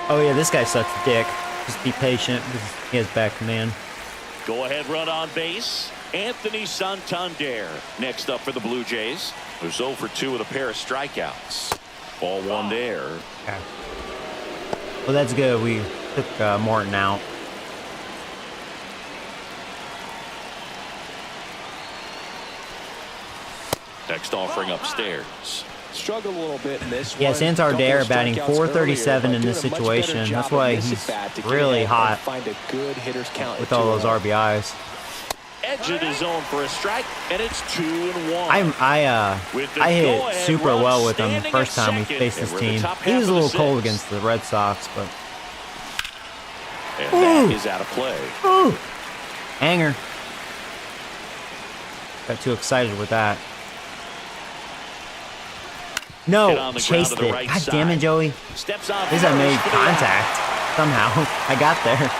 Oh, yeah, this guy sucks dick. Just be patient, because he has back command. Go ahead run on base. Anthony Santander next up for the Blue Jays, who's 0 for 2 with a pair of strikeouts. Ball one there. Okay. Well, that's good. We took Morton out. Next offering upstairs. Struggled a little bit in this Yeah, one. Santander Couple batting strikeouts .437 earlier, in but this doing a much better situation. job That's why of missing he's bat to get really ahead hot and find a good hitter's count with at all those 2-0. RBIs. Edge of the zone for a strike, and it's 2-1. With the I hit go-ahead super run well with him standing first at time we second, faced and this we're in the team. top He half was a of the little cold 6th. against the Red Sox, but And that is out of play. hanger. Got too excited with that. Hit on No, the ground chased to the it. right God side. damn it, Joey. Steps on At least I first made for the out. contact somehow. I got there.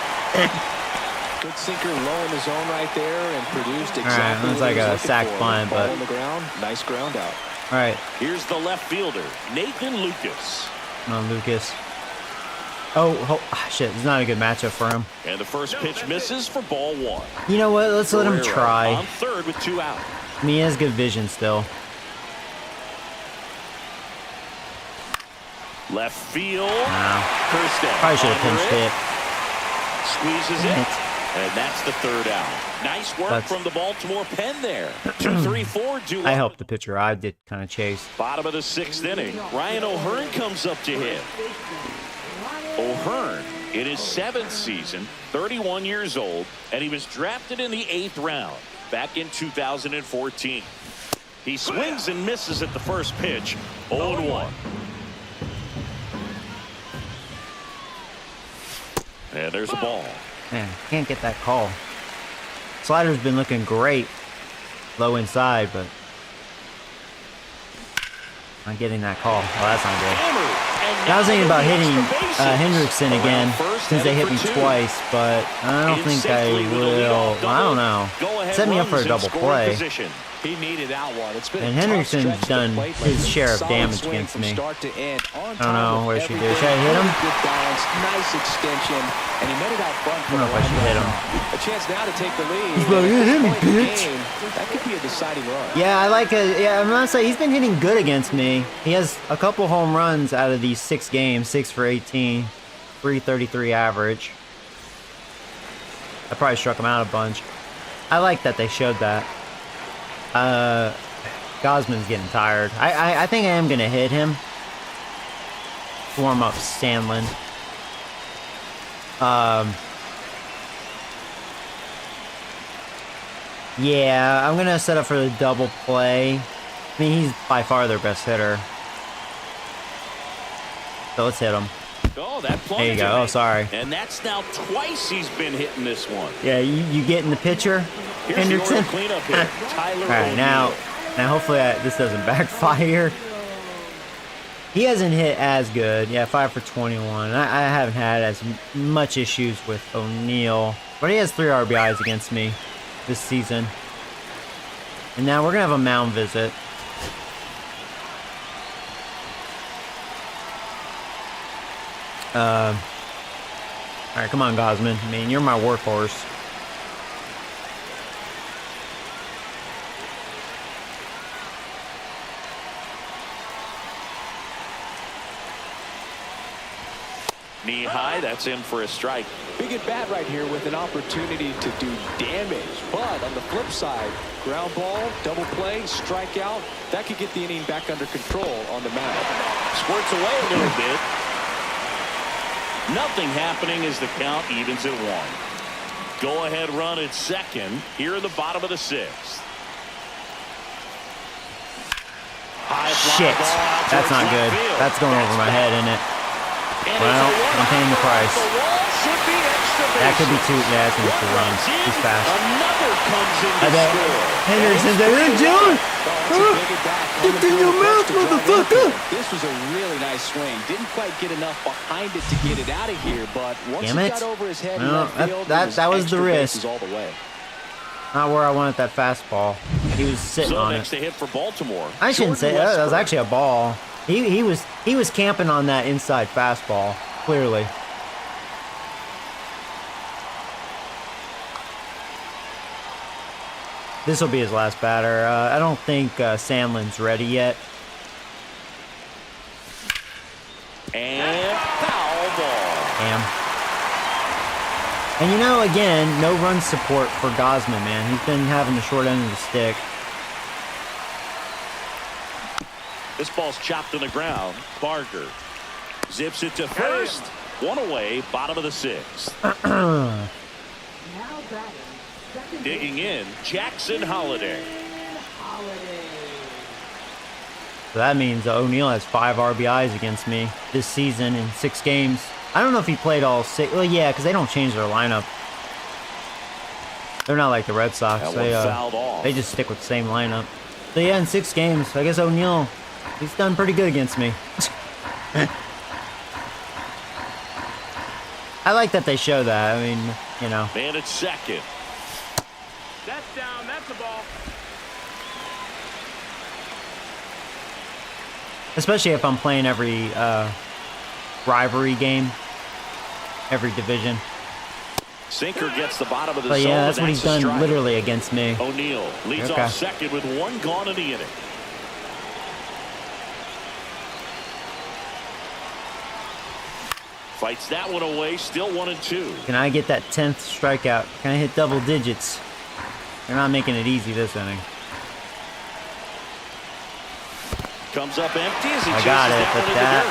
Good sinker low in the zone right there and produced exactly right, looks what like he was a looking sac for. bunt, Ball but- on the ground, nice ground out. All right, Here's the left fielder, Nathan Lucas. no, Lucas. Shit, it's not a good matchup for him. And the first pitch misses for ball one. You know what? Let's let him Guerrero try. on third with 2 out. I mean, he has good vision still. Left field. Nah, Kirsten probably should have under pinched it. it. Squeezes Damn it. it. And that's the 3rd out. Nice work That's- from the Baltimore pen there. 2-3-4 duel. I helped the pitcher. I did kind of chase. Bottom of the 6th inning. Ryan O'Hearn comes up to hit. O'Hearn in his 7th season, 31 years old, and he was drafted in the 8th round back in 2014. He swings and misses at the first pitch. 0-1. And there's a ball. Man, can't get that call. Slider's been looking great. Low inside, but not getting that call. Oh, that's not good. And I was thinking about hitting Hendrickson Hendrickson again since they hit me twice, but I don't think I will. I don't know. Set me up for a double play. He needed that one. It's been And a tough Hendrickson's stretch to done plate his lately. share of Solid damage swing against from me. Start to end. On I don't know where she did. Should I hit him? Good balance, nice extension, and he made it out front. I don't know if I should hit him. A chance now to take the lead. He's like, "You hit me, At this point in the bitch." game, that could be a deciding run. Yeah, I'm gonna say he's been hitting good against me. He has a couple home runs out of these 6 games, 6 for 18, 333 average. I probably struck him out a bunch. I like that they showed that. Gosman's getting tired. I think I am gonna hit him. Warm up Stanlin. Yeah, I'm gonna set up for the double play. I mean, he's by far their best hitter. So let's hit him. Oh, that There you go. Oh, sorry. And that's now twice he's been hitting this one. Yeah, you get in the picture, Here's Henderson. the cleanup hit. Tyler All right, now hopefully this doesn't backfire. He hasn't hit as good. Yeah, 5 for 21. I haven't had as much issues with O'Neal, but he has 3 RBIs against me this season. And now we're gonna have a mound visit. All right, come on, Gosman. I mean, you're my workhorse. Knee high, that's in for a strike. Big at bat right here with an opportunity to do damage. But on the flip side, ground ball, double play, strikeout, that could get the inning back under control on the mound. Squirts away a little bit. Nothing happening as the count evens at 1. Go ahead run at second here in the bottom of the 6th. Shit, that's not good. That's going over my head, isn't it? Well, I'm paying the price. That could be 2. Yeah, that's going to be 2 runs. He's fast. Another comes in to bet score. Henderson's there. Hey, John! Get in your mouth, motherfucker! This was a really nice swing. Didn't quite get enough behind it to get it out of here, but once Damn he it. got over his head, No, that was the risk. All the way. Not where I wanted that fastball. He was sitting So on next it. to hit for Baltimore. I shouldn't say that. That was Westbrook. actually a ball. He was camping on that inside fastball, clearly. This will be his last batter. I don't think Sandlin's ready yet. And foul ball. Damn. And you know, again, no run support for Gosman, man. He's been having the short end of the stick. This ball's chopped to the ground. Barker zips it to first. 1 away, bottom of the 6th. Now batting, second Digging in, Jackson Holiday. Holiday. So that means O'Neal has 5 RBIs against me this season in 6 games. I don't know if he played all 6. Well, yeah, because they don't change their lineup. They're not like the Red Sox. That one fouled off. They just stick with the same lineup. So yeah, in 6 games, I guess O'Neal, he's done pretty good against me. I like that they show that. I mean, you know. Man at second. That's down. That's the ball. Especially if I'm playing every rivalry game, every division. Sinker gets the bottom of the But zone. yeah, that's what he's a done strike. literally against me. O'Neal leads Okay. off second with 1 gone in the inning. Fights that one away, still 1-2. Can I get that 10th strikeout? Can I hit double digits? They're not making it easy this inning. Comes up empty as he I got chases it, but that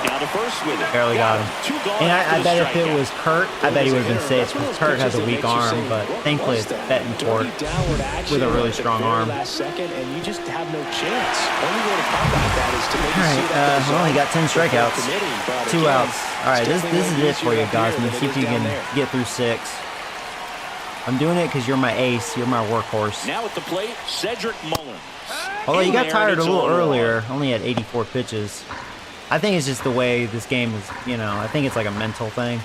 down to first with it. barely got him. 2 gone And after I the bet if it strikeout. was Kurt, I bet he would have been safe. Because Kurt has a weak arm, but thankfully it's Betancourt with a really strong arm. Last second, and you just have no chance. Only way to combat that is to maybe All see right, that well, he got 10 strikeouts, committing, but 2 again, outs. All right, this definitely is gonna it for use you, up here Gosman. than See it if is you can down there. get through 6. I'm doing it because you're my ace. You're my workhorse. Now at the plate, Cedric Mullins. Although you In got there, tired and a it's little 0-1. earlier, only had 84 pitches. I think it's just the way this game is, you know, I think it's like a mental thing.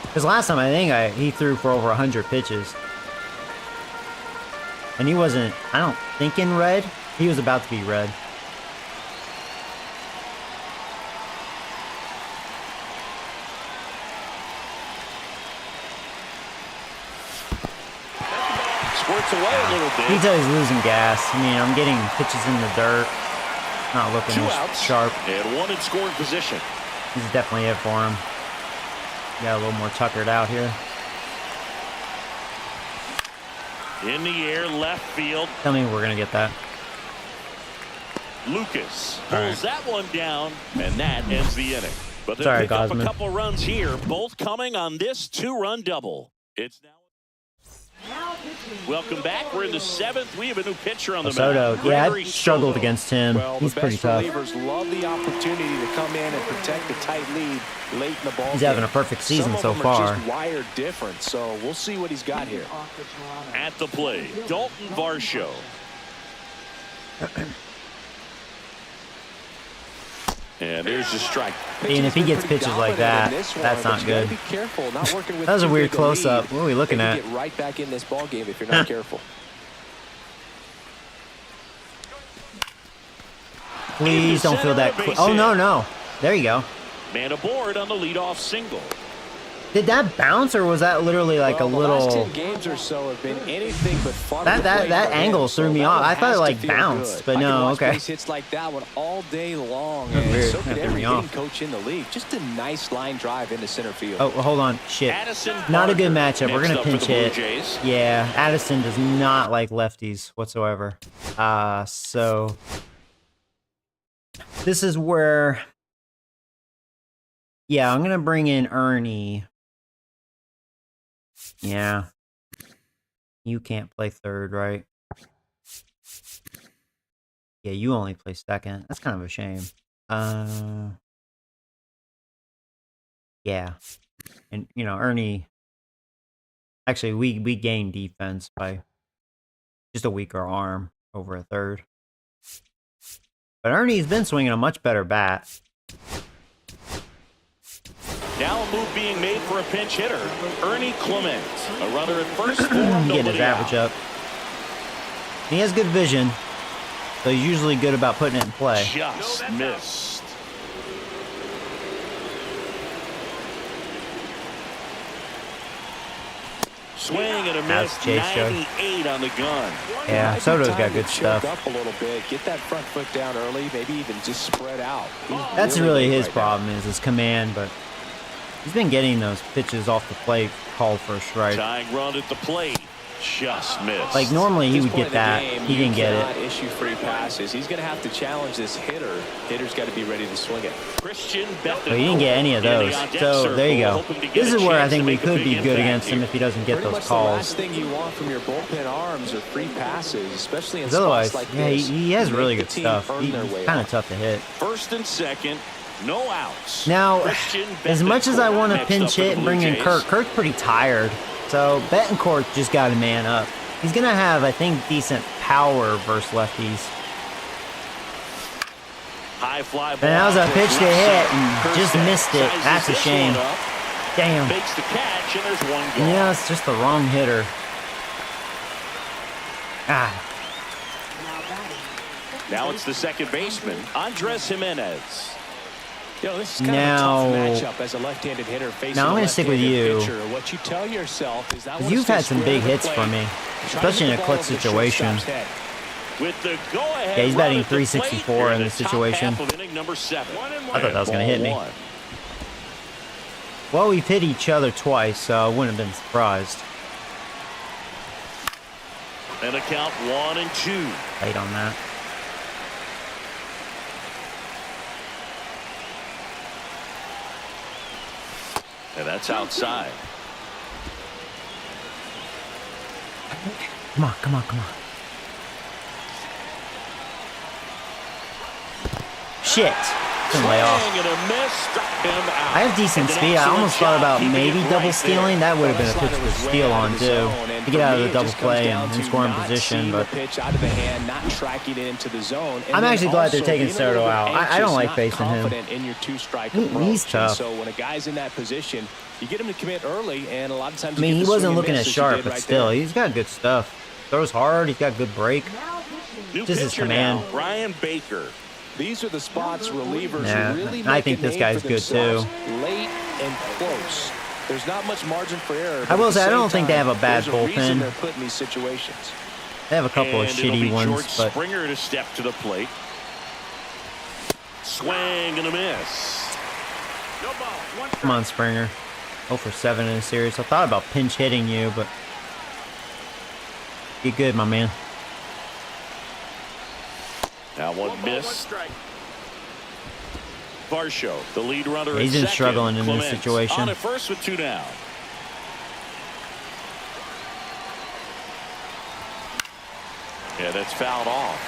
Because last time I think he threw for over 100 pitches. And he wasn't, I don't think in red. He was about to be red. Squirts away a little You bit. can tell he's losing gas. I mean, I'm getting pitches in the dirt. Not looking 2 as outs. sharp. And 1 in scoring position. This is definitely it for him. Got a little more tuckered out here. In the air, left field. Tell me we're going to get that. Lucas All right. pulls that one down, and that ends the inning. But they Sorry, pick up a Gosman. couple runs here, both coming on this 2-run double. It's now. Now Welcome back. We're in the 7th. We have a new pitcher on the Soto, mound. yeah, I Gregory struggled Soto. against him. Well, He's the pretty best tough. relievers love the opportunity to come in and protect the tight lead late in the ball He's game. having a perfect season Some of so them far. Are just wired different, so we'll see what he's got here. At the plate, Dalton Varsho. And there's the strike. And if he gets pitches like that, that's not good. Be careful, not working with That was a too weird big close-up. lead. What are we looking They at? could get right back in this ball game if you're not careful. Please don't feel that. Oh, no. There you go. Man aboard on the leadoff single. Did that bounce, or was that literally like Well, a the little... last 10 games or so have been anything but fun. That to play for angle him, so threw me that off. one I thought has it to like feel bounced, good. but I can no, watch okay. base hits like that one all day long, That's and weird. so That could threw every me hitting off. coach in the league. Just a nice line drive into center field. Oh, hold on. Shit. Addison Not a Barker good matchup. We're next going to up for pinch the Blue hit. Jays. Yeah, Addison does not like lefties whatsoever. So this is where... Yeah, I'm going to bring in Ernie. Yeah. You can't play third, right? Yeah, you only play second. That's kind of a shame. Yeah. And, you know, Ernie... Actually, we gained defense by just a weaker arm over a third. But Ernie's been swinging a much better bat. Now a move being made for a pinch hitter, Ernie Clement. A runner at first, Getting his average up. He has good vision, so he's usually good about putting it in play. Just missed. Swing and a miss. Chase show. 98 on the gun. Yeah, Might be Soto's time got to good choke stuff. up a little bit, get that front foot down early, maybe even just spread out. He's That's really good his right now. problem, is his command, but he's been getting those pitches off the plate called for a strike. Tying run at the plate. Just missed. Like, normally he At this would point get in the that. game, He didn't get You cannot it. issue free passes. He's going to have to challenge this hitter. Hitter's got to be ready to swing it. Christian But he didn't get any of those. So, there you go. This is where I think we could be good against him if he doesn't get Pretty those much the calls. last thing you want from your bullpen arms are free passes, especially in Because otherwise, spots like yeah, this. he has Make really the good team stuff. earn He's their way kind up. of tough to hit. First and second, no outs. Now, Christian as much as I Betancourt want to next up pinch for the hit and Blue bring in Jays. Kirk's pretty tired. So Betancourt just got to man up. He's going to have, I think, decent power versus lefties. High fly ball. And that was a pitch to hit and just Kirsten missed it. sizes That's a this shame. one up, Damn. Makes the catch, and there's one gone. Yeah, it's just the wrong hitter. Ah, Now it's the second baseman, Andres Jimenez. You know, this is kind Now- of a tough matchup as a left-handed hitter facing Now I'm a gonna stick with left-handed you. pitcher. What you tell yourself is that because you've had some big hits for me, especially in a clutch situation. With the go-ahead Yeah, he's run batting at the plate 364 here in the this top situation. half of inning number 7. I thought that was going to hit me. Ball one. Well, we've hit each other twice, so I wouldn't have been surprised. And a count 1-2. Late on that. And that's outside. Come on, come on, come on. Shit. Couldn't lay off. Swing and a miss, struck him out. I have decent And an speed. I excellent almost thought job about keeping maybe it double right stealing. there. That would have been a Well, pitch that to slider was steal way out on of the too. zone, and To for get out of me, the it double just comes play down and to score in not position. seeing But the pitch out of the hand, not tracking it into the zone. And I'm then actually glad they're also taking being a little Soto bit out. I don't anxious, like not facing him. confident in your two-strike He's approach. tough. And so when a guy's in that position, you get him to commit early, and a lot of times I mean, you he get the wasn't swing and looking miss as as you sharp, did but right still, there. he's got good stuff. Throws hard. He's got good break. New Just his pitcher command. now, Brian Baker. These are the spots relievers Yeah, really I make think a this name guy's for good, themselves too. late and close. There's not much margin for error. I will but at the say, I don't same think they have a time, bad there's reason bullpen. they're put in these situations. They have a couple of And it'll be shitty ones, George but Springer to step to the plate. Swing and a miss. No ball. One come on, Springer. 0 for 7 in the series. I thought about pinch hitting you, but get good, my man. Now one ball, one miss. strike. Varsho, the lead runner. Yeah, he's at been second. struggling in this Clement situation. On at first with 2 down. Yeah, that's fouled off.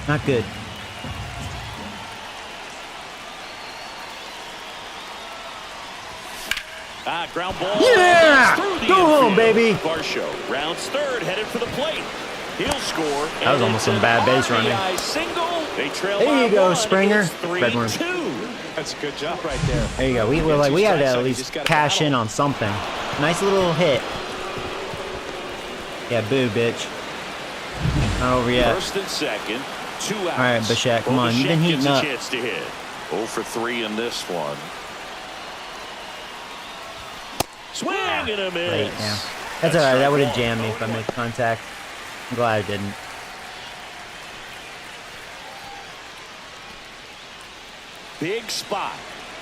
Not good. Ground ball. Yeah! Through the Go home, infield. baby. Varsho rounds third, headed for the plate. He'll score. That was almost some bad base running. Single. They trail There you by go, one. Springer. It's 3-2. That's a good job right there. There you go. We had to at least cash in on something. Nice little hit. Yeah, boo, bitch. Not over yet. First and second. 2 outs. All right, Bichette, come on. You've been heating up. Chance to hit. 0 for 3 in this one. Swing and a miss. Late, yeah. That's all right. That would have jammed me if I made contact. I'm glad I didn't. Big spot.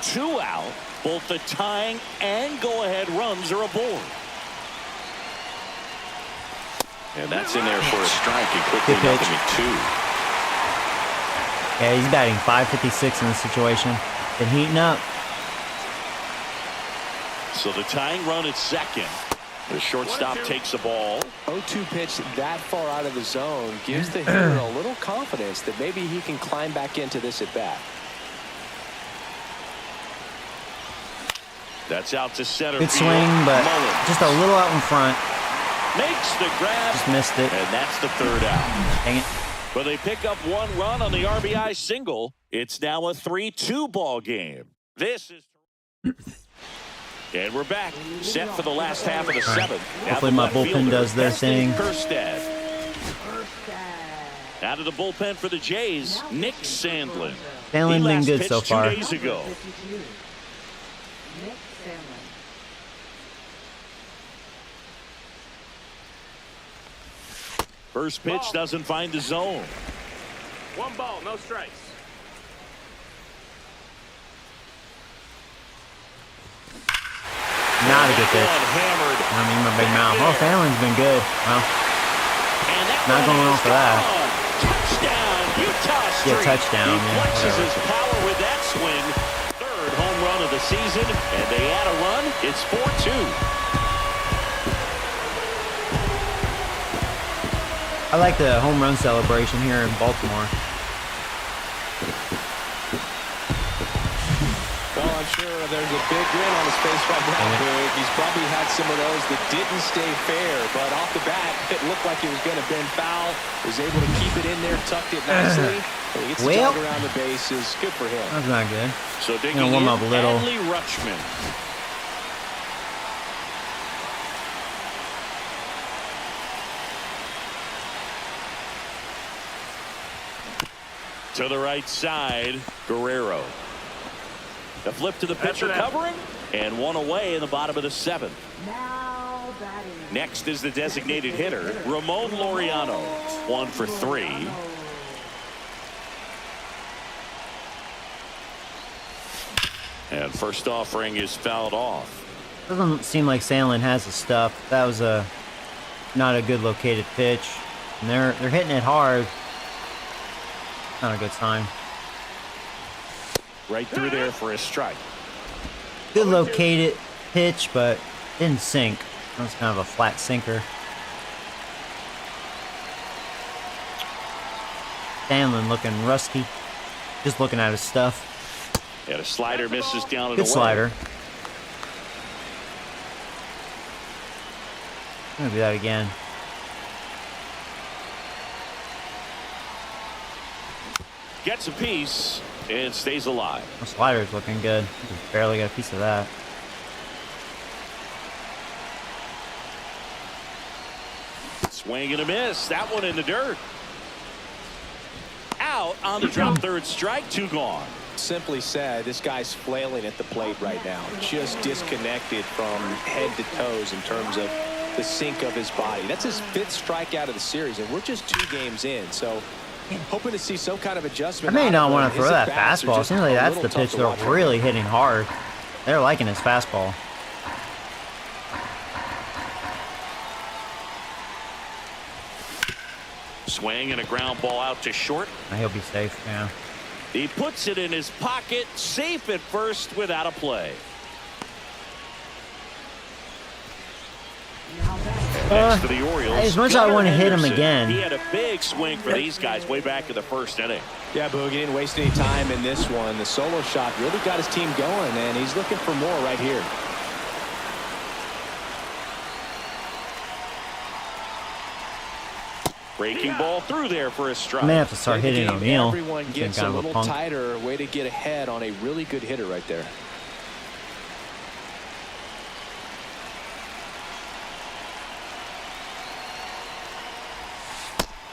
2 out. Both the tying and go-ahead runs are aboard. And that's in there for a strike. And quickly Good pitch. nothing at 2. Yeah, he's batting .556 in this situation. Been heating up. So the tying run at second. The shortstop takes the ball. 0-2 pitch that far out of the zone gives the hitter a little confidence that maybe he can climb back into this at bat. That's out to center Good field. swing, but Mullins just a little out in front. makes the grab. Just missed it. And that's the third out. Dang it. But they pick up 1 run on the RBI single. It's now a 3-2 ball game. This is... And we're back, set for the last half of the seventh. Hopefully my bullpen does their thing. Kerstead. Out of the bullpen for the Jays, Nick Sandlin. Sandlin been good so far. 2 days ago. Nick Sandlin. First pitch doesn't find the zone. 1 ball, no strikes. Not a good pitch. Hammered. I mean, my big mouth. Oh, Sandlin's been good. Well, And that not one going is off for that. gone. Touchdown, Utah Street. Yeah, touchdown, He yeah, flexes whatever. his power with that swing. Third home run of the season, and they add a run. It's 4-2. I like the home run celebration here in Baltimore. Well, I'm sure there's a big grin on his face right now, Boog. He's probably had some of those that didn't stay fair, but off the bat, it looked like it was going to bend foul. Was able to keep it in there, tucked it nicely. And he gets to jog around the bases. Good for him. That's not good. So digging warm in, up a little. Adley Rutschman. To the right side, Guerrero. The flip to the pitcher covering, and 1 away in the bottom of the 7th. Now batting. Next is the designated hitter, Ramon Laureano, 1 for 3. And first offering is fouled off. Doesn't seem like Sandlin has the stuff. That was not a good located pitch. And they're hitting it hard. Not a good sign. Right through there for a strike. Good located pitch, but didn't sink. That was kind of a flat sinker. Sandlin looking rusty. Just looking at his stuff. And a slider misses down and Good away. slider. I'm gonna do that again. Gets a piece and stays alive. The slider's looking good. Just barely got a piece of that. Swing and a miss. That one in the dirt. Out on the drop third strike. 2 gone. Simply said, this guy's flailing at the plate right now. Just disconnected from head to toes in terms of the sink of his body. That's his 5th strikeout of the series, and we're just 2 games in. So hoping to see some kind of I adjustment. may not want to His throw that at-bats are fastball. just Seems like a that's little the tough pitch to they're watch. really hitting hard. They're liking his fastball. Swing and a ground ball out to short. He'll be safe, yeah. He puts it in his pocket, safe at first without a play. Next for the Orioles. As much as I want to hit him again. He had a big swing for these guys way back in the first inning. Yeah, Boog, he didn't waste any time in this one. The solo shot really got his team going, and he's looking for more right here. Breaking ball through there for a strike. I may have to start hitting O'Neal. Everyone gets a little tighter. Way to get ahead on a really good hitter right there.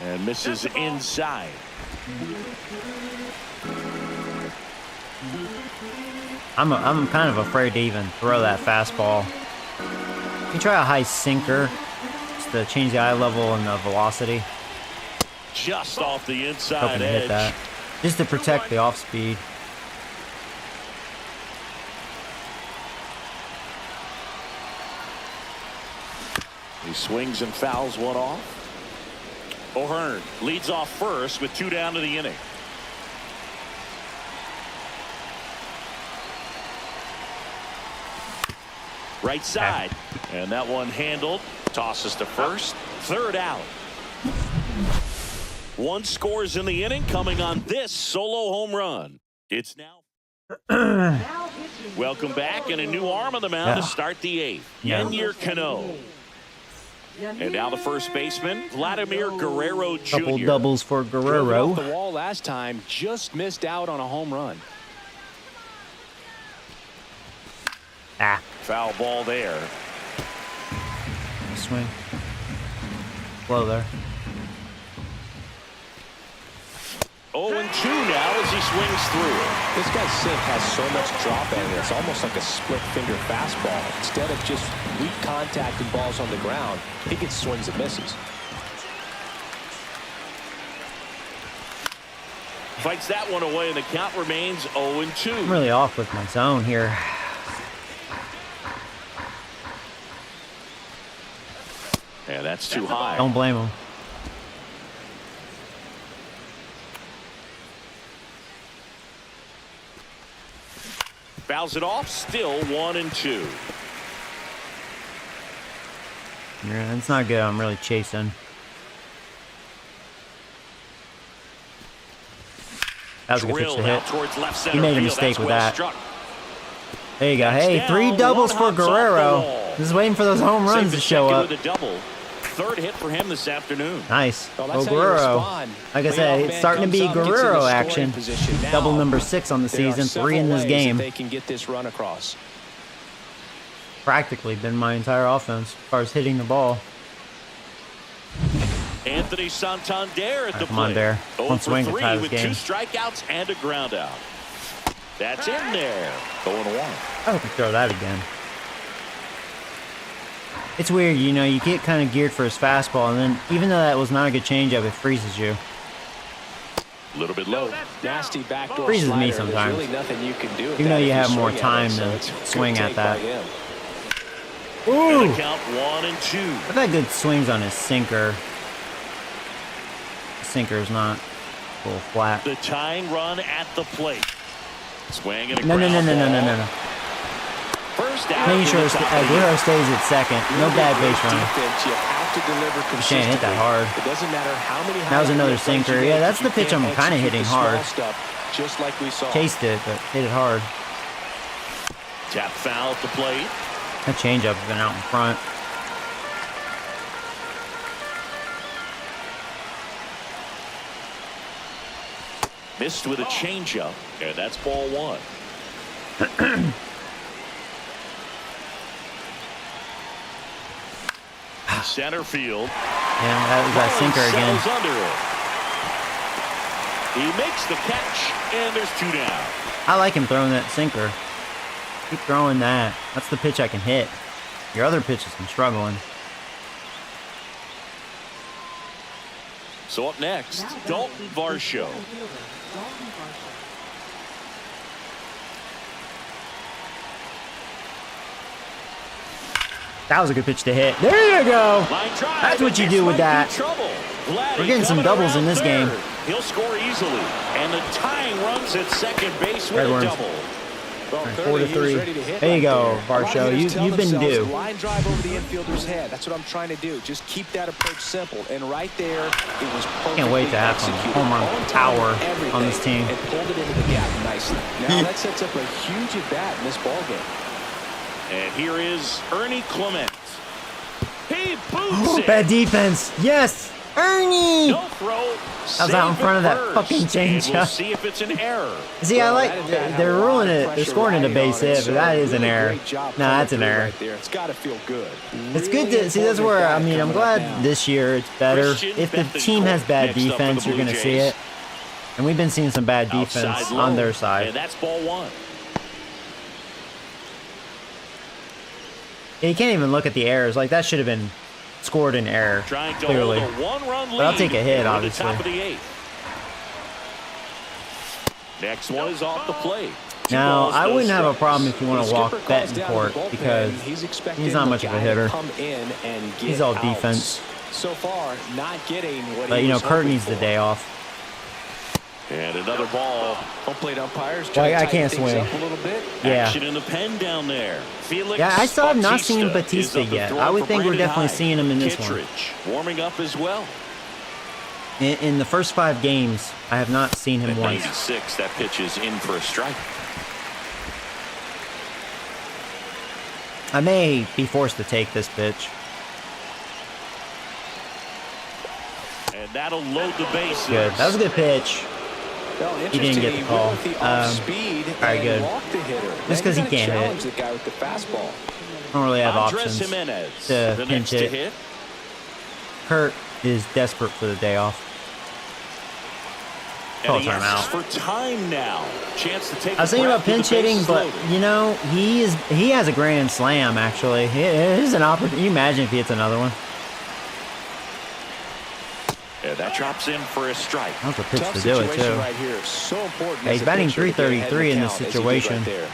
And misses inside. I'm kind of afraid to even throw that fastball. You can try a high sinker just to change the eye level and the velocity. Just off the inside Hoping to edge. hit that. Just to protect the off speed. He swings and fouls one off. O'Hearn leads off first with 2 down to the inning. Right side. And that one handled. Tosses to first. Third out. 1 scores in the inning coming on this solo home run. It's now. Welcome back, and a new arm on the mound to start the 8th. Yennier Cano. And now the first baseman, Vladimir Guerrero Jr. Couple doubles for Guerrero. Off the wall last time, just missed out on a home run. Foul ball there. Swing. Low there. 0-2 now as he swings through. This guy's sink has so much drop angle. It's almost like a split finger fastball. Instead of just weak contact and balls on the ground, he gets swings and misses. Fights that one away, and the count remains 0-2. I'm really off with my zone here. Yeah, that's too high. Don't blame him. Fouls it off, still 1-2. Yeah, it's not good. I'm really chasing. That was a good pitch to hit. He made a mistake with that. There you go. Hey, 3 doubles for Guerrero. Just waiting for those home runs to show up. Third hit for him this afternoon. Nice. Well, Oh, Guerrero. Like I said, it's starting to be Guerrero action. Double number 6 on the season, 3 in this game. They can get this run across. Practically been my entire offense as far as hitting the ball. Anthony Santander at the Come on, plate. Bear. 0 One for swing to 3 tie this with game. 2 strikeouts and a ground out. That's in there. 0-1. I hope you throw that again. It's weird, you know, you get kind of geared for his fastball, and then even though that was not a good changeup, it freezes you. A little bit low. Nasty backdoor Freezes slider. me sometimes. There's really nothing you can do. Even though you have more time to swing at that. Ooh! And the count 1-2. I've had good swings on his sinker. The sinker is not a little flat. The tying run at the plate. Swing and a No. First out. Making sure Guerrero stays at second. No bad base runner. Defense, you have to deliver You can't hit that hard. It doesn't matter how many. That was another sinker. Yeah, that's the pitch I'm kind of hitting hard. Just like we saw. Chased it, but hit it hard. Tap foul at the plate. That changeup has been out in front. Missed with a changeup, and that's ball 1. Center field. Yeah, that was that sinker again. Under it. He makes the catch, and there's 2 down. I like him throwing that sinker. Keep throwing that. That's the pitch I can hit. Your other pitches I'm struggling. So up next, Dalton Varsho. That was a good pitch to hit. There you go. That's what you do with that. We're getting some doubles in this game. He'll score easily, and the tying runs at second base with Red a Worms. double. Well, All right, clearly he was 4-3. ready to hit There you right go, there. Varsho. You've been due. Line drive over the infielder's head. That's what I'm trying to do. Just keep that approach simple. And right there, it was perfectly Can't wait to have some executed. home run On time, power everything, on this team. and pulled it into the gap nicely. Now that sets up a huge at bat in this ball game. And here is Ernie Clement. He boots it. Bad defense. Yes. Ernie. No throw. I was out in front of that fucking changeup. We'll see if it's an error. See, I like they're ruling it. They're scoring it a base hit, but that is an error. Nah, that's an error. It's got to feel good. It's good to see. That's where I mean, I'm glad this year it's better. If the team has bad defense, you're going to see it. And we've been seeing some bad defense on their side. And that's ball one. Yeah, you can't even look at the errors. Like that should have been scored in error, Trying to clearly. hold a one-run lead. But I'll take a hit, at the obviously. top of the eighth. Next one is off the plate. Now, I no wouldn't have a strikes. problem if you want to walk Skipper calls down Betancourt the bullpen. because he's not much of a the guy to hitter. come in and get He's all outs. defense. So far, not getting what But he you know, was Kurt hoping needs the for. day off. And another ball. Home plate umpires. Well, I trying to can't tighten things swing. up a little bit. Yeah. Action in the pen down there. Felix Yeah, I still have not seen Bautista Batista is up to yet. throw I would for think we're Brandon definitely Hyde. seeing him in this one. Kittredge warming up as well. In the first 5 games, I have not seen him At once. 96, that pitch is in for a strike. I may be forced to take this pitch. And that'll load the bases. Good. That was a good pitch. Well, He didn't get the interesting, call. went with the off-speed all right, and good. walked the hitter. Just 'cause he Now you can't gotta hit. challenge the guy with the fastball. I don't really have Andres options Jimenez, to the pinch next to it. hit. Kurt is desperate for the day off. And Call he asks timeout. for time now. Chance to take I was a thinking breath about with pinch the hitting, bases but loaded. you know he has a grand slam. Actually, it is an opportunity. Can you imagine if he hits another one? And that drops in for a strike. That was a pitch Tough to do it situation too. right here. So important. Yeah, as he's a batting pitcher to get ahead of the 333 in this count as he did situation. right there.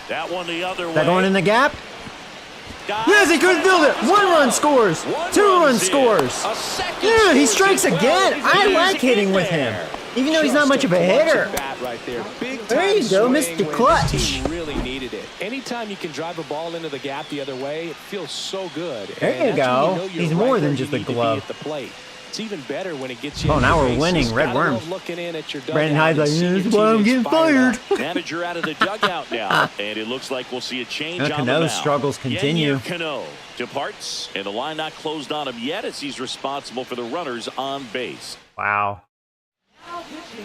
That one the other way. That going in the gap? Guys, Yes, he couldn't build it. 1 run scores. 2 run scores. A second Dude, he scores strikes as well. again. I He's like hitting in with there. him, even though he's not much of a hitter. Bat right there. Big There you time go, swing Mr. when Clutch. this team really needed it. Anytime you can drive a ball into the gap the other way, it feels so good. There And you that's when go. know you're He's right more where than you just a need to be glove. at the plate. It's even better when it gets you. Oh, into now the we're bases. winning. Red Gotta love Worms. looking in at your Brandon dugout Hyde's like, and seeing "This your is why I'm teammates getting fired fired." up. Manager out of the dugout now, and it looks like we'll see a change on the Cano's mound. struggles continue. Yennier Cano departs, and the line not closed on him yet as he's responsible for the runners on base. Wow.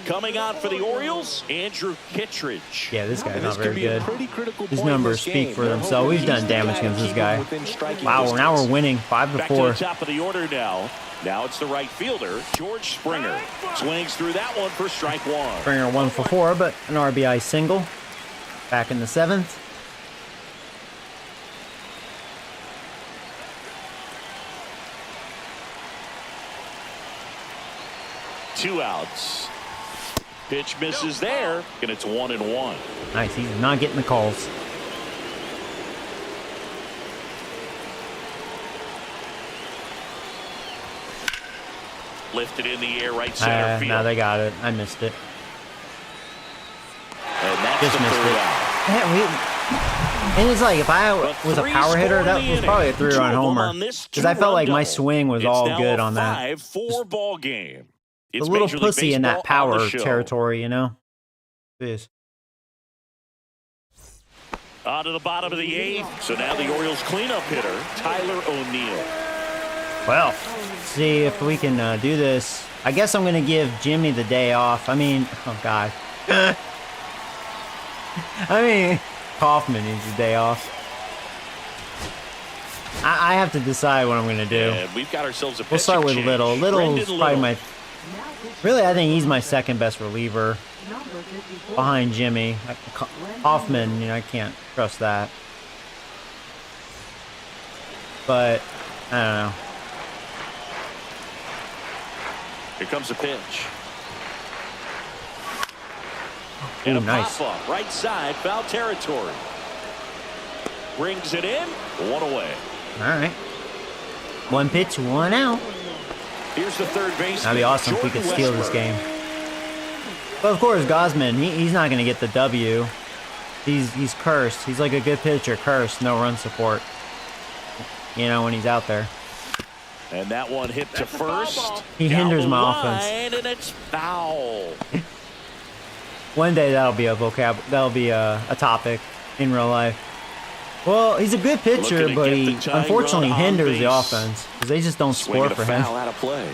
Coming on for the Orioles, Andrew Kittredge. Yeah, this guy's And not this could very be a good. pretty critical His point in numbers this speak game. for They're themselves. hoping We've he's done the damage guy against to this keep guy. him within striking Wow, distance. now we're winning 5 Back to to 4. the top of the order now. Now it's the right fielder, George Springer. Swings through that one for strike one. Springer 1 for 4, but an RBI single. Back in the 7th. Two outs. Pitch misses there, and it's 1-1. Nice. He's not getting the calls. Lifted in the air, right center field. Now they got it. I missed it. And that's Just the missed third it. out. And it's like, if I was a Three power hitter, score that in the was probably a inning. 3-run Two of them homer. on this Because I felt like my two-run swing was double. all It's good now on that. 5-4 ball game. A It's little Major League pussy in that Baseball on the power show. territory, you know? It is. On to the bottom of the 8th. So now the Orioles cleanup hitter, Tyler O'Neill. Well, see if we can do this. I guess I'm going to give Jimmy the day off. I mean, oh, God. I mean, Kaufman needs the day off. I have to decide what I'm going to do. And we've got ourselves a We'll start with pitching Little. change. Little's Brendan probably Little. my... Really, I think he's my second best reliever behind Jimmy. Hoffman, you know, I can't trust that. But, I don't know. Here comes the pitch. Ooh, And a nice. pop-up, right side, foul territory. Brings it in, one away. All right. 1 pitch, 1 out. Here's the third baseman. That'd be awesome if we could steal this game. But of course, Gosman, he's not going to get the W. He's cursed. He's like a good pitcher, cursed, no run support. You know, when he's out there. And that one hit to first. He hinders my offense. And it's foul. One day that'll be a topic in real life. Well, he's a good pitcher, but he unfortunately hinders the offense because they just don't score for him. Foul out of play.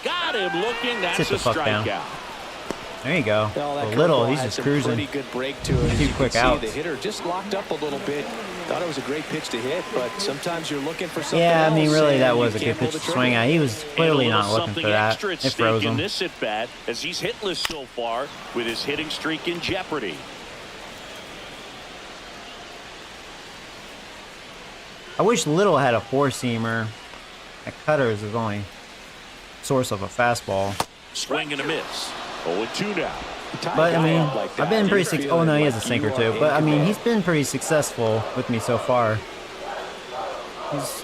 Got him looking. That's Sit the a fuck down. strikeout. There you go. Well, A little, he's just cruising. Pretty good break to it. Few quick outs. The hitter just locked up a little bit. Thought it was a great pitch to hit, but sometimes you're looking for something Yeah, I mean, else, really, and that you was a can't good pull pitch the to swing at. He was clearly And a not little looking for something that. extra at It froze stake in him. this at bat as he's hitless so far with his hitting streak in jeopardy. I wish Little had a four-seamer. That cutter is his only source of a fastball. Swing and a miss. 0-2 now. But, I mean, I've been pretty successful. Oh, no, he has a sinker, too. But, I mean, he's been pretty successful with me so far. He's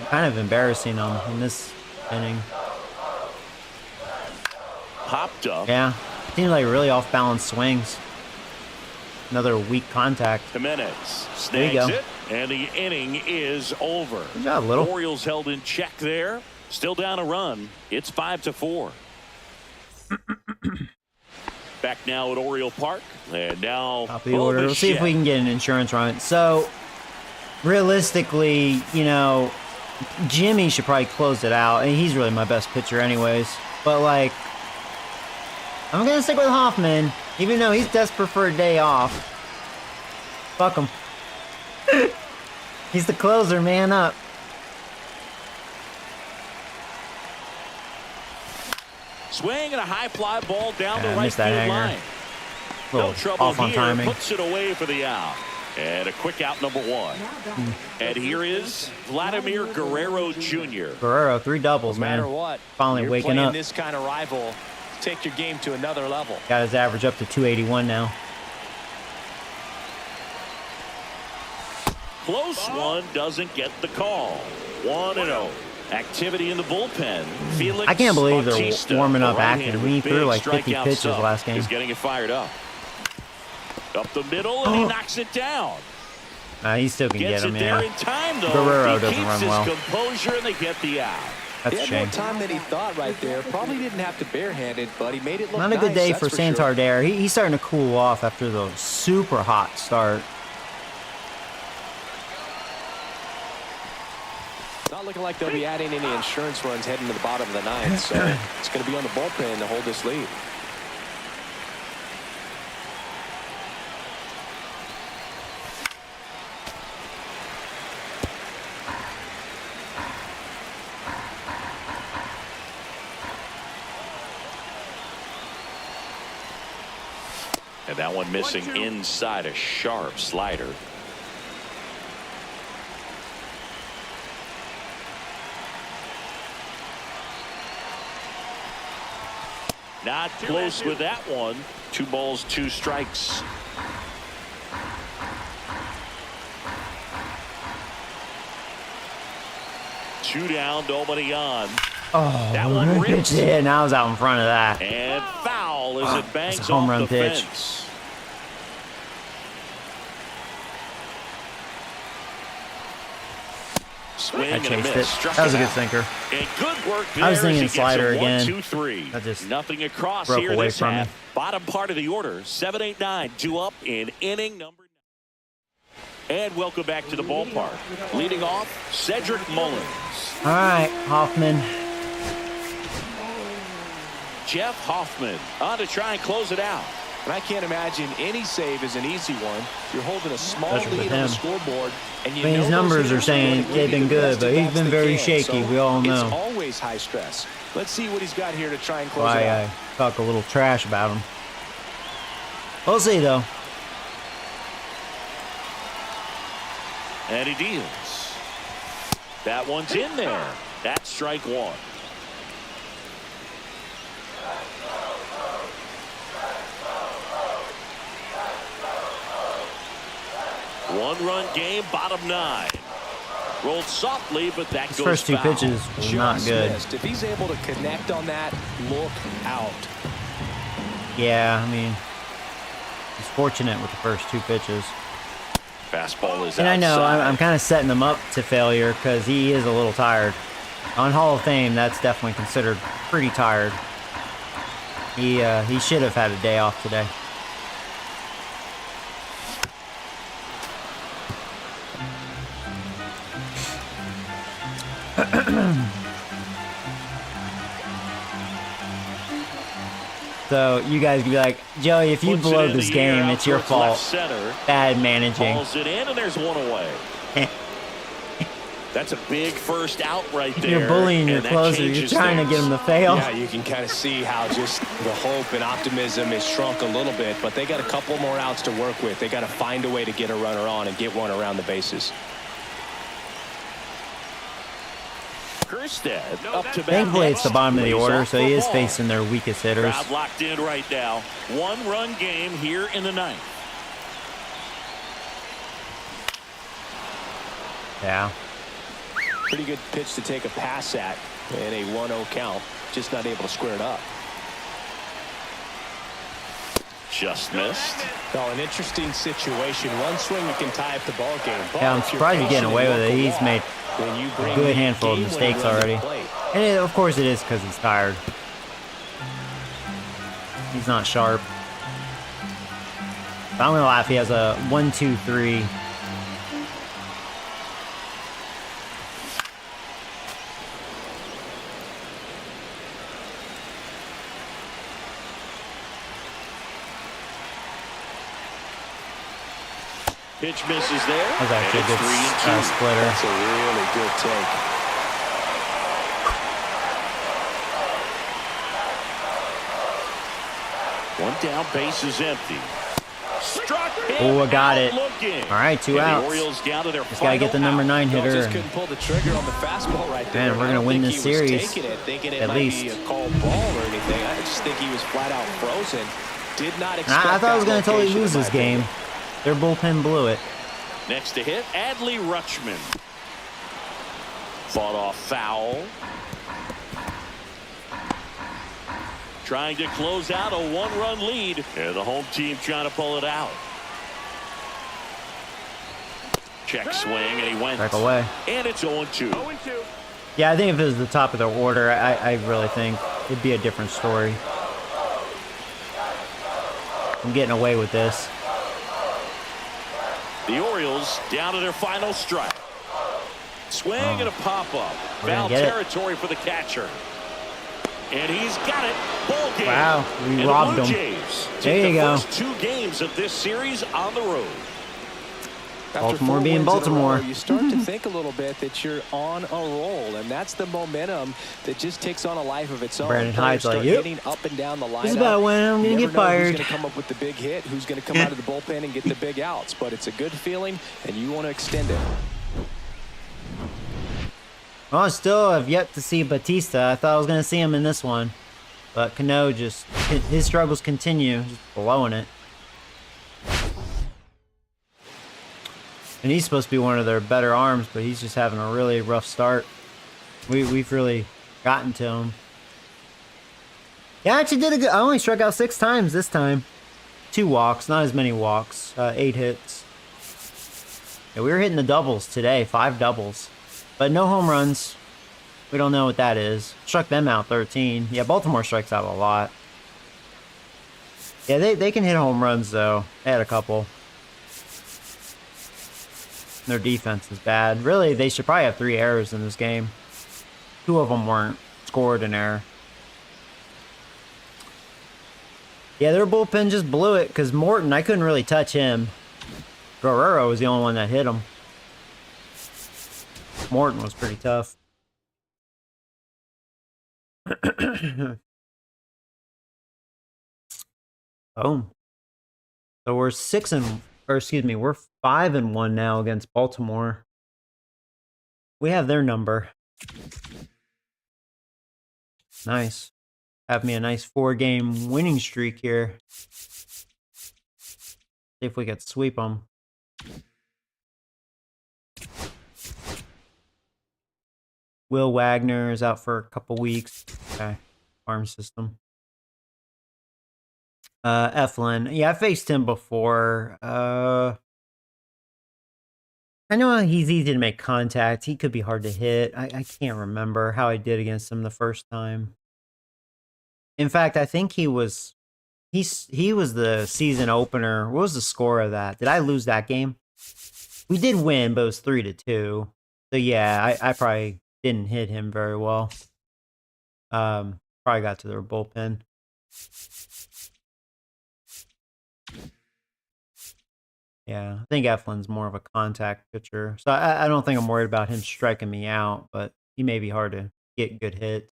kind of embarrassing him in this inning. Popped up. Yeah. Seems like really off-balance swings. Another weak contact. Jimenez There you snags go. it, and the inning is over. Good job, Little. Orioles held in check there. Still down a run. It's 5-4. Back now at Oriole Park, and now Top of the order. We'll see if we can get an insurance run. So, realistically, you know, Jimmy should probably close it out. And he's really my best pitcher anyways. But, like, I'm going to stick with Hoffman, even though he's desperate for a day off. Fuck him. He's the closer, man up. Swing and a high fly ball down the I right missed that field hanger. line. A little No trouble off on here. timing. Puts it away for the out. And a quick out, number one. And here is Vladimir Guerrero Jr. Guerrero, 3 doubles, No matter man. what, Finally you're waking playing up. this kind of rival, take your game to another level. Got his average up to 281 now. Close one doesn't get the call. 1-0. Activity in the bullpen. Felix I can't believe they're Bautista, warming up a right-hander acting. with We big threw like 50 strikeout pitches stuff, last game. is getting it fired up. Up the middle, and he knocks it down. He still can Gets get him, it there yeah. in time, though. Guerrero He doesn't keeps run his well. composure, and they get the out. That's He a had shame. more time than he thought right there. Probably didn't have to barehanded it, but he made it look Not a good nice, day that's for sure. Santander. He's starting to cool off after the super hot start. Not looking like they'll be adding any insurance runs heading to the bottom of the ninth, so it's going to be on the bullpen to hold this lead. And that one missing inside, a sharp slider. Not close with that one. 2 balls, 2 strikes. Two down, nobody on. Oh, That one rips. pitched it, and I was out in front of that. And foul as it banks that's a home off run the pitch. fence. Swing I and a chased miss. it. Struck That was a it good out. sinker. And good work there. I was as thinking he gets slider a again. 1-2-3. That just Nothing across broke here away this from half. me. Bottom part of the order. 7-8-9 due up in inning number 9. And welcome back to the ballpark. Leading off, Cedric Mullins. All right, Hoffman. Jeff Hoffman on to try and close it out. And I can't imagine any save is an easy one. You're holding a small Especially with lead on the him. scoreboard, and you I mean, his know those numbers are hitters saying want to give they've you been the good, best but at he's bats been they very can. shaky. So We all It's know. always high stress. Let's see what he's got here to try and close Why it out. I talk a little trash about him. We'll see, though. And he deals. That one's in there. That's strike one. One-run game, bottom 9. Rolled softly, but that His goes first 2 foul. pitches were not good. Missed. If he's able to connect on that, look out. Yeah, I mean, he's fortunate with the first 2 pitches. Fastball is And I know outside. I'm kind of setting him up to failure because he is a little tired. On Hall of Fame, that's definitely considered pretty tired. He should have had a day off today. So you guys could be like, Joey, if you Puts it blow in this the air game, out it's your towards left fault. Center. Bad managing. Calls it in, and there's one away. That's a big first out right there. You're bullying your and that closer. You're changes trying to things. get him to fail. Yeah, you can kind of see how just the hope and optimism is shrunk a little bit, but they got a couple more outs to work with. They got to find a way to get a runner on and get one around the bases. Kerstead up to bat. Thankfully, it's the bottom of the Lays order, off so for he is ball. facing their weakest hitters. Crowd locked in right now. One-run game here in the 9th. Yeah. Pretty good pitch to take a pass at in a 1-0 count. Just not able to square it up. Just missed. Oh, an interesting situation. One swing you can tie up the ball game. Yeah, I'm surprised he's getting away with it. He's made a good handful of mistakes already. And of course it is because he's tired. He's not sharp. But I'm going to laugh. He has a 1-2-3. Pitch misses there. That was actually a And good it's 3-2. splitter. That's a really good take. One down, base is empty. Struck him Oh, I got out it. looking. All right, 2 And outs. The Orioles down to their Just got to get the final number out. 9 hitter. Just and couldn't pull the trigger on the fastball right there. Man, we're I gonna don't win think this he was series, taking it, thinking it at might least. be a called ball or anything. I just think he was flat out frozen. Did not And expect I thought I was that going to totally location, lose in my this game. opinion. Their bullpen blew it. Next to hit, Adley Rutschman. Fought off foul. Trying to close out a 1-run lead. And the home team trying to pull it out. Check swing, and he went. Back away. And it's 0-2. 0-2. Yeah, I think if it was the top of the order, I really think it'd be a different story. I'm getting away with this. The Orioles down to their final strike. Swing and a pop-up. We're gonna Foul get it. territory for the catcher. And he's got it. Ball game. Wow, we And robbed the Blue him. Jays There take you the go. first 2 games of this series on the road. After Baltimore 4 being wins in a Baltimore. row, you start to think a little bit that you're on a roll, and that's the momentum that just takes on a life of its own. Brandon Players Hyde's like, start "Yep. hitting up and down the lineup. This is about when I'm going to You get never know fired." Who's going to come up with the big hit? Who's going to come out of the bullpen and get the big outs? But it's a good feeling, and you want to extend it. Well, I still have yet to see Batista. I thought I was going to see him in this one. But Cano just, his struggles continue, just blowing it. And he's supposed to be one of their better arms, but he's just having a really rough start. We've really gotten to him. Yeah, I actually did a good. I only struck out 6 times this time. 2 walks, not as many walks. 8 hits. Yeah, we were hitting the doubles today, 5 doubles. But no home runs. We don't know what that is. Struck them out 13. Yeah, Baltimore strikes out a lot. Yeah, they can hit home runs, though. They had a couple. Their defense is bad. Really, they should probably have 3 errors in this game. 2 of them weren't scored an error. Yeah, their bullpen just blew it because Morton, I couldn't really touch him. Guerrero was the only one that hit him. Morton was pretty tough. Oh. So we're 5-1 now against Baltimore. We have their number. Nice. Have me a nice 4-game winning streak here. See if we could sweep them. Will Wagner is out for a couple weeks. Okay. Farm system. Eflin. Yeah, I faced him before. I know he's easy to make contact. He could be hard to hit. I can't remember how I did against him the first time. In fact, I think he was the season opener. What was the score of that? Did I lose that game? We did win, but it was 3-2. So yeah, I probably didn't hit him very well. Probably got to their bullpen. Yeah, I think Eflin's more of a contact pitcher. So I don't think I'm worried about him striking me out, but he may be hard to get good hits.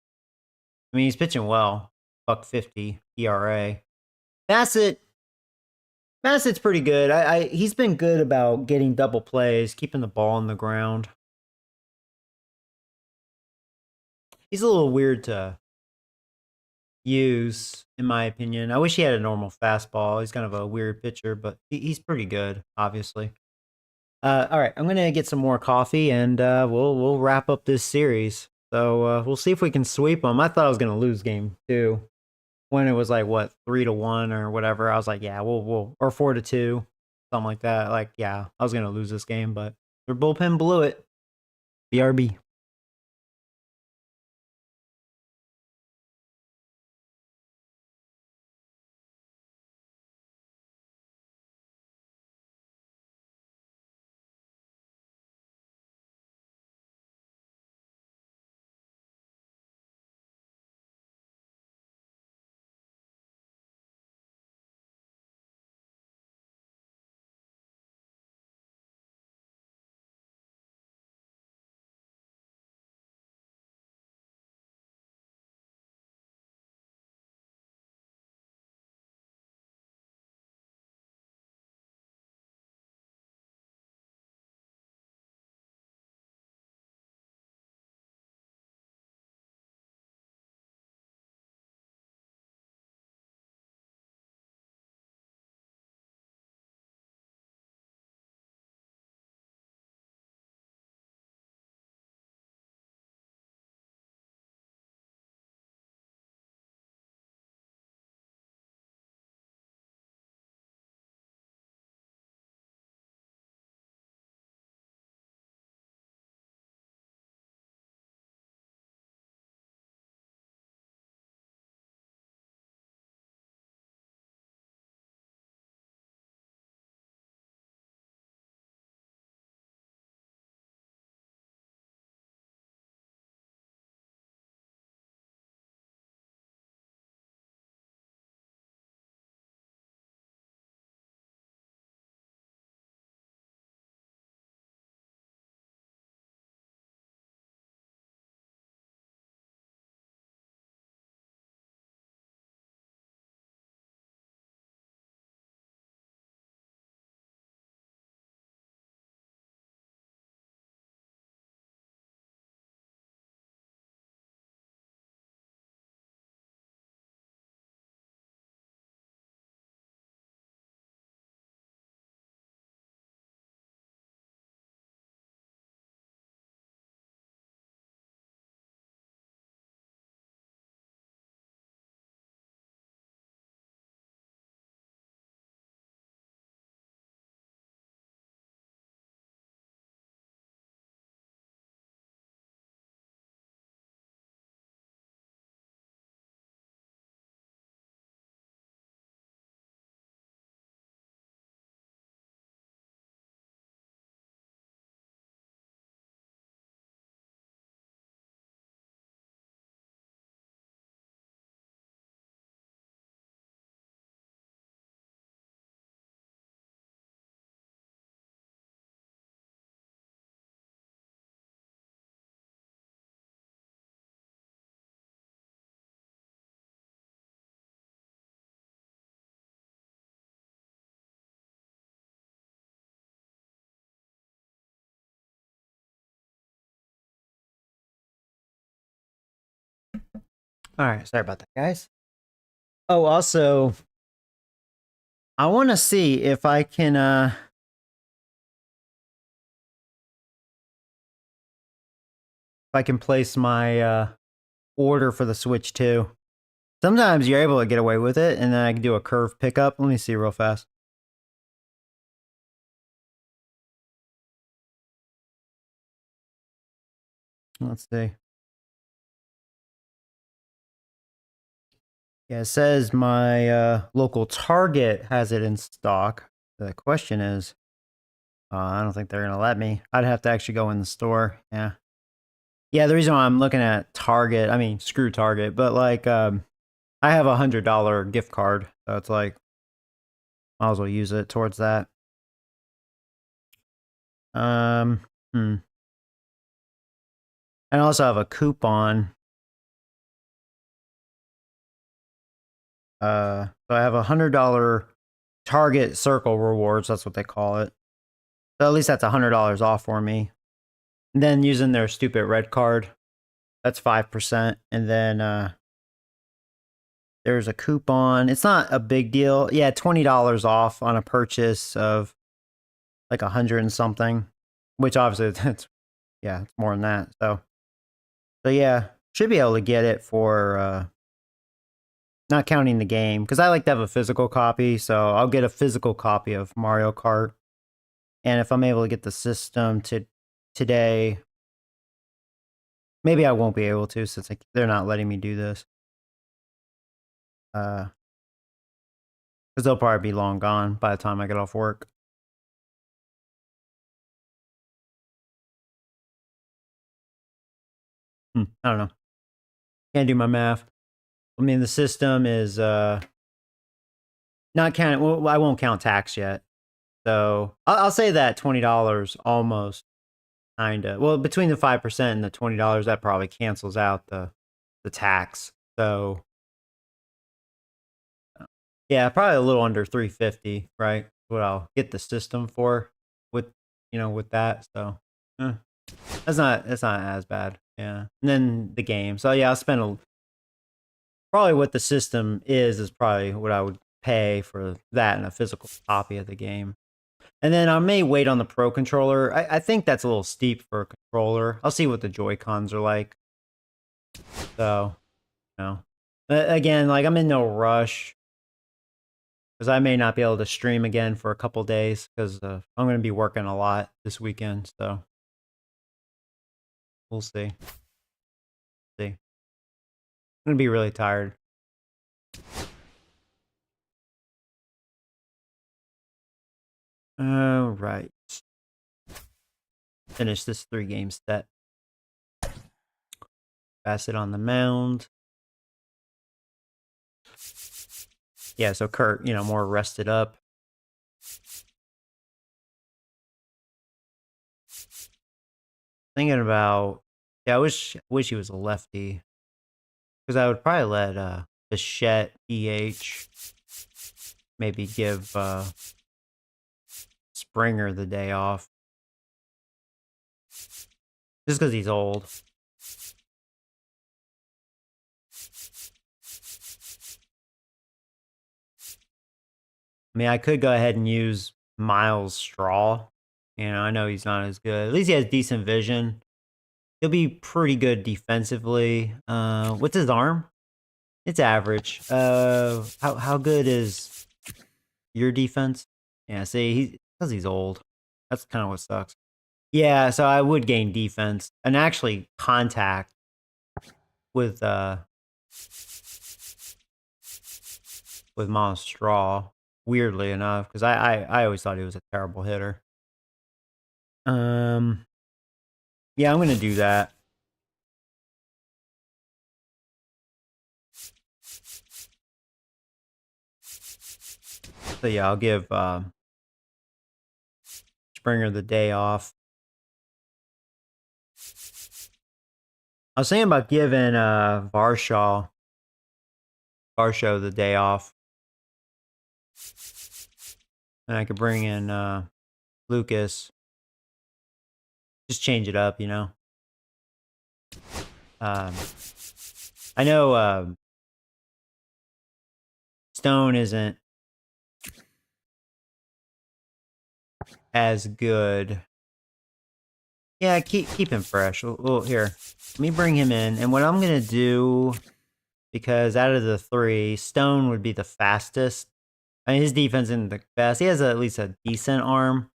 I mean, he's pitching well. $1.50 ERA. Bassett's pretty good. He's been good about getting double plays, keeping the ball on the ground. He's a little weird to use, in my opinion. I wish he had a normal fastball. He's kind of a weird pitcher, but he's pretty good, obviously. All right, I'm gonna get some more coffee, and we'll wrap up this series. So we'll see if we can sweep them. I thought I was gonna lose game 2 when it was like what 3-1 or whatever. I was like, yeah, we'll or 4-2, something like that. Like, yeah, I was gonna lose this game, but their bullpen blew it. BRB. All right, sorry about that, guys. Oh, also, I want to see if I can I can place my order for the switch too. Sometimes you're able to get away with it, and then I can do a curve pickup. Let me see real fast. Let's see. Yeah, it says my local Target has it in stock. The question is, I don't think they're going to let me. I'd have to actually go in the store. Yeah. Yeah, the reason why I'm looking at Target, I mean, screw Target, but like, I have $100 gift card. So it's like, might as well use it towards that. Um, hmm. And I also have a coupon. So I have $100 Target Circle rewards. That's what they call it. So at least that's $100 off for me. And then using their stupid red card, that's 5%. And then there's a coupon. It's not a big deal. Yeah, $20 off on a purchase of like 100 and something, which obviously it's more than that. So yeah, should be able to get it for not counting the game, because I like to have a physical copy. So I'll get a physical copy of Mario Kart. And if I'm able to get the system today, maybe I won't be able to, since they're not letting me do this. Because they'll probably be long gone by the time I get off work. I don't know. Can't do my math. I mean, the system is not counting. Well, I won't count tax yet. So I'll say that $20 almost kind of. Well, between the 5% and the $20, that probably cancels out the tax. So yeah, probably a little under $350, right? What I'll get the system for with with that. So that's not as bad. Yeah, and then the game. So yeah, I'll spend probably what the system is probably what I would pay for that and a physical copy of the game. And then I may wait on the Pro controller. I think that's a little steep for a controller. I'll see what the Joy-Cons are like. So, again, like I'm in no rush, because I may not be able to stream again for a couple days, because I'm going to be working a lot this weekend. So we'll see. I'm going to be really tired. All right. Finish this 3-game set. Pass it on the mound. Yeah, so Kurt, more rested up. Thinking about, yeah, I wish he was a lefty, because I would probably let Bichette DH, maybe give Springer the day off, just because he's old. I mean, I could go ahead and use Miles Straw. I know he's not as good. At least he has decent vision. He'll be pretty good defensively. What's his arm? It's average. How good is your defense? Yeah, see, because he's old. That's kind of what sucks. Yeah, so I would gain defense and actually contact with Miles Straw. Weirdly enough, because I always thought he was a terrible hitter. Yeah, I'm gonna do that. So yeah, I'll give Springer the day off. I was thinking about giving Varsho the day off, and I could bring in Lucas. Just change it up, I know Stone isn't as good. Yeah, keep him fresh. Well, here, let me bring him in. And what I'm gonna do, because out of the three, Stone would be the fastest. I mean, his defense isn't the best. He has at least a decent arm.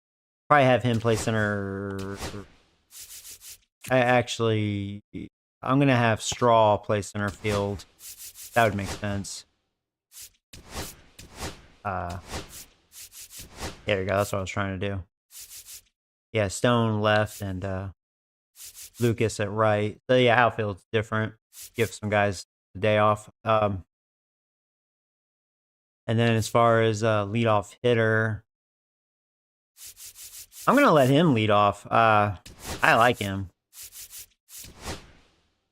Probably have him play center. I'm gonna have Straw play center field. That would make sense. There we go. That's what I was trying to do. Yeah, Stone left and Lucas at right. So yeah, outfield's different. Give some guys the day off. And then as far as leadoff hitter, I'm gonna let him lead off. I like him.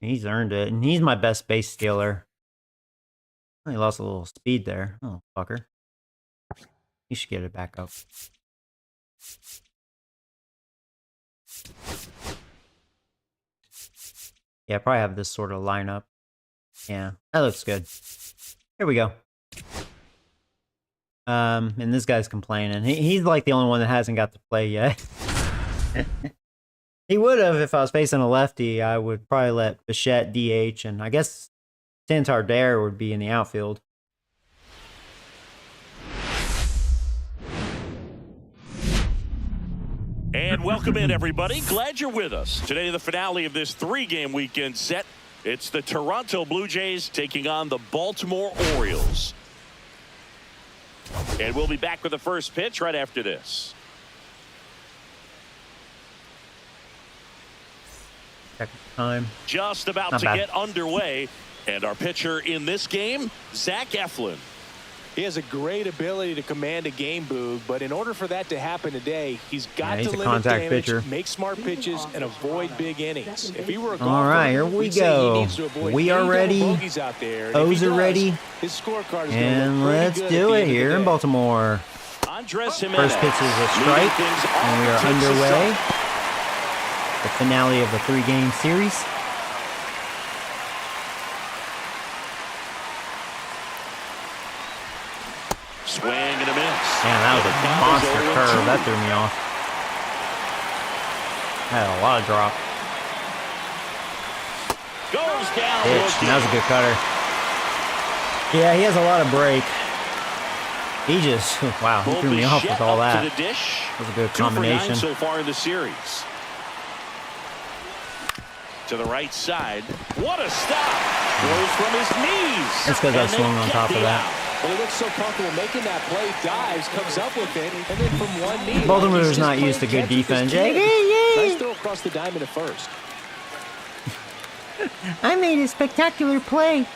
He's earned it, and he's my best base stealer. He lost a little speed there. Oh, fucker. He should get it back up. Yeah, probably have this sort of lineup. Yeah, that looks good. Here we go. And this guy's complaining. He's like the only one that hasn't got to play yet. He would have if I was facing a lefty. I would probably let Bichette DH, and I guess Santander would be in the outfield. And welcome in, everybody. Glad you're with us. Today, the finale of this 3-game weekend set. It's the Toronto Blue Jays taking on the Baltimore Orioles. And we'll be back with the first pitch right after this. Time. Just about Not to bad. get underway. And our pitcher in this game, Zach Eflin. He has a great ability to command a game, Boog, but in order for that to happen today, he's got he's to a limit contact damage, pitcher. make smart pitches, and avoid big innings. If he were a golfer, All right, here we we'd say he go. needs to avoid We are any double ready. bogeys out there. And if O's he are does, ready. His scorecard is And gonna look let's pretty good do at the it end of here the in day. Baltimore. Andres Jimenez. First pitch is a strike, and we are underway. The finale of the 3-game series. Swing and a miss. Man, that was a monster curve. That threw me off. Had a lot of drop. Goes down. Pitch. And that was a good cutter. Yeah, he has a lot of break. He just, wow, he threw me off with all that. To the dish. That was a good 2 for 9 combination. so far in the series. To the right side. What a stop. Throws from his knees. That's because I And they swung on get top of the that. out. Well, he looks so comfortable making that play, dives, comes up with it, and then from one knee. Baltimore's he's just not used to playing good catch with his defense. chin. Nice throw across the diamond at first. I made a spectacular play.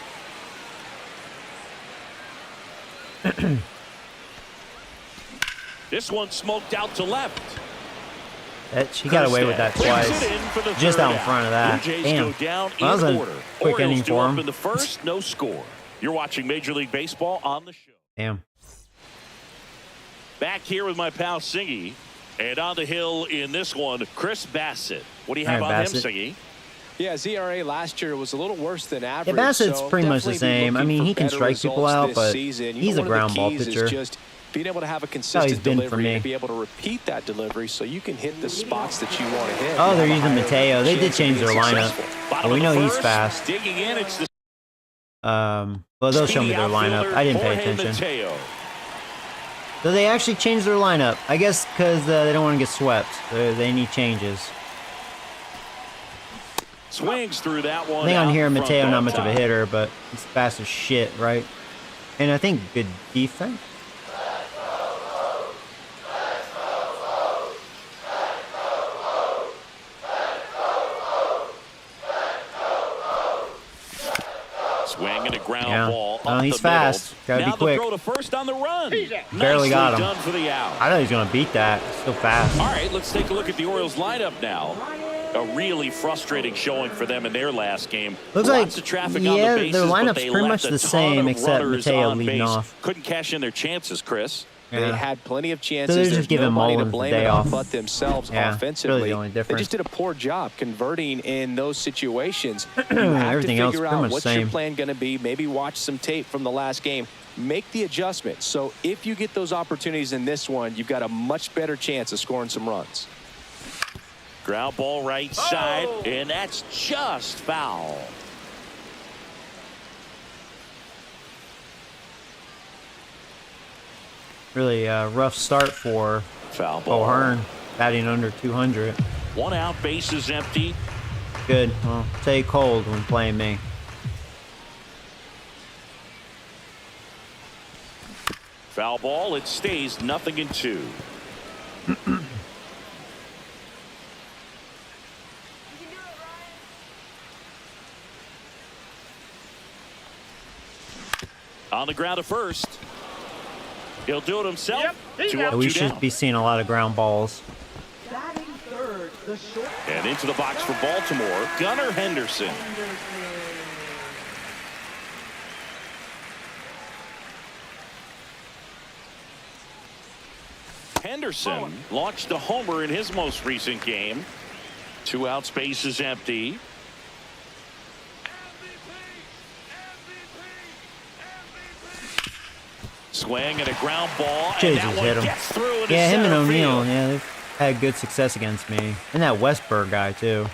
This one smoked out to left. She got away with that Brings twice. it in for the Just third out in front of that. Blue Jays Damn. go down Well, that was in a order. quick Orioles inning due for up him. in the first, no score. You're watching Major League Baseball on the show. Damn. Back here with my pal Singy. And on the hill in this one, Chris Bassett. What do you have All right, on Bassett. him, Singy? Yeah, ZRA last year was a little worse than average. Yeah, Bassett's so pretty much the definitely be same. I looking mean, for he can better strike people results out, this but season. You he's know, a one of the ground ball keys is pitcher. just being able to have a consistent been for delivery me. and be able to repeat that delivery so you can hit the spots that you want to hit. Oh, and they're have a using higher Mateo. They did chance of change being their lineup. successful. Bottom Oh, we of know the he's first, fast. Digging in, it's the Well, they'll show me speedy their lineup. outfielder, I didn't pay Jorge attention. Mateo. So they actually changed their lineup. I guess because they don't want to get swept. They need changes. Swings through that one. I think on out here, from Mateo not much of a Baltimore. hitter, but he's fast as shit, right? And I think good defense. Swing and a ground Yeah. ball. Well, up he's the middle. fast. Gotta be now quick. the throw to first on the run. Barely got him. Nicely done for the out. I thought he was going to beat that. Still fast. All right, let's take a look at the Orioles lineup now. A really frustrating showing for them in their last game. Looks Lots like, of traffic yeah, on the their bases, but lineup's they pretty left much a the ton same, of except runners Mateo on leading base. off. Couldn't cash in their chances, Chris. They Yeah. had plenty of chances. they're There's just giving nobody to Mullins the blame day it on off. but themselves Yeah, offensively. really the only They difference. just did a poor job converting in those situations. You have Everything to else figure pretty out much what's same. your plan going to be. Maybe watch some tape from the last game. Make the adjustment. So if you get those opportunities in this one, you've got a much better chance of scoring some runs. Ground ball right side, and that's just foul. Really rough start for Foul ball. O'Hearn, batting under 200. 1 out, bases empty. Good. Well, stay cold when playing me. Foul ball. It stays 0-2. On the ground to first. He'll do it himself. Yep, Two up, We two should down. be seeing a lot of ground balls. Batting third, the short. And into the box for Baltimore, Gunnar Henderson. Henderson launched a homer in his most recent game. 2 outs, bases empty. Swing and a ground ball. Jesus, and that one hit him. gets through into Yeah, him and center O'Neal. field. Yeah, they've had good success against me. And that Westberg guy, too.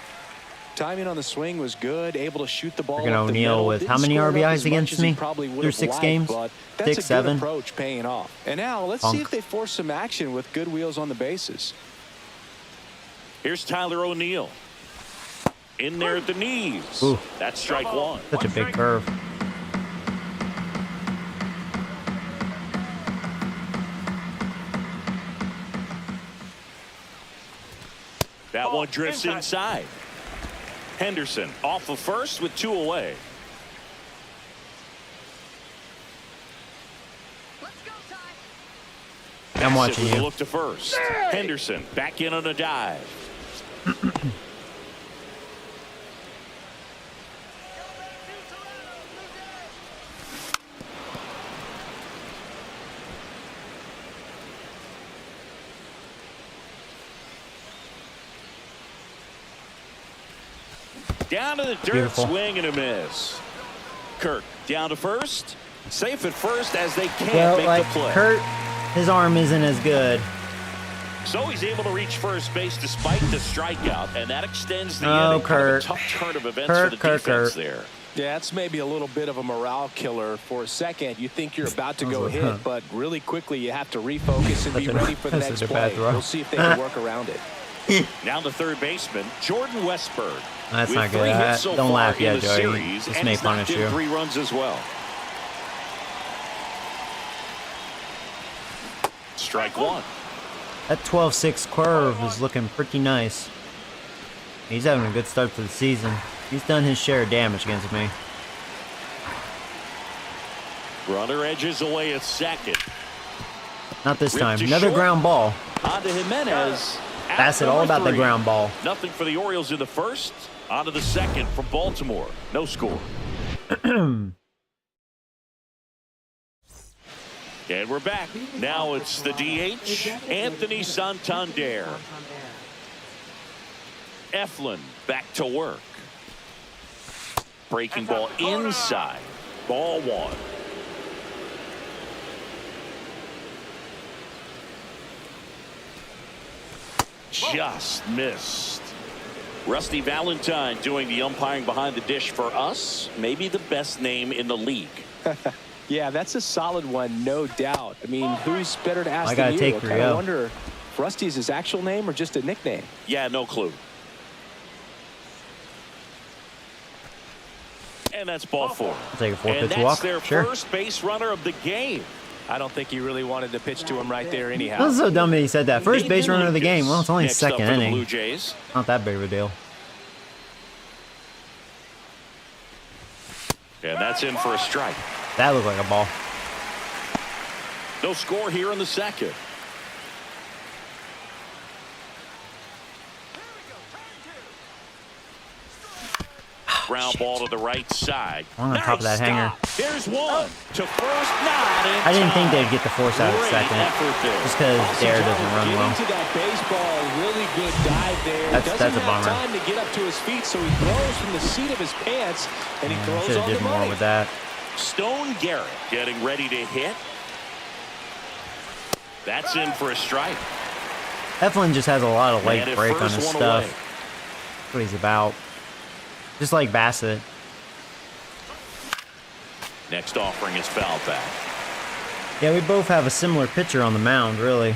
Timing on the swing was good, able to shoot the ball Freaking up the O'Neal middle. with Didn't how many score it up RBIs as much against as he me? probably would Through have 6 liked, games? but that's 6, a good 7. approach paying off. And now let's see if they force some action with good wheels on the bases. Here's Tyler O'Neill. In there at the knees. Ooh. That's strike 1. Such a big curve. That one drifts inside. Henderson off of first with 2 away. I'm watching With a you. look to first. Henderson back in on a dive. Down to the dirt. Beautiful. Swing and a miss. Kirk down to first. Safe at first as they can't Well, make like, the play. Kurt, his arm isn't as good. So he's able to reach first base despite the strikeout, and that extends the Oh, inning. Kind of a Kurt. tough turn of events Kurt, for the Kurt, defense Kurt. there. Yeah, it's maybe a little bit of a morale killer for a second. You think you're about to go hit, but really quickly you have to refocus and be ready for the That's next such a bad play. throw. We'll see if they can work around it. Now the third baseman, Jordan Westberg. That's with not 3 good. hits so Don't far laugh in yet, the Joey. series, This and may he's knocked punish in you. 3 runs as well. Strike 1. That 12-6 curve is looking pretty nice. He's having a good start to the season. He's done his share of damage against me. Runner edges away at second. Not this time. to Another short. ground ball. On to Jimenez. at That's it. All number about the 3. ground ball. Nothing for the Orioles in the first. On to the second from Baltimore. No score. And we're back. Now it's the DH, Anthony Santander. Eflin back to work. Breaking ball inside. Ball 1. Just missed. Rusty Valentine doing the umpiring behind the dish for us. Maybe the best name in the league. Yeah, that's a solid one, no doubt. I mean, who's better to ask I than gotta you? take I 3-0. kind of wonder if Rusty's his actual name or just a nickname. Yeah, no clue. And that's ball 4. I'll take a 4-pitch And that's walk. their Sure. first base runner of the game. I don't think he really wanted to pitch to him right there anyhow. That was so dumb that he said that. First base Nathan runner of the game. Lucas Well, it's only next up second for the Blue inning. Jays. Not that big of a deal. And that's in for a strike. That looked like a ball. No score here in the second. Ground ball to the right side. On top of that hanger. There's one to first. Not in I didn't think time. they'd get the force out at Great second. effort there. Just because Dare doesn't run Getting well. to that baseball, really good dive there. That's Doesn't a have bummer. time to get up to his feet, so he throws from the seat of his pants, and he throws Should on have the did more money. with that. Stone Garrett getting ready to hit. That's in for a strike. Eflin just has a lot of And late at break on first, his one stuff. away. what he's about. Just like Bassett. Next offering is foul back. Yeah, we both have a similar pitcher on the mound, really.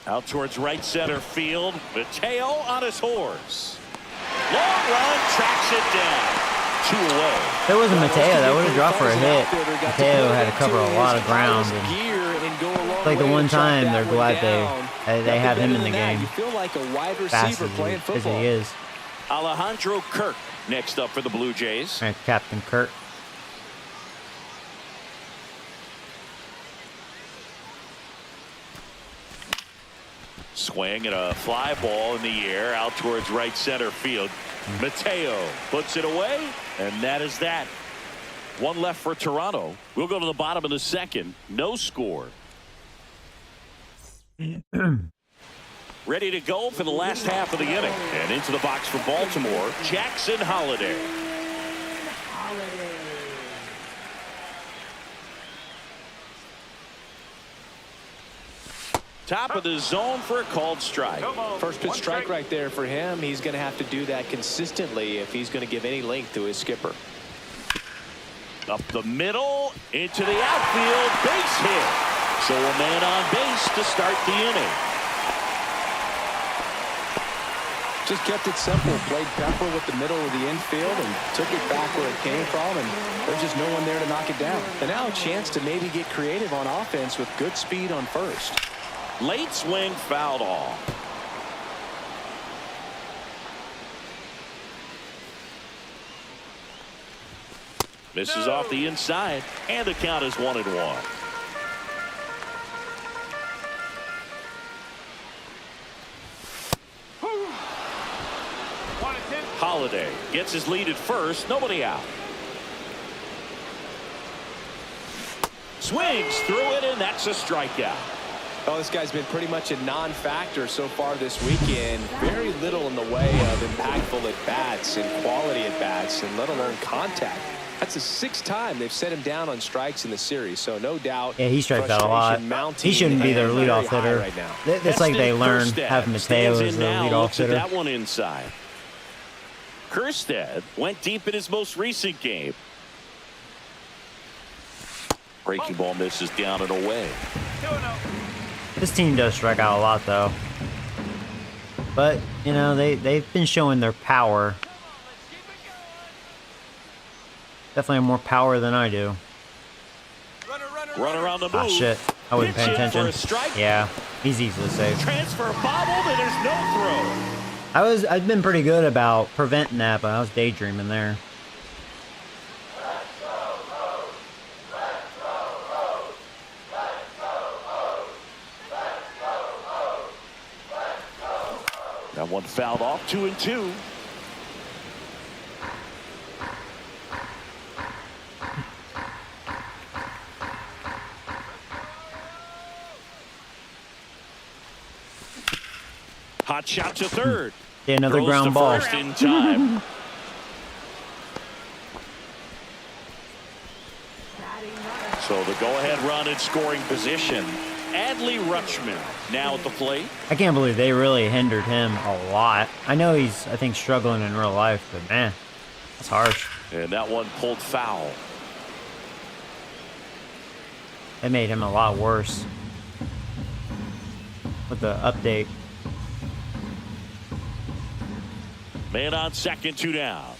Out towards right center field. Mateo on his horse. Long run, tracks it down. 2 away. If it wasn't Mateo, that would have dropped for a hit. Mateo had to cover a lot of ground. And like the one time they're glad they have him in the game. You feel like a wide Fast receiver playing as football. he is. Alejandro Kirk next up for the Blue Jays. All right, Captain Kirk. Swing and a fly ball in the air out towards right center field. Mateo puts it away, and that is that. One left for Toronto. We'll go to the bottom of the second. No score. Ready to go for the last half of the inning. And into the box for Baltimore, Jackson Holliday. Top of the zone for a called strike. First pitch strike right there for him. He's going to have to do that consistently if he's going to give any length to his skipper. Up the middle, into the outfield, base hit. So a man on base to start the inning. Just kept it simple. Played pepper with the middle of the infield and took it back where it came from, and there's just no one there to knock it down. And now a chance to maybe get creative on offense with good speed on first. Late swing fouled off. Misses off the inside, and the count is 1-1. Holliday gets his lead at first, nobody out. Swings through it, and that's a strikeout. Oh, this guy's been pretty much a non-factor so far this weekend. Very little in the way of impactful at-bats and quality at-bats, and let alone contact. That's the 6th time they've set him down on strikes in the series, so no doubt. Yeah, he strikes out a lot. He shouldn't be their leadoff hitter. Right now. It's like they learn have Mateo as the leadoff hitter. That one inside. Kerstead went deep in his most recent game. Breaking ball misses down and away. This team does strike out a lot, though. But, you know, they've been showing their power. Definitely more power than I do. Runner on the move. Ah, shit. I wasn't paying attention. Yeah, he's easily safe. Transfer bobbled, and there's no throw. I've been pretty good about preventing that, but I was daydreaming there. That one fouled off, 2-2. Hot shot to third. Yeah, another Throws ground to ball. first in time. So the go-ahead run in scoring position. Adley Rutschman now at the plate. I can't believe they really hindered him a lot. I know he's, I think, struggling in real life, but man, that's harsh. And that one pulled foul. It made him a lot worse with the update. Man on second, 2 down.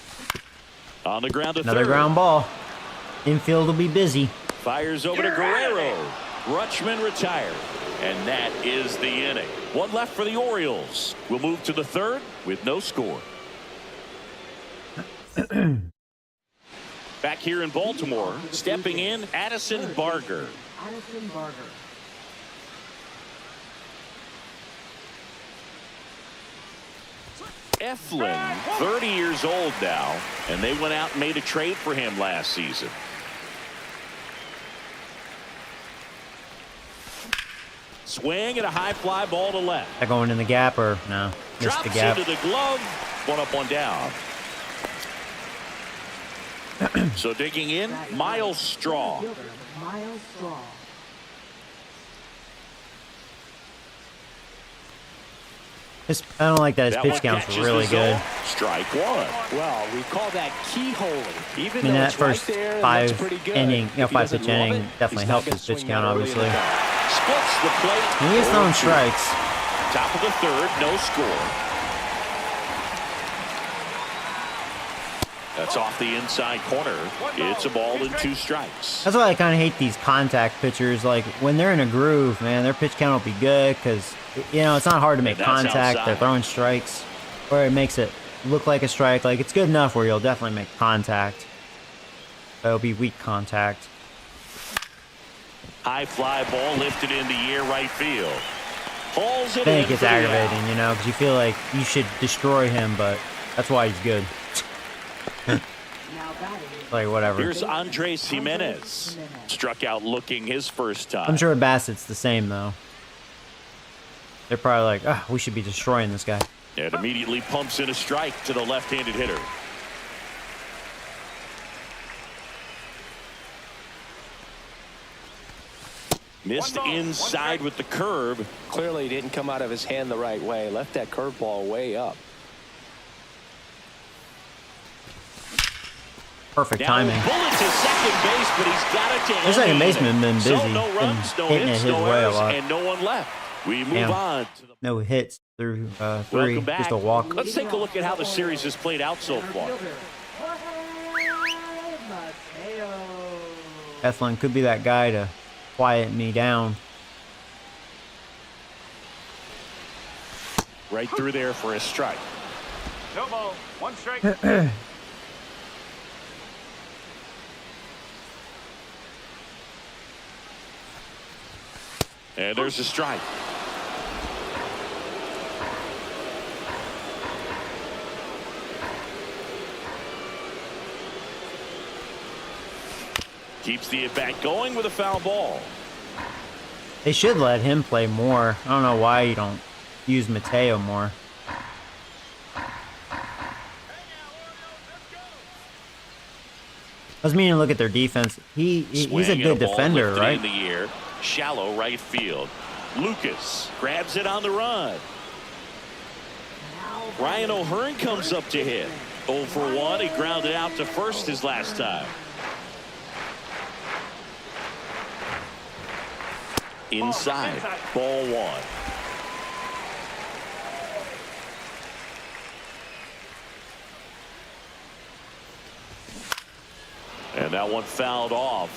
On the ground to Another third. ground ball. Infield will be busy. Fires over to Guerrero. Rutschman retired. And that is the inning. One left for the Orioles. We'll move to the third with no score. Back here in Baltimore, stepping in, Addison Barger. Addison Barger. Eflin, 30 years old now, and they went out and made a trade for him last season. Swing and a high fly ball to left. That going in the gap or no? Missed the Drops gap. into the glove. One up, one down. So digging in, Miles Straw. Miles Straw. I don't like that his That pitch one counts catches were really the good. zone. Strike one. Well, we call that keyholing. Even I mean, though that it's right first there, it five looks pretty good. inning, If he five doesn't pitch love inning it, definitely he's not helps gonna his pitch swing count, that early in the obviously. bat. Splits the plate. And he is throwing strikes. Top of the third, no score. That's off the inside corner. It's a ball and 2 strikes. That's why I kind of hate these contact pitchers. Like, when they're in a groove, man, their pitch count will be good because, you know, it's not hard to make that's contact. outside. They're throwing strikes, or it makes it look like a strike. Like, it's good enough where you'll definitely make contact. But it'll be weak contact. High fly ball lifted in the air right field. Pulls it Then in it gets for the out. aggravating, you know, because you feel like you should destroy him, but that's why he's good. Now batting. Like, whatever. Here's Andres Jimenez. Struck out looking his first time. I'm sure Bassett's the same, though. They're probably like, ah, we should be destroying this guy. And immediately pumps in a strike to the left-handed hitter. Missed inside with the curve. Clearly didn't come out of his hand the right way. Left that curveball way up. Perfect Now timing. bullet to second base, but he's got it to Their second end. baseman been busy. So no runs, Been no hitting hits, it his no way a errors, lot. and no one left. We move Damn. on to the No hits through 3, welcome back. just a walk. Let's take a look at how the series has played out so far. Eflin could be that guy to quiet me down. Right through there for a strike. No ball. 1 strike. And there's a strike. Keeps the at-bat going with a foul ball. They should let him play more. I don't know why you don't use Mateo more. I was meaning to look at their defense. He's a Swing and good ball defender, lifted right? in the air. Shallow right field. Lucas grabs it on the run. Ryan O'Hearn comes up to hit. 0 for 1. He grounded out to first his last time. Inside. Ball 1. And that one fouled off.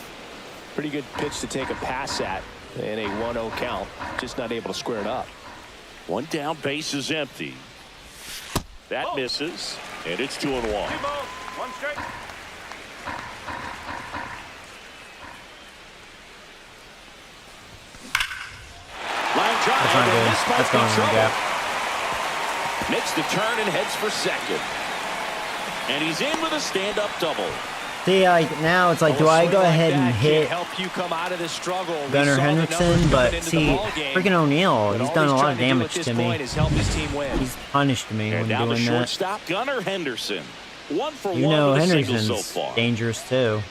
Pretty good pitch to take a pass at in a 1-0 count. Just not able to square it up. One down, base is empty. That misses, and it's 2-1. 2 balls. 1 strike. Line drive. That's not and good. this might That's be going in the trouble. gap. Makes the turn and heads for second. And he's in with a stand-up double. See, like, now it's like, do I go ahead and hit help you come out of this struggle? Gunnar Henderson? But see, freaking O'Neal, he's done a lot of damage to me. Help his team win. He's punished me And when down to doing that. shortstop, Gunnar Henderson. 1 for 1 You know, with a single Henderson's so far. dangerous too.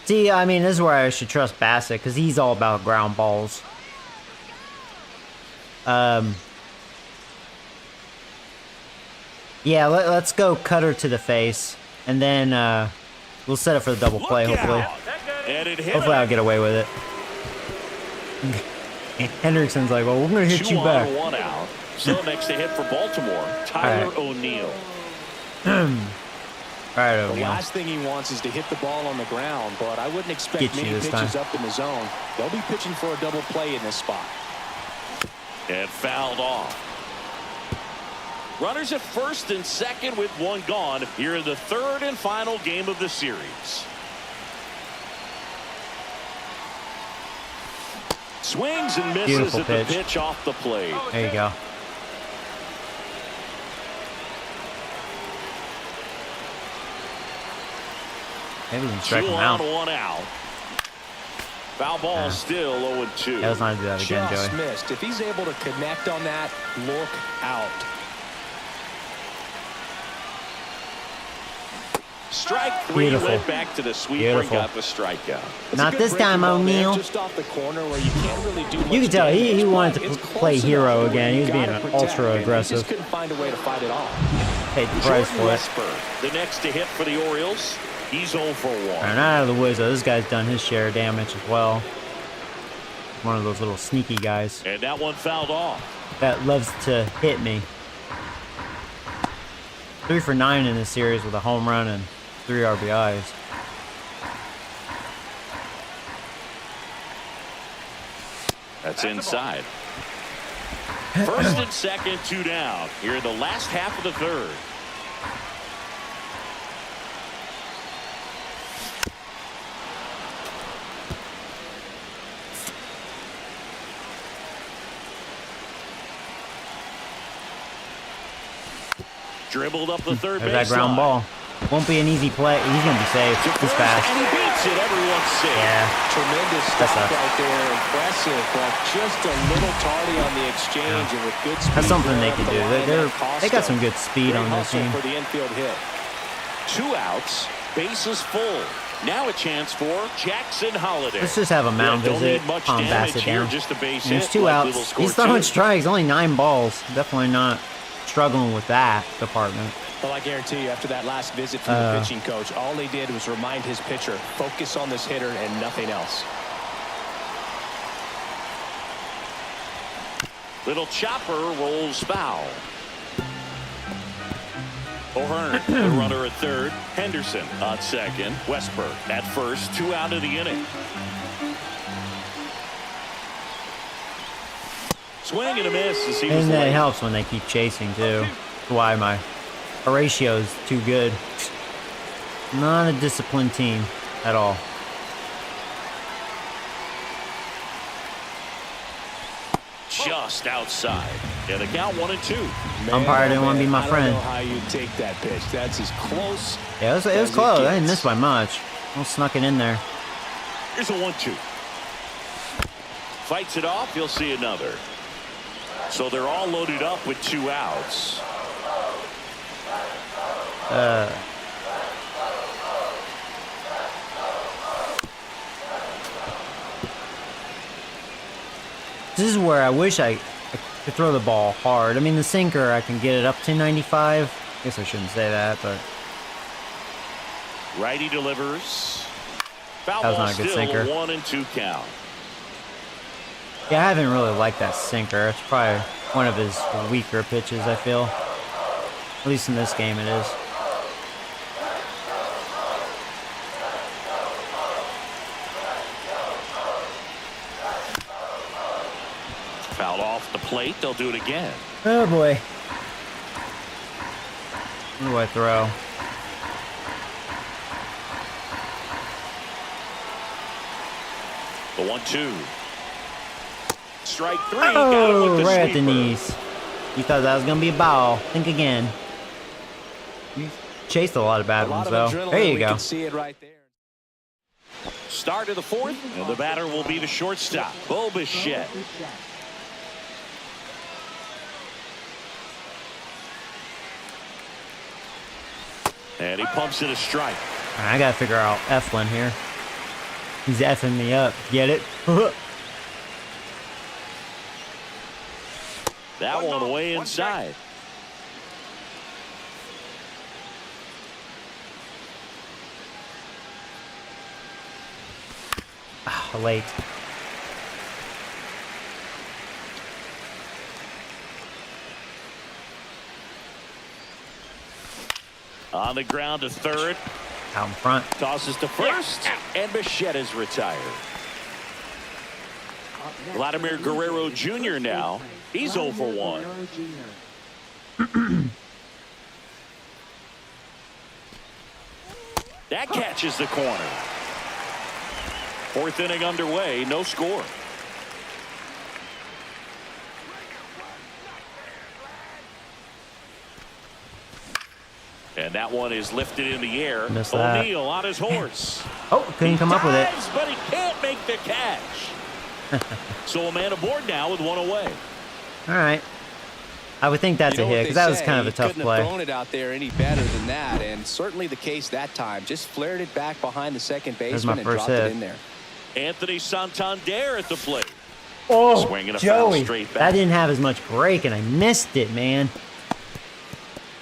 See, I mean, this is where I should trust Bassett because he's all about ground balls. Yeah, let's go cutter to the face, and then we'll set it for the double play. Look Hopefully, out. And it hit hopefully him. I'll get away with it. Hendrickson's like, well, we're gonna hit 2 you on, back. 1 out. So next to hit for Baltimore, Tyler right. O'Neill. All right, The O'Neal. last thing he wants is to hit the ball on the ground, but I wouldn't expect Get you many this pitches time. up in the zone. They'll be pitching for a double play in this spot. And fouled off. Runners at first and second with 1 gone here in the 3rd and final game of the series. Swings and misses Beautiful at the pitch. pitch off the plate. There you go. Maybe we can strike 2 him on, out. 1 out. Foul ball Yeah. still 0-2. Yeah, let's not do that again, Just Joey. missed. If he's able to connect on that, look out. Strike three. Beautiful. Went back to the sweeper and Beautiful. got the strikeout. Not this time, O'Neal. Just off the corner where you can't really do much You can tell he damage, wanted but to it's play close hero enough again. He was you being gotta an protect, ultra and he aggressive. just couldn't find a way to fight it off. Paid the price Jordan for it. Westburg, the next to hit for the Orioles. He's 0 for 1. Alright, not out of the woods though. This guy's done his share of damage as well. One of those little sneaky guys And that one fouled off. that loves to hit me. 3 for 9 in this series with a home run and 3 RBIs. That's inside. First and second, 2 down. Here in the last half of the third. Dribbled up the third There's base that ground line. ball. Won't be an easy play. He's gonna be safe. To He's first, fast. and he beats it. Everyone's safe. Yeah. Tremendous That's stop a- right there. Impressive, but just a little tardy on the exchange and with good speed. That's something they there can up do. the line, They that cost they got them. some good speed Great on this hustle team. for the infield hit. 2 outs, bases full. Now a chance for Jackson Holiday. Let's just have a mound Don't visit. need much Calm damage Bassett here, down. just a base And there's hit, 2 likely they'll outs. score He's throwing 2. strikes. Only 9 balls. Definitely not struggling with that department. Well, I guarantee you, after that last visit from the pitching coach, all he did was remind his pitcher, focus on this hitter and nothing else. Little chopper rolls foul. O'Hearn, the runner at third. Henderson on second. Westburg at first. 2 out of the inning. Swing and a miss as he was And that late. helps when they keep chasing too. That's why my ratio's too good. Not a disciplined team at all. Just outside. And the count 1-2. Umpire didn't want to be my I friend. don't know how you take that pitch. That's as close. Yeah, it was as close. I gets. didn't miss by much. I snuck it in there. Here's a 1-2. Fights it off. You'll see another. So they're all loaded up with 2 outs. This is where I wish I could throw the ball hard. I mean, the sinker, I can get it up to 95. I guess I shouldn't say that, but Righty delivers. Foul That was ball not a good still sinker. 1-2 count. yeah, I haven't really liked that sinker. It's probably one of his weaker pitches, I feel. At least in this game, it is. Foul off the plate. They'll do it again. Oh boy. Who do I throw? The 1-2. Strike 3. Got him with Oh, the right at the sweeper. knees. You thought that was going to be a ball. Think again. You chased a lot of bad A lot ones, of though. adrenaline. There you We go. can see it right there. Start of the 4th. And the batter will be the shortstop, Bo Bichette. And he pumps it a strike. All right, I got to figure out Eflin here. He's effing me up. Get it? That one ball, way 1 strike. inside. Late. On the ground to third. Out in front. Tosses to first. And Bichette is retired. Vladimir Guerrero Jr. now. He's 0 for 1. That catches the corner. 4th inning underway. No score. And that one is lifted in the air. Missed that. O'Neal on his horse. Oh, couldn't come up with it. Dives, but he can't make the catch. So a man aboard now with 1 away. All right. I would think that's You know a what hit they because that was say, kind of a he tough couldn't play. have thrown it out there any better than that, and certainly the case that time. Just flared it back behind the second baseman and first dropped hit. it in there. Anthony Santander at the plate. Oh, Swinging a foul Joey, straight that back. didn't have as much break, and I missed it, man.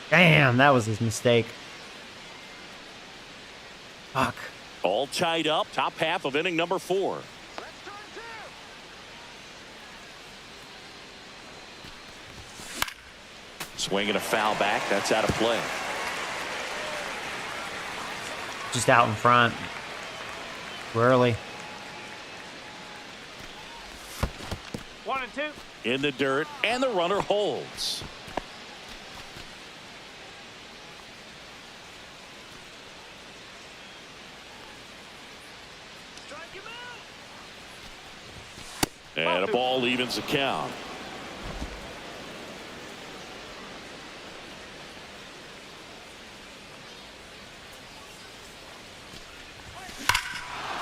Damn, that was his mistake. Fuck. All tied up. Top half of inning number 4. Swinging a foul back. That's out of play. Just out in front. Too early. 1 and 2. In the dirt, and the runner holds. And a ball evens the count.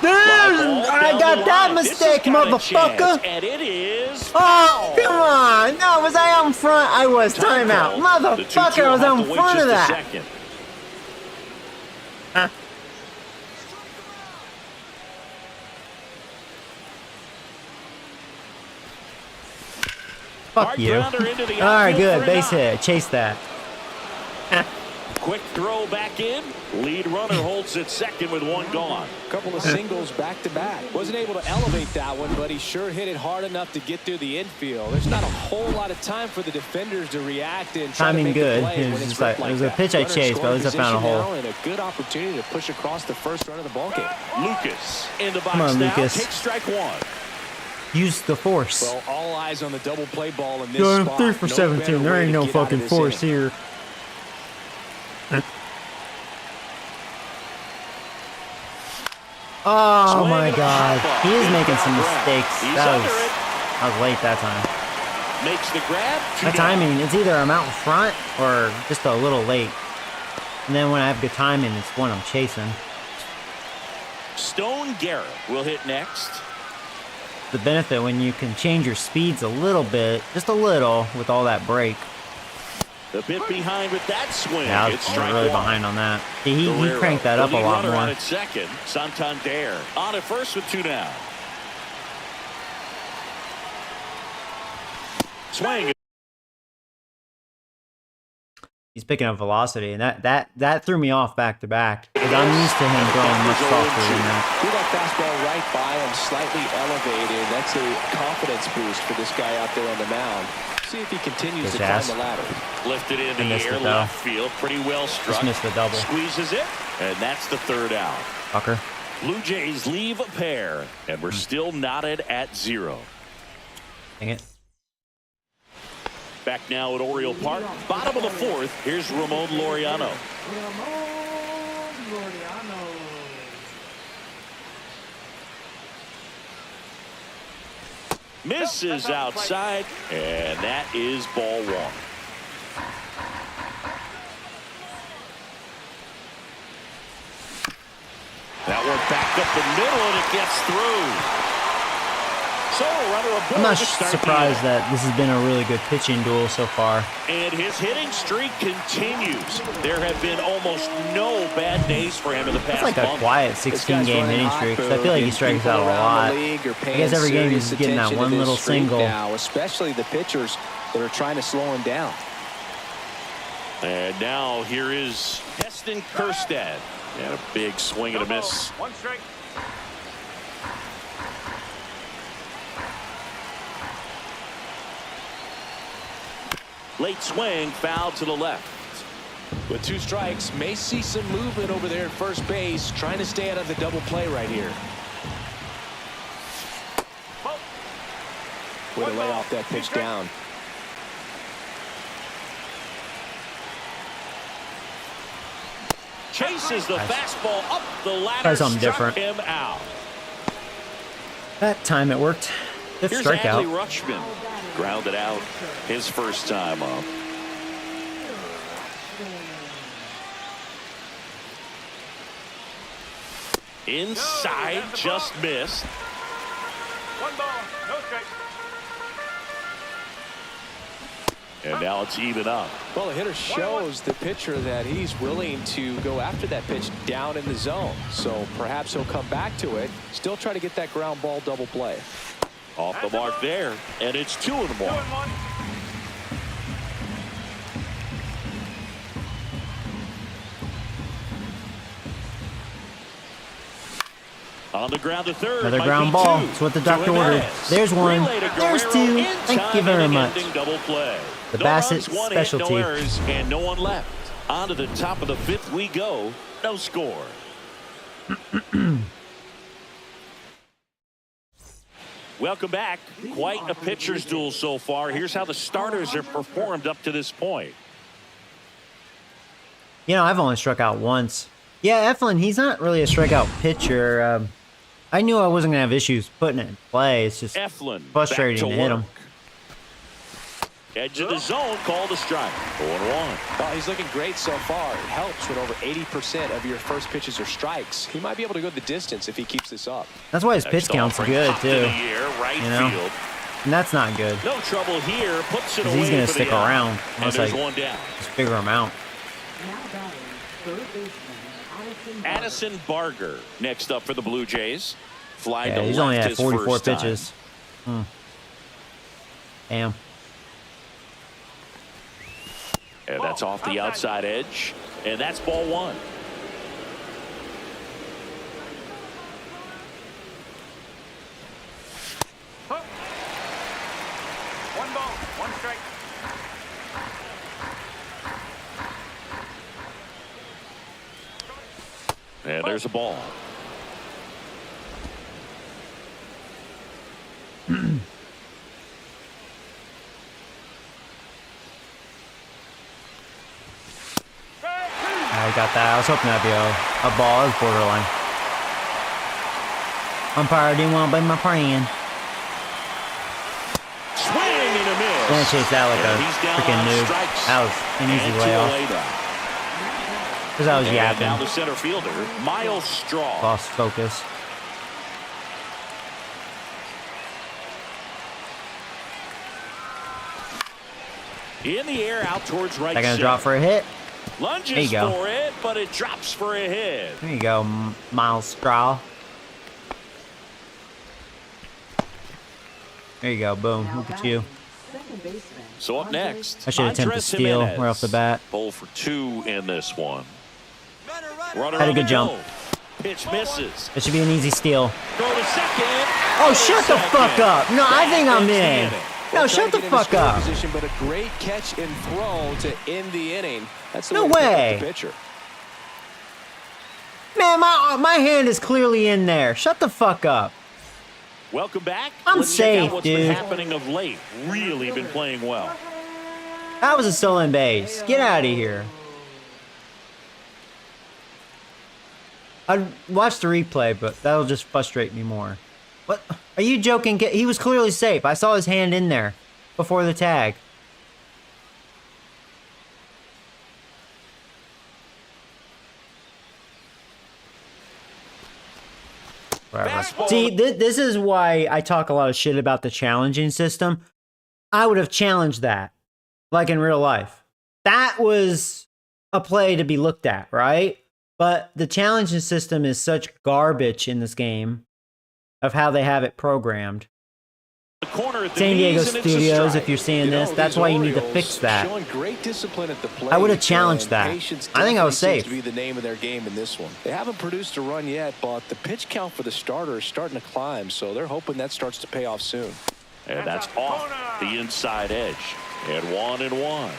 I got that mistake, motherfucker. And it is Oh, come on. No, was I out in front? I was. Timeout. Motherfucker, I was out in front of that. Huh. Fuck you. Alright, good. Base hit. Chase that. Quick throw back in. Lead runner holds at second with one gone. A couple of singles back to back. Wasn't able to elevate that one, but he sure hit it hard enough to get through the infield. There's not a whole lot of time for the defenders to react and try Timing to make good. a play It was when it's just like, ripped it was like a pitch I that. chased, but at least I found a Runner in hole. position now and a good opportunity to push across the first run of the ballgame. Lucas in the box Come on, now. Lucas. Takes strike 1. Use the force. Well, all eyes on the double play ball in this Yo, I'm spot. 3 for No 17. better There way ain't to no get out of fucking this force inning. here. Oh my god. He is making some mistakes. That was late that time. Makes the grab. My timing, it's either I'm out in front or just a little late. And then when I have good timing, it's when I'm chasing. Stone Garrett will hit next. The benefit when you can change your speeds a little bit, just a little, with all that break. The bit behind with that swing. Yeah, I It's was strike really 1. behind on that. He Guerrero, cranked that the up a lead lot runner more. on at second. Santander on at first with 2 down. Swing. He's picking up velocity, and that threw me off back to back because I'm used to him throwing much softer than that. Threw that fastball right by him, slightly elevated. That's a confidence boost for this guy out there on the mound. See if he continues to climb the ladder. Lifted in the missed air, it, though. left field, pretty well struck. Just missed the double. Squeezes it, and that's the 3rd out. Fucker. Blue Jays leave a pair, and we're still knotted at 0. Dang it. Back now at Oriole Park, bottom of the 4th. Here's Ramon Laureano. Misses outside, and that is ball 1. That one back up the middle, and it gets through. So, runner aboard I'm not to start surprised the inning. that this has been a really good pitching duel so far. And his hitting streak continues. There have been almost no bad days for him in the past It's like a month. quiet 16-game hitting streak. 'Cause I feel like he strikes out a lot. I guess every game he's getting that one little single. Now, especially the pitchers that are trying to slow him down. And now here is Heston Kjerstad. And a big swing and a miss. 1 strike. Late swing, foul to the left. With 2 strikes, may see some movement over there at first base, trying to stay out of the double play right here. Way to lay off that pitch down. Chases the fastball up the ladder. Try something struck different. him out. That time it worked. 5th Here's Adley strikeout. Rutschman. Grounded out his first time up. Inside, just missed. 1 ball, no strikes. And now it's even up. Well, the hitter shows the pitcher that he's willing to go after that pitch down in the zone. So perhaps he'll come back to it, still try to get that ground ball double play. Off the mark there, and it's 2-1. 2-1. On the ground to third. Another ground ball. That's what the doctor ordered. There's one. There's two. Thank you very much. Double play. The No Bassett runs, 1 hit, specialty. No errors, and no one left. On to the top of the 5th we go. No score. Welcome back. Quite a pitcher's duel so far. Here's how the starters have performed up to this point. You know, I've only struck out once. Yeah, Eflin, he's not really a strikeout pitcher. I knew I wasn't going to have issues putting it in play. It's just Eflin frustrating to hit him. Edge of the zone, called a strike. 0-1. Well, he's looking great so far. It helps when over 80% of your first pitches are strikes. He might be able to go the distance if he keeps this up. That's why his pitch Next count's offering, good, top of too. the year, right You know? field. And that's not good. No trouble here. Puts it Because away. he's going to for stick the out. around. And Unless there's I one down. just figure him out. Now batting, third baseman, Addison Barger next up for the Blue Jays. Fly Yeah, to he's left only at his 44 first time. pitches. Damn. And that's off the outside edge. And that's ball 1. Hook. 1 ball, 1 strike. And there's a ball. I got that. I was hoping that'd be a ball. It was borderline. Umpire didn't want to blame my friend. Swing and a miss. Gonna chase that like And a he's down freaking on noob. strikes. That was an easy And layoff. 2 away now. Because I was And now yapping. the center fielder, Miles Straw. Lost focus. In the air, out towards right They're gonna center. drop for a hit. There Lunges you go. for it, but it drops for a hit. There you go, Miles Straw. There you go. Boom. now Look at you. batting, second baseman. So up next, I should attempt to Andres steal Jimenez. right off the bat. 0 for 2 in this one. Runner Had a on good the jump. go. Pitch misses. It should be an easy steal. Go to second. Oh, shut the fuck up. No, I think I'm in. No, Well, shut trying the to get into fuck scoring up. Position, but a great catch and throw to end the inning. That's the No way to pick up way. the pitcher. Man, my hand is clearly in there. Shut the fuck up. Welcome back. I'm Let's check out safe, what's dude. been happening of late. Really been playing well. That was a stolen base. Get out of here. I'd watch the replay, but that'll just frustrate me more. What? Are you joking? He was clearly safe. I saw his hand in there before the tag. Whatever. Fastball. See, this is why I talk a lot of shit about the challenging system. I would have challenged that, like in real life. That was a play to be looked at, right? But the challenging system is such garbage in this game of how they have it programmed. The corner at the San Diego knees, and it's a Studios, strike. if you're seeing You know, this, that's these why you need to Orioles fix that. Showing great discipline at the plate. I would have challenged and that. patience I think I was definitely safe. seems to be the name of their game in this one. They haven't produced a run yet, but the pitch count for the starter is starting to climb, so they're hoping that starts to pay off soon. And that's off the inside edge. And 1-1.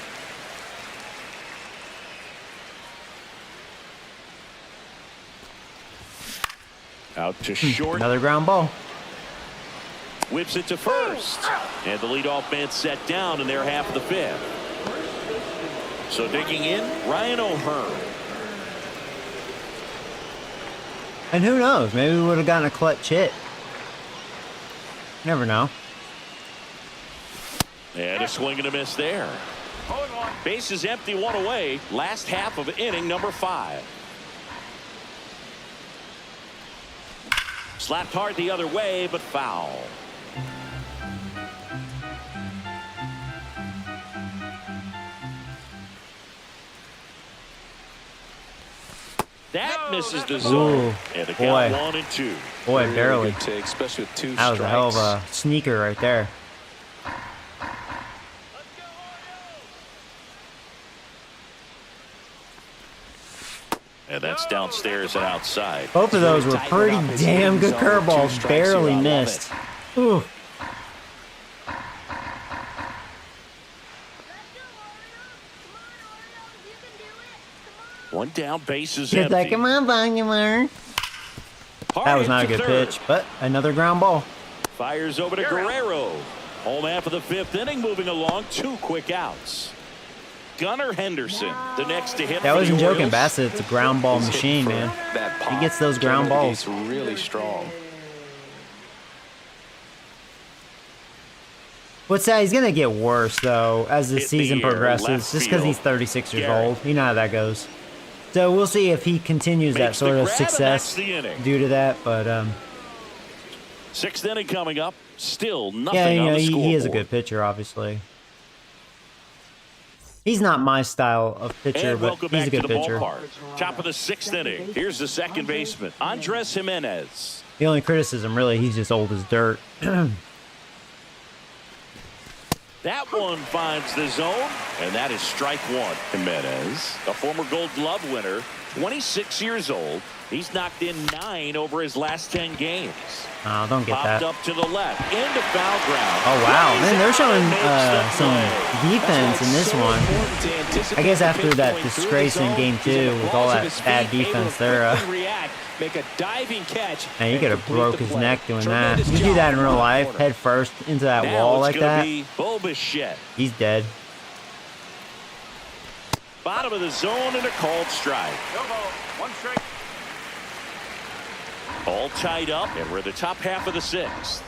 Out to short. Another ground ball. Whips it to first. And the leadoff man set down in their half of the 5th. So digging in, Ryan O'Hearn. And who knows? Maybe we would have gotten a clutch hit. Never know. And a swing and a miss there. 0-1. Base is empty, 1 away. Last half of inning number 5. Slapped hard the other way, but foul. That misses the zone. Ooh, And the boy. count 1-2. Boy, Really barely. good take, especially with 2 That was a hell of strikes. a sneaker right there. And that's downstairs and outside. Both of those were pretty damn good curveballs. Barely missed. Ooh. One down, base is He's empty. like, come on, Bogomar. That was not a good pitch, but another ground ball. Fires over to Guerrero. Home half of the 5th inning, moving along. 2 quick outs. Gunnar Henderson, the next to hit. I wasn't joking. Orioles. Bassett's a ground ball He's machine, hitting for man. that pop. He gets those ground Generally, balls. He's really strong. What's that? He's gonna get worse though as the Hit season the air, progresses, left just because he's field. 36 years Gary. old. You know how that goes. So we'll see if he continues that Makes the sort of grab, and success that's the inning. due to that. But 6th inning coming up. Still nothing yeah, you on know, the he scoreboard. is a good pitcher, obviously. He's not my style of pitcher, And but welcome he's back a good to the pitcher. ballpark. Top of the 6th inning. Here's the second baseman, Andres Jimenez. The only criticism, really, he's just old as dirt. That one finds the zone, and that is strike 1. Jimenez, a former Gold Glove winner, 26 years old. He's knocked in 9 over his last 10 games. Oh, don't get Popped that. up to the left, into foul ground. Oh, wow. Man, they're showing Makes the some play. defense in this one. I guess after that disgrace in game 2 with all that bad defense, they're Make a diving catch. man, you could have complete broke the his play. neck doing that. Tremendous You do that in job real from the life, corner. head first into that Now wall it's like gonna that, be Bo Bichette. he's dead. Bottom of the zone and a called strike. No ball. 1 strike. All tied up, and we're the top half of the 6th.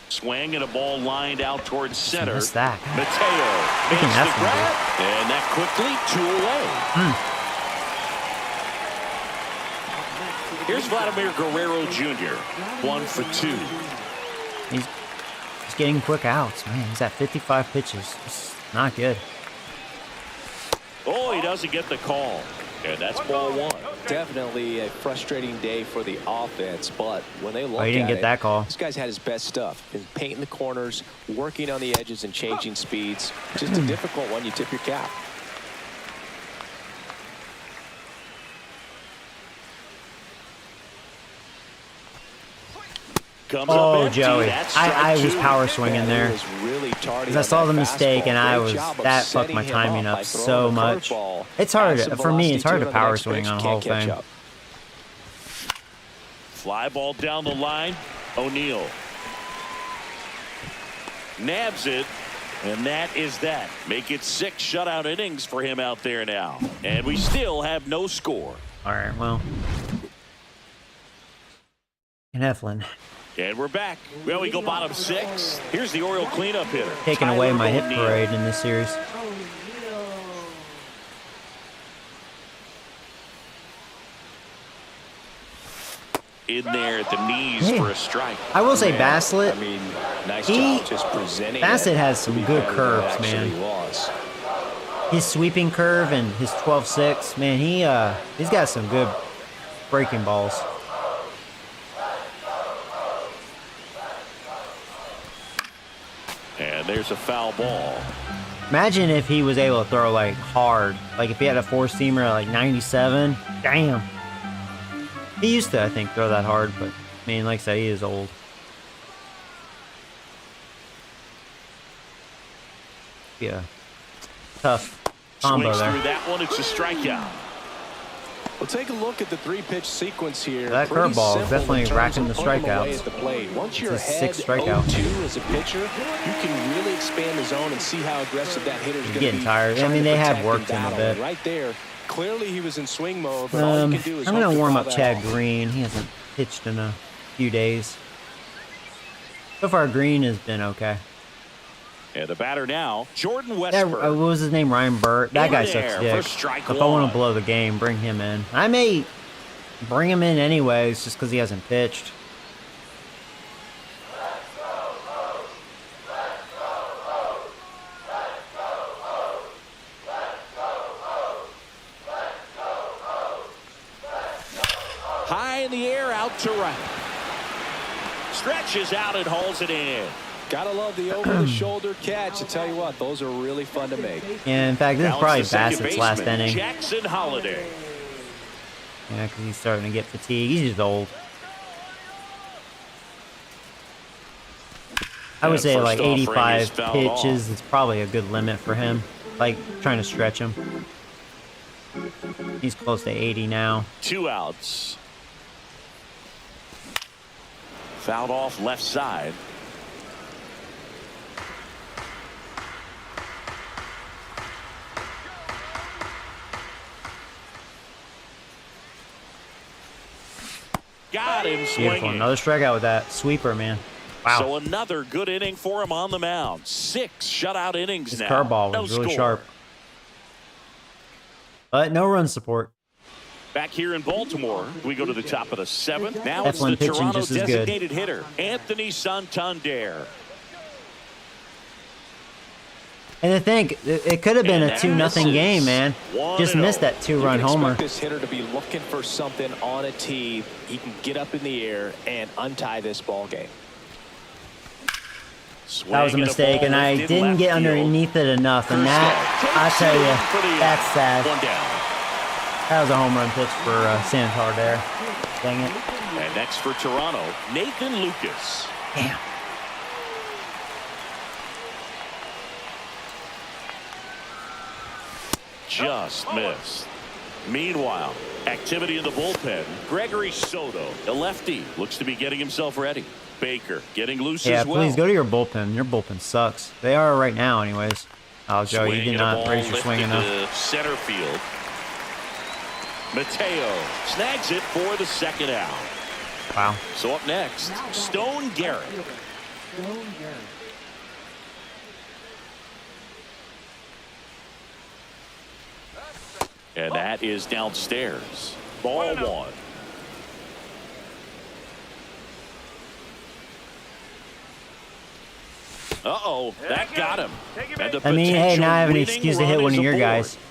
Swing and a ball lined out towards center. Missed that. Mateo You can makes have the some grab, and that quickly 2 away. Here's Vladimir Guerrero Jr. 1 for 2. He's getting quick outs, man. He's at 55 pitches. It's not good. Oh, he doesn't get the call, and that's ball 1. Definitely a frustrating day for the offense, but when they look Oh, he didn't at get it, that call. this guy's had his best stuff. Been painting the corners, working on the edges and changing speeds. Just a difficult one. You tip your cap. Comes up Oh, empty. Joey. That's strike I was 2. power swinging there. Was really tardy Because I on saw that the mistake fastball. and I Great was job of that fucked setting my him timing by up throwing so the much. curveball. It's hard Add some for me. It's hard to velocity power it on the swing next on pitch. Hall of Can't catch Fame. up. Fly ball down the line. O'Neal nabs it, and that is that. Make it 6 shutout innings for him out there now, and we still have no score. All right, well. And Eflin And we're back. Well, we go bottom 6. Here's the Oriole cleanup hitter, taking away Tyler my hit O'Neill. parade in this series. In there at the knees Hey. for a strike. I will say Man, Bassett, I mean, nice he- job just presenting Bassett it has to some be good better than it curves, man. actually was. his sweeping curve and his 12-6, man, he's got some good breaking balls. And there's a foul ball. Imagine if he was able to throw like hard, like if he had a four-seamer at like 97. Damn. He used to, I think, throw that hard, but I mean, like I said, he is old. Yeah, tough combo Swings there. through that one. It's a strikeout. Well, take a look at the three-pitch sequence here. That Pretty curveball is simple in definitely terms racking of the putting them away strikeouts. at the plate. Once you're It's his ahead sixth strikeout. 0-2 as a pitcher, you can really expand the zone and see how aggressive that hitter's going to be. Getting tired. I trying mean, to they have protect worked and him a battle. bit. And right there, clearly he was in swing mode, but all you can do is I'm hope gonna to warm call up that Chad off. Green. He hasn't pitched in a few days. So far, Green has been okay. And the batter now, Jordan That, Westburg. what was his name? Ryan Burt. That In guy there sucks for dick. strike If I want one. to blow the game, bring him in. I may bring him in anyways, just because he hasn't pitched. to right. Stretches out and hauls it in. Gotta love the over-the-shoulder catch. I tell you what, those are really fun to make. And in fact, this is probably Bassett's last inning. Jackson Holiday. Yeah, because he's starting to get fatigued. He's just old. I would say like 85 pitches is probably a good limit for him. Like trying to stretch him. He's close to 80 now. 2 outs. Fouled off left side. Got him swinging. Beautiful. Another strikeout with that sweeper, man. Wow. So another good inning for him on the mound. 6 shutout innings His now. curveball was really sharp. But no run support. Back here in Baltimore, we go to the top of the 7th. Now it's Eflin the pitching Toronto just as good. designated hitter, Anthony Santander. And I think it could have been a 2-0 game, man. Just missed that 2-run homer. Expect this hitter to be looking for something on a tee. He can get up in the air and untie this ball game. That was a mistake, and I didn't get underneath it enough, and that, I tell you, that's sad. That was a home run pitch for Santander. Dang it. And next for Toronto, Nathan Lucas. Damn. Just missed. Meanwhile, activity in the bullpen. Gregory Soto, the lefty, looks to be getting himself ready. Baker getting loose as well. Yeah, please go to your bullpen. Your bullpen sucks. They are right now, anyways. Oh, Joe, you did not raise your swing enough. Center field. Mateo snags it for the 2nd out. Wow. So up next, Stone Garrett. Stone Garrett. And that is downstairs. Ball 1. Uh-oh, that got him. And I mean, hey, now I have an potential excuse to winning hit one run of your is guys. aboard.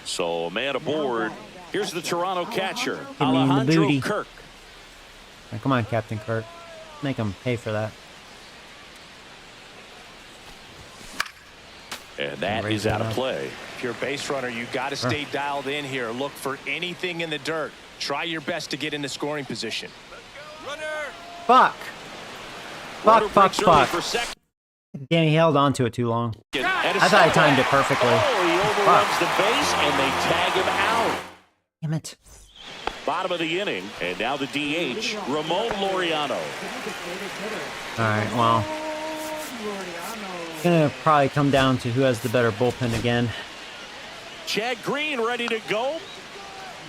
So a man aboard. Here's the Toronto catcher, me in the Alejandro booty. Kirk. Now, come on, Captain Kirk. Make him pay for that. And that is out of play. If you're a base runner, you got to stay dialed in here. Look for anything in the dirt. Try your best to get in the scoring position. Fuck. Runner Fuck, fuck, breaks early fuck. for second. Damn, he held on to it too long. And I thought I timed it perfectly. Oh, he overruns the base, and they tag him out. Damn it. Bottom of the inning, and now the DH, Ramon Laureano. All right, well. It's going to probably come down to who has the better bullpen again. Chad Green ready to go.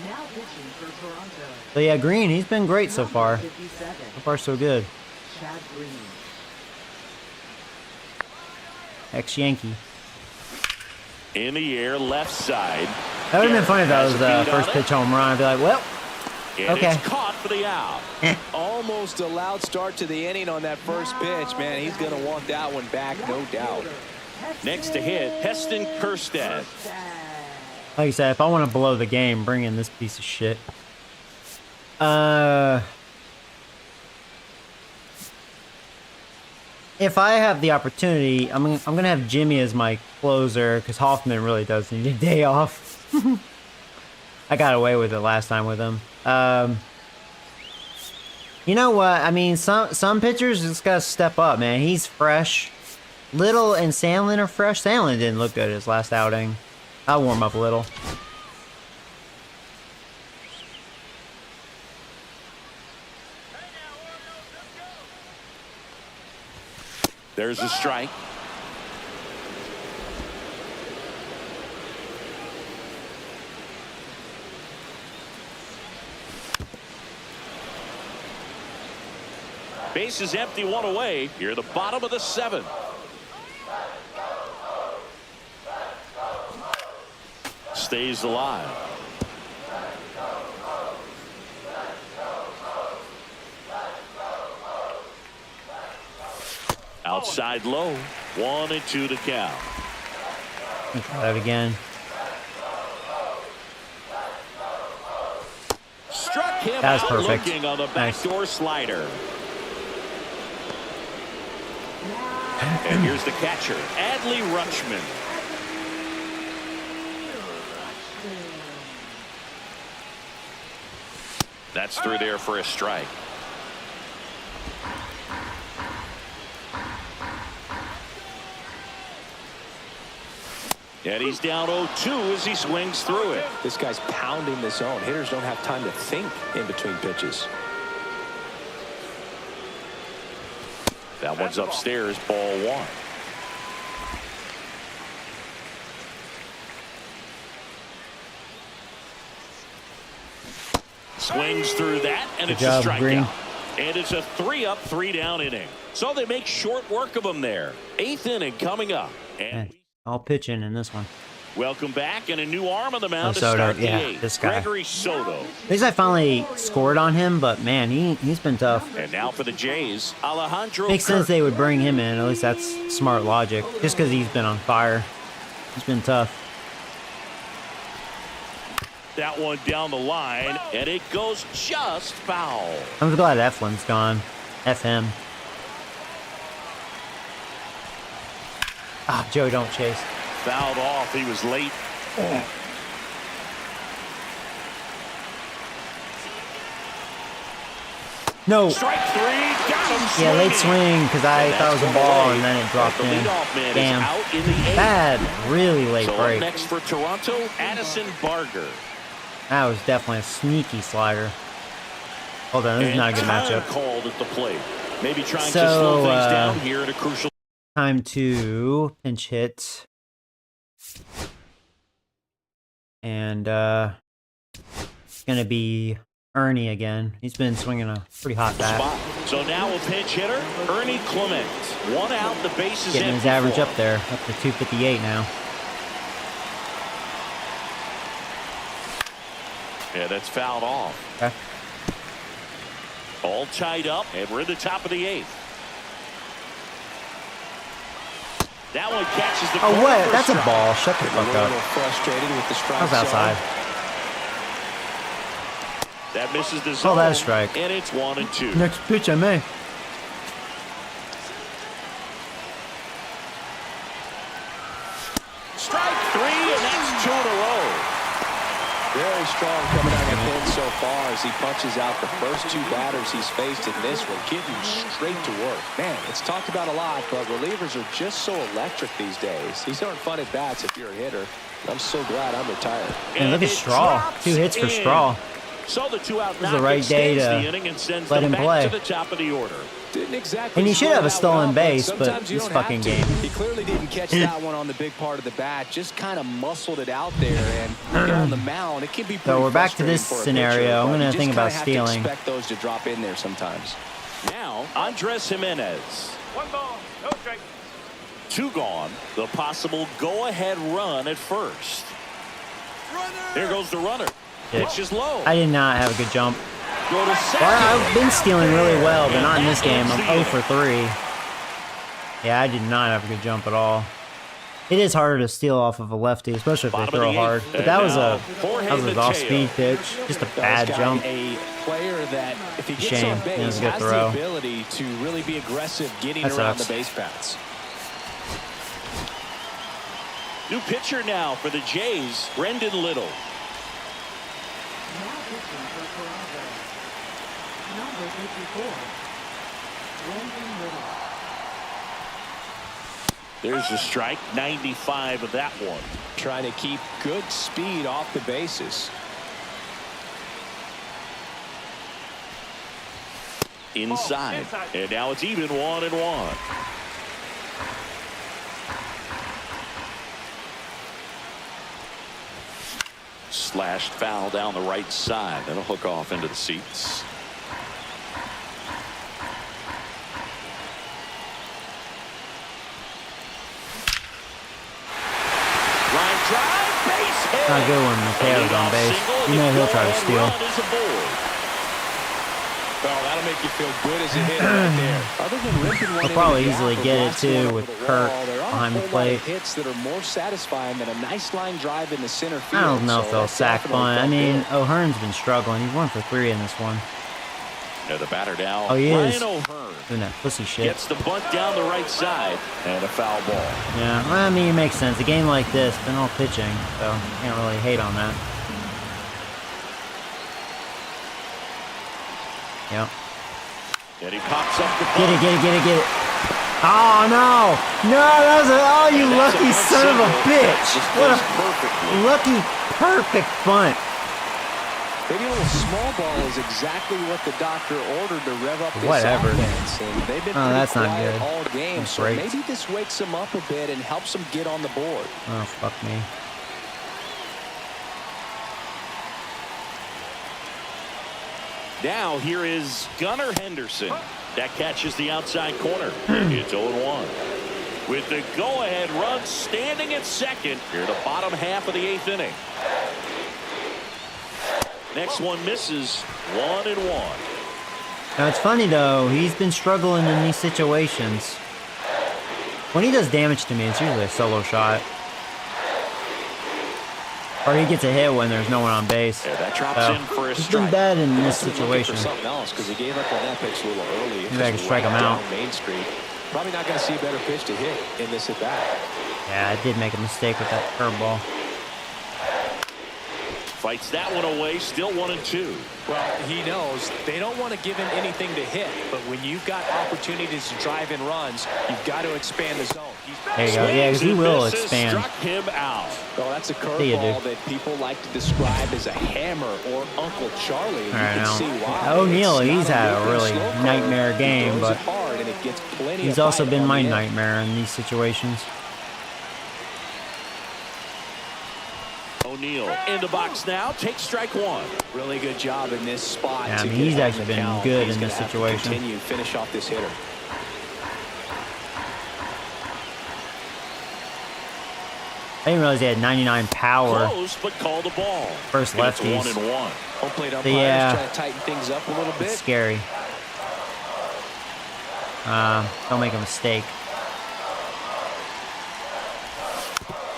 Now pitching for Toronto. So, yeah, Green, he's been great so far. 57. So far, so good. Chad Green. Ex-Yankee. In the air, left side. That would have been funny if that was Has a the beat first on pitch home run. I'd be like, well, And okay. it's caught for the out. Almost a loud start to the inning on that first pitch. Man, he's going to want that one back, no doubt. Next to hit, Heston Kjerstad. Like I said, if I want to blow the game, bring in this piece of shit. If I have the opportunity, I'm gonna have Jimmy as my closer because Hoffman really does need a day off. I got away with it last time with him. You know what? I mean, some pitchers just gotta step up, man. He's fresh. Little and Sandlin are fresh. Sandlin didn't look good his last outing. I'll warm up a little. There's a strike. Base is empty, 1 away. Here at the bottom of the 7th. Stays alive. Outside low. 1-2 to count. Try that again. Struck him That was out perfect. looking on the Nice. backdoor slider. And here's the catcher, Adley Rutschman. That's through there for a strike. And he's down 0-2 as he swings through it. This guy's pounding the zone. Hitters don't have time to think in between pitches. That one's upstairs, ball one. Swings through that, and Good it's job, a strikeout. Green. And it's a 3-up, 3-down inning. So they make short work of him there. 8th inning coming up. And All pitching in this one. welcome back, and a new arm on the mound to Soto, start the yeah, 8th. this guy. Gregory Soto. At least I finally scored on him, but man, he's been tough. And now for the Jays, Alejandro Makes sense Kirk. they would bring him in. At least that's smart logic. Just because he's been on fire. He's been tough. That one down the line, and it goes just foul. I'm glad Eflin's gone. F him. Ah, Joey, don't chase. Fouled off. He was late. No. Strike three. Got him Yeah, late swinging. swing because I And thought it was that's a ball away. and then it dropped The in. leadoff man Damn. is out in the 8th. Bad, really late So up break. next for Toronto, Addison Barger. That was definitely a sneaky slider. Hold on, this is not a good time matchup. called at the plate. Maybe trying to So, slow things down here at a crucial. Time to pinch hit. And it's gonna be Ernie again. He's been swinging a pretty hot bat. spot. So now a pinch hitter, Ernie Clement. 1 out, the base is Getting his empty average for up him. there, up to 258 now. Yeah, that's fouled off. Okay. All tied up, and we're in the top of the 8th. That one catches the Oh, corner what? for That's a strike. ball. Shut the A fuck little up. frustrated with the strike That was zone. outside. That misses the zone. Oh, that is strike. And it's 1-2. Next pitch, I may. Strike three, and that's 2 in a row. Very strong coming out of the pen so far as he punches out the first 2 batters he's faced in this one, getting straight to work. Man, it's talked about a lot, but relievers are just so electric these days. These aren't fun at bats if you're a hitter. I'm so glad I'm retired. And look at it Straw. drops 2 hits for in. Straw. So the 2-out This is the knock right day extends to the inning and sends let them him back play. to the top of the order. Didn't exactly And he should score have a that stolen well, base, but sometimes you this don't have fucking to. game. He clearly didn't catch that one on the big part of the bat. Just kind of muscled it out there, and on the mound, it can be pretty So we're back to this frustrating for a pitcher, scenario. I'm but gonna you think just about kinda have stealing. to expect those to drop in there sometimes. Now, Andres Jimenez. 1 ball, no strike. 2 gone. The possible go-ahead run at first. There goes the runner. Yeah. Pitch is low. I did not have a good jump. Go to second. Well, I've been stealing really well, but And not in that this game. ends I'm the 0 inning. for 3. Yeah, I did not have a good jump at all. It is harder to steal off of a lefty, especially if they Bottom of throw the hard. eighth. But that was And a now, Jorge that was an off-speed Mateo. pitch. Just a This bad guy, jump. a player that, if he gets Shame. on He base, doesn't get has the the throw. ability to really be aggressive getting That around sucks. the base paths. New pitcher now for the Jays, Brendan Little. Now pitching for Toronto. Number 54. Brendan Little. There's the strike, 95 of that one. Trying to keep good speed off the bases. Inside. And now it's even 1-1. Slashed foul down the right side. That'll hook off into the seats. Line drive, base hit. Not good when Mateo's on base. You know he'll try to steal. Oh, that'll make you feel good as a hitter right there. Other than ripping one He'll probably into the easily gap or get it blasting one too over with the Kurt wall, there aren't behind a the whole lot of plate. hits that are more satisfying than a nice line drive in the center field. I don't know if so they'll that sack definitely bunt. I felt mean, good. O'Hearn's been struggling. He's 1 for 3 in this one. Now the batter now, Oh, he is. Ryan O'Hearn. Doing that pussy shit. Gets the bunt down the right side, and a foul ball. Yeah, well, I mean, it makes sense. A game like this, been all pitching, so can't really hate on that. Yep. And he pops up the bunt. Get it, get it, get it, get it. Oh, no. No, that was a, oh, you And that's lucky a bunt son of a single. bitch. Just What a goes perfectly. lucky, perfect bunt. Maybe a little small ball is exactly what the doctor ordered to rev up this Whatever. offense. And they've been Oh, pretty that's not quiet good. all game, That's so great. maybe this wakes them up a bit and helps them get on the board. Oh, fuck me. Now here is Gunnar Henderson. That catches the outside corner. It's 0-1. With the go-ahead run standing at second here, the bottom half of the 8th inning. Next one misses. 1-1. Now, it's funny, though. He's been struggling in these situations. When he does damage to me, it's usually a solo shot. Or he gets a hit when there's no one on base. Yeah, that drops So, in for a he's strike. been bad in this Looking for situation. something else because he gave up on that pitch a little early. Maybe I can Just strike him right out. down Main Street. Probably not going to see a better pitch to hit in this at bat. Yeah, I did make a mistake with that curveball. Fights that one away. Still 1-2. Well, he knows they don't want to give him anything to hit, but when you've got opportunities to drive in runs, you've got to expand the zone. There you go. Yeah, because he will Misses, expand. Struck him out. Well, that's a There you curveball do. that people like to describe as a hammer or Uncle Charlie. And All right, you now, can see why. O'Neal, It's he's not had a looping really slow curve. nightmare He game, throws but it hard and it gets plenty he's of also bite been on my the end. nightmare in these situations. O'Neal in the box now. Takes strike one. Really good job in this spot. Yeah, I to mean, get he's on actually the been count. good He's in gonna this have to situation. Continue, finish off this hitter. I didn't realize he had 99 power. Close, but called the ball. First And it's lefties. 1-1. Home plate umpires Yeah. trying to tighten things up a little bit. It's scary. Don't make a mistake.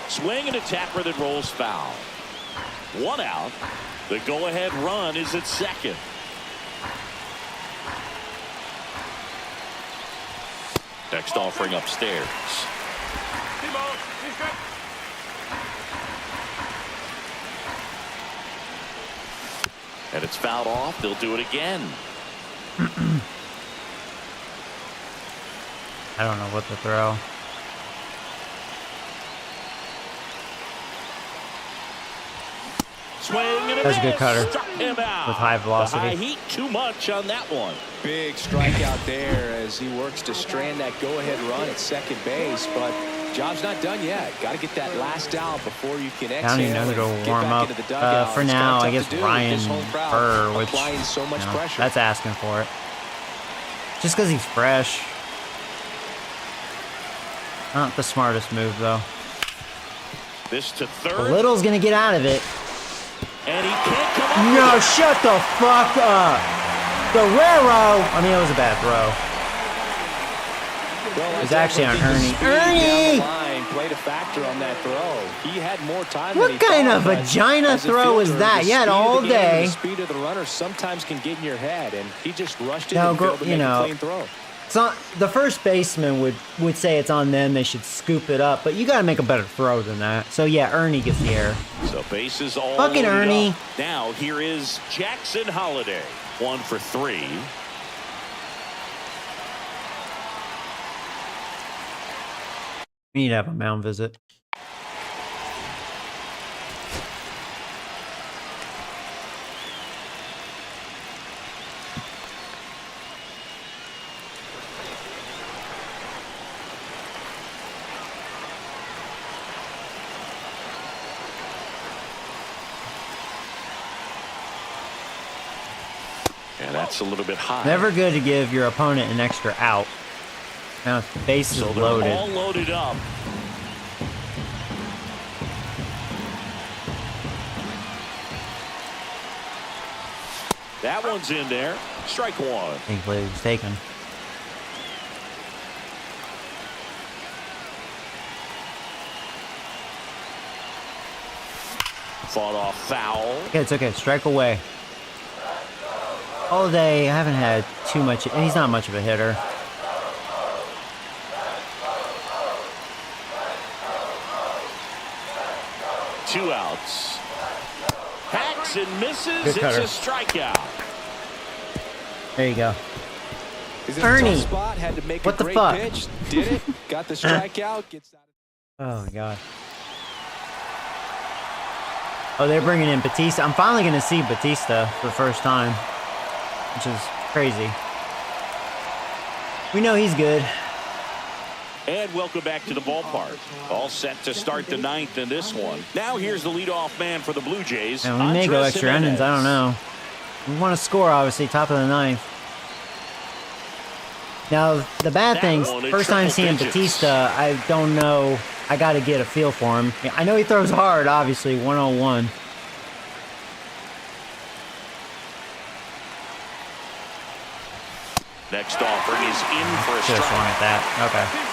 Swing and a tapper that rolls foul. 1 out. The go-ahead run is at second. Next offering upstairs. Timo, he's good. And it's fouled off. They'll do it again. I don't know what to throw. Swing and a That's a good miss. cutter. Struck him out. With high velocity. The high heat too much on that one. Big strikeout there as he works to strand that go-ahead run at second base, but job's not done yet. Got to get that last out before you can exhale. I don't even know who and to get warm back up. into the dugout. For It's now, kinda I tough guess to do with Ryan this home crowd Burr, which applying so much you know, pressure. that's asking for it. Just because he's fresh. Not the smartest move, though. This to But third. Little's gonna get out of it. And he can't come up. No, shut the fuck up. Guerrero. I mean, it was a bad throw. Well, It's I actually on definitely think the Ernie. speed down Ernie! the line played a factor on that throw. He had more time What than he kind thought, of but vagina as a throw is fielder, that? the You had speed of all the game and day. The speed of the runner sometimes can get in your head, and he just rushed it No, and failed to you make know, a clean throw. It's not, the first baseman would say it's on them. They should scoop it up, but you got to make a better throw than that. So yeah, Ernie gets the error. So bases all Fucking loaded Ernie. up. Now here is Jackson Holiday. 1 for 3. We need to have a mound visit. And that's a little bit high. Never good to give your opponent an extra out. Now the base So is they're loaded. all loaded up. That one's in there. Strike one. Thankfully, it was taken. Fought off foul. Okay, it's okay. Strike away. All day, I haven't had too much, and he's not much of a hitter. Two outs. Hacks and misses. Good cutter. It's a strikeout. There you go. He's in a Ernie, tough spot, had to make what a the great fuck? pitch. Did it. Got the strikeout. Gets out of Oh, God. Oh, they're bringing in Batista. I'm finally going to see Batista for the first time, which is crazy. We know he's good. And welcome back to the ballpark. All set to start the ninth in this one. Now here's the leadoff man for the Blue Jays. And we may go Andres extra innings. I don't know. We want to score, obviously, top of the ninth. Now, the bad thing, first time seeing Batista, I don't know. I got to get a feel for him. I know he throws hard, obviously, 101. Next offering is in for a Should have swung strike. at that. Okay.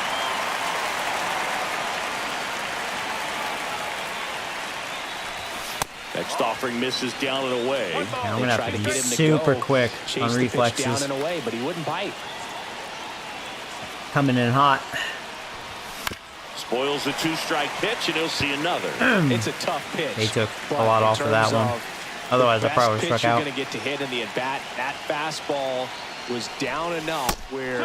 Next offering misses down and away. And I'm going to Tried have to to be get him to super go. quick Chased on the pitch reflexes. down and away, but he wouldn't bite. Coming in hot. Spoils the two-strike pitch, and he'll see another. It's a tough pitch. He took a but lot in off of that terms one. of Otherwise, the I probably best struck pitch you're out. going to get to hit in the at-bat. That fastball was down enough where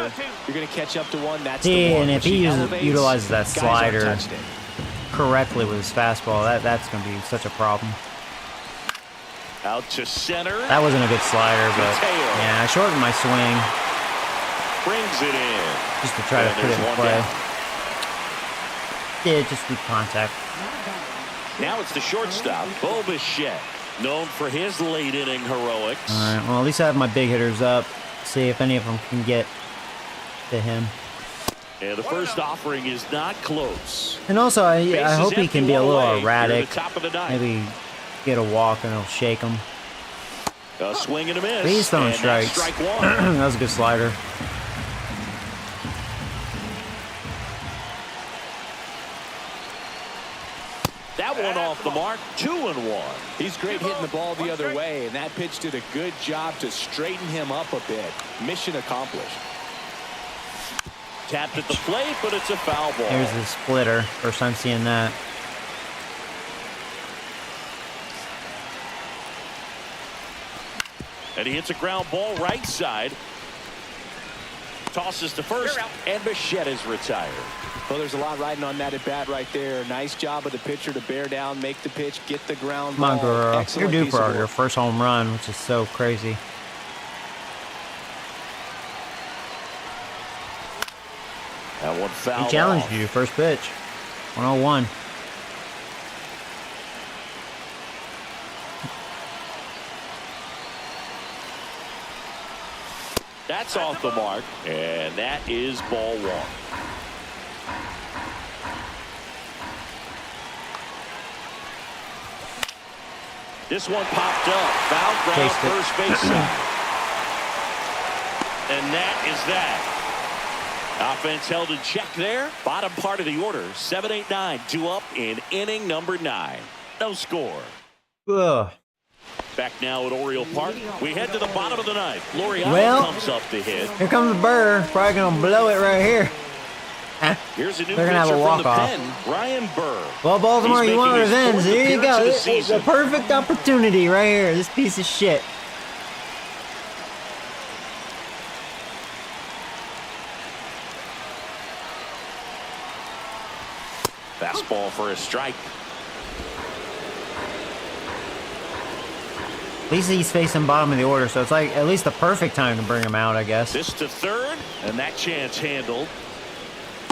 you're going to catch up to one. That's See, the one. and if When he she elevates, utilizes that guys aren't slider touching it. correctly with his fastball, that's going to be such a problem. Out to center. That wasn't a good slider, but Mateo. yeah, I shortened my swing Brings it in. just to try to And put it there's in one play. down. Yeah, just deep contact. Now it's the shortstop, Bo Bichette, known for his late inning heroics. All right, well, at least I have my big hitters up. See if any of them can get to him. And the first offering is not close. And also, I Bases hope he empty, can be a one little away. Here at erratic. the top of the ninth. Maybe get a walk and it'll shake him. A swing and a miss. But he's throwing And that's strikes. strike one. That was a good slider. That one off the mark. 2-1. He's great hitting the ball the other way, and that pitch did a good job to straighten him up a bit. Mission accomplished. Tapped at the plate, but it's a foul ball. Here's the splitter. First time seeing that. And he hits a ground ball right side. Tosses to first, and Bichette is retired. Well, there's a lot riding on that at bat right there. Nice job of the pitcher to bear down, make the pitch, get the ground Come on, ball. Guerrero. You're Excellent due piece for of your work. first home run, which is so crazy. That one foul. He challenged you, first pitch. 101. That's off the mark, and that is ball one. This one popped up. Foul ground Chased it. first base side. And that is that. Offense held in check there. Bottom part of the order. 7-8-9. 2 up in inning number 9. No score. Ugh. Back now at Oriole Park. We head to the bottom of the ninth. Loriano Well, comes up to hit. Here comes Burr. Probably going to blow it right here. Here's a new They're gonna have pitcher a from the walk-off. pen, Ryan Burr. Well, Baltimore, He's you want making his revenge. fourth There you appearance go. of the This is a season. perfect opportunity right here. This piece of shit. Fastball for a strike. At least he's facing bottom of the order, so it's like at least the perfect time to bring him out, I guess. This to third, and that chance handled.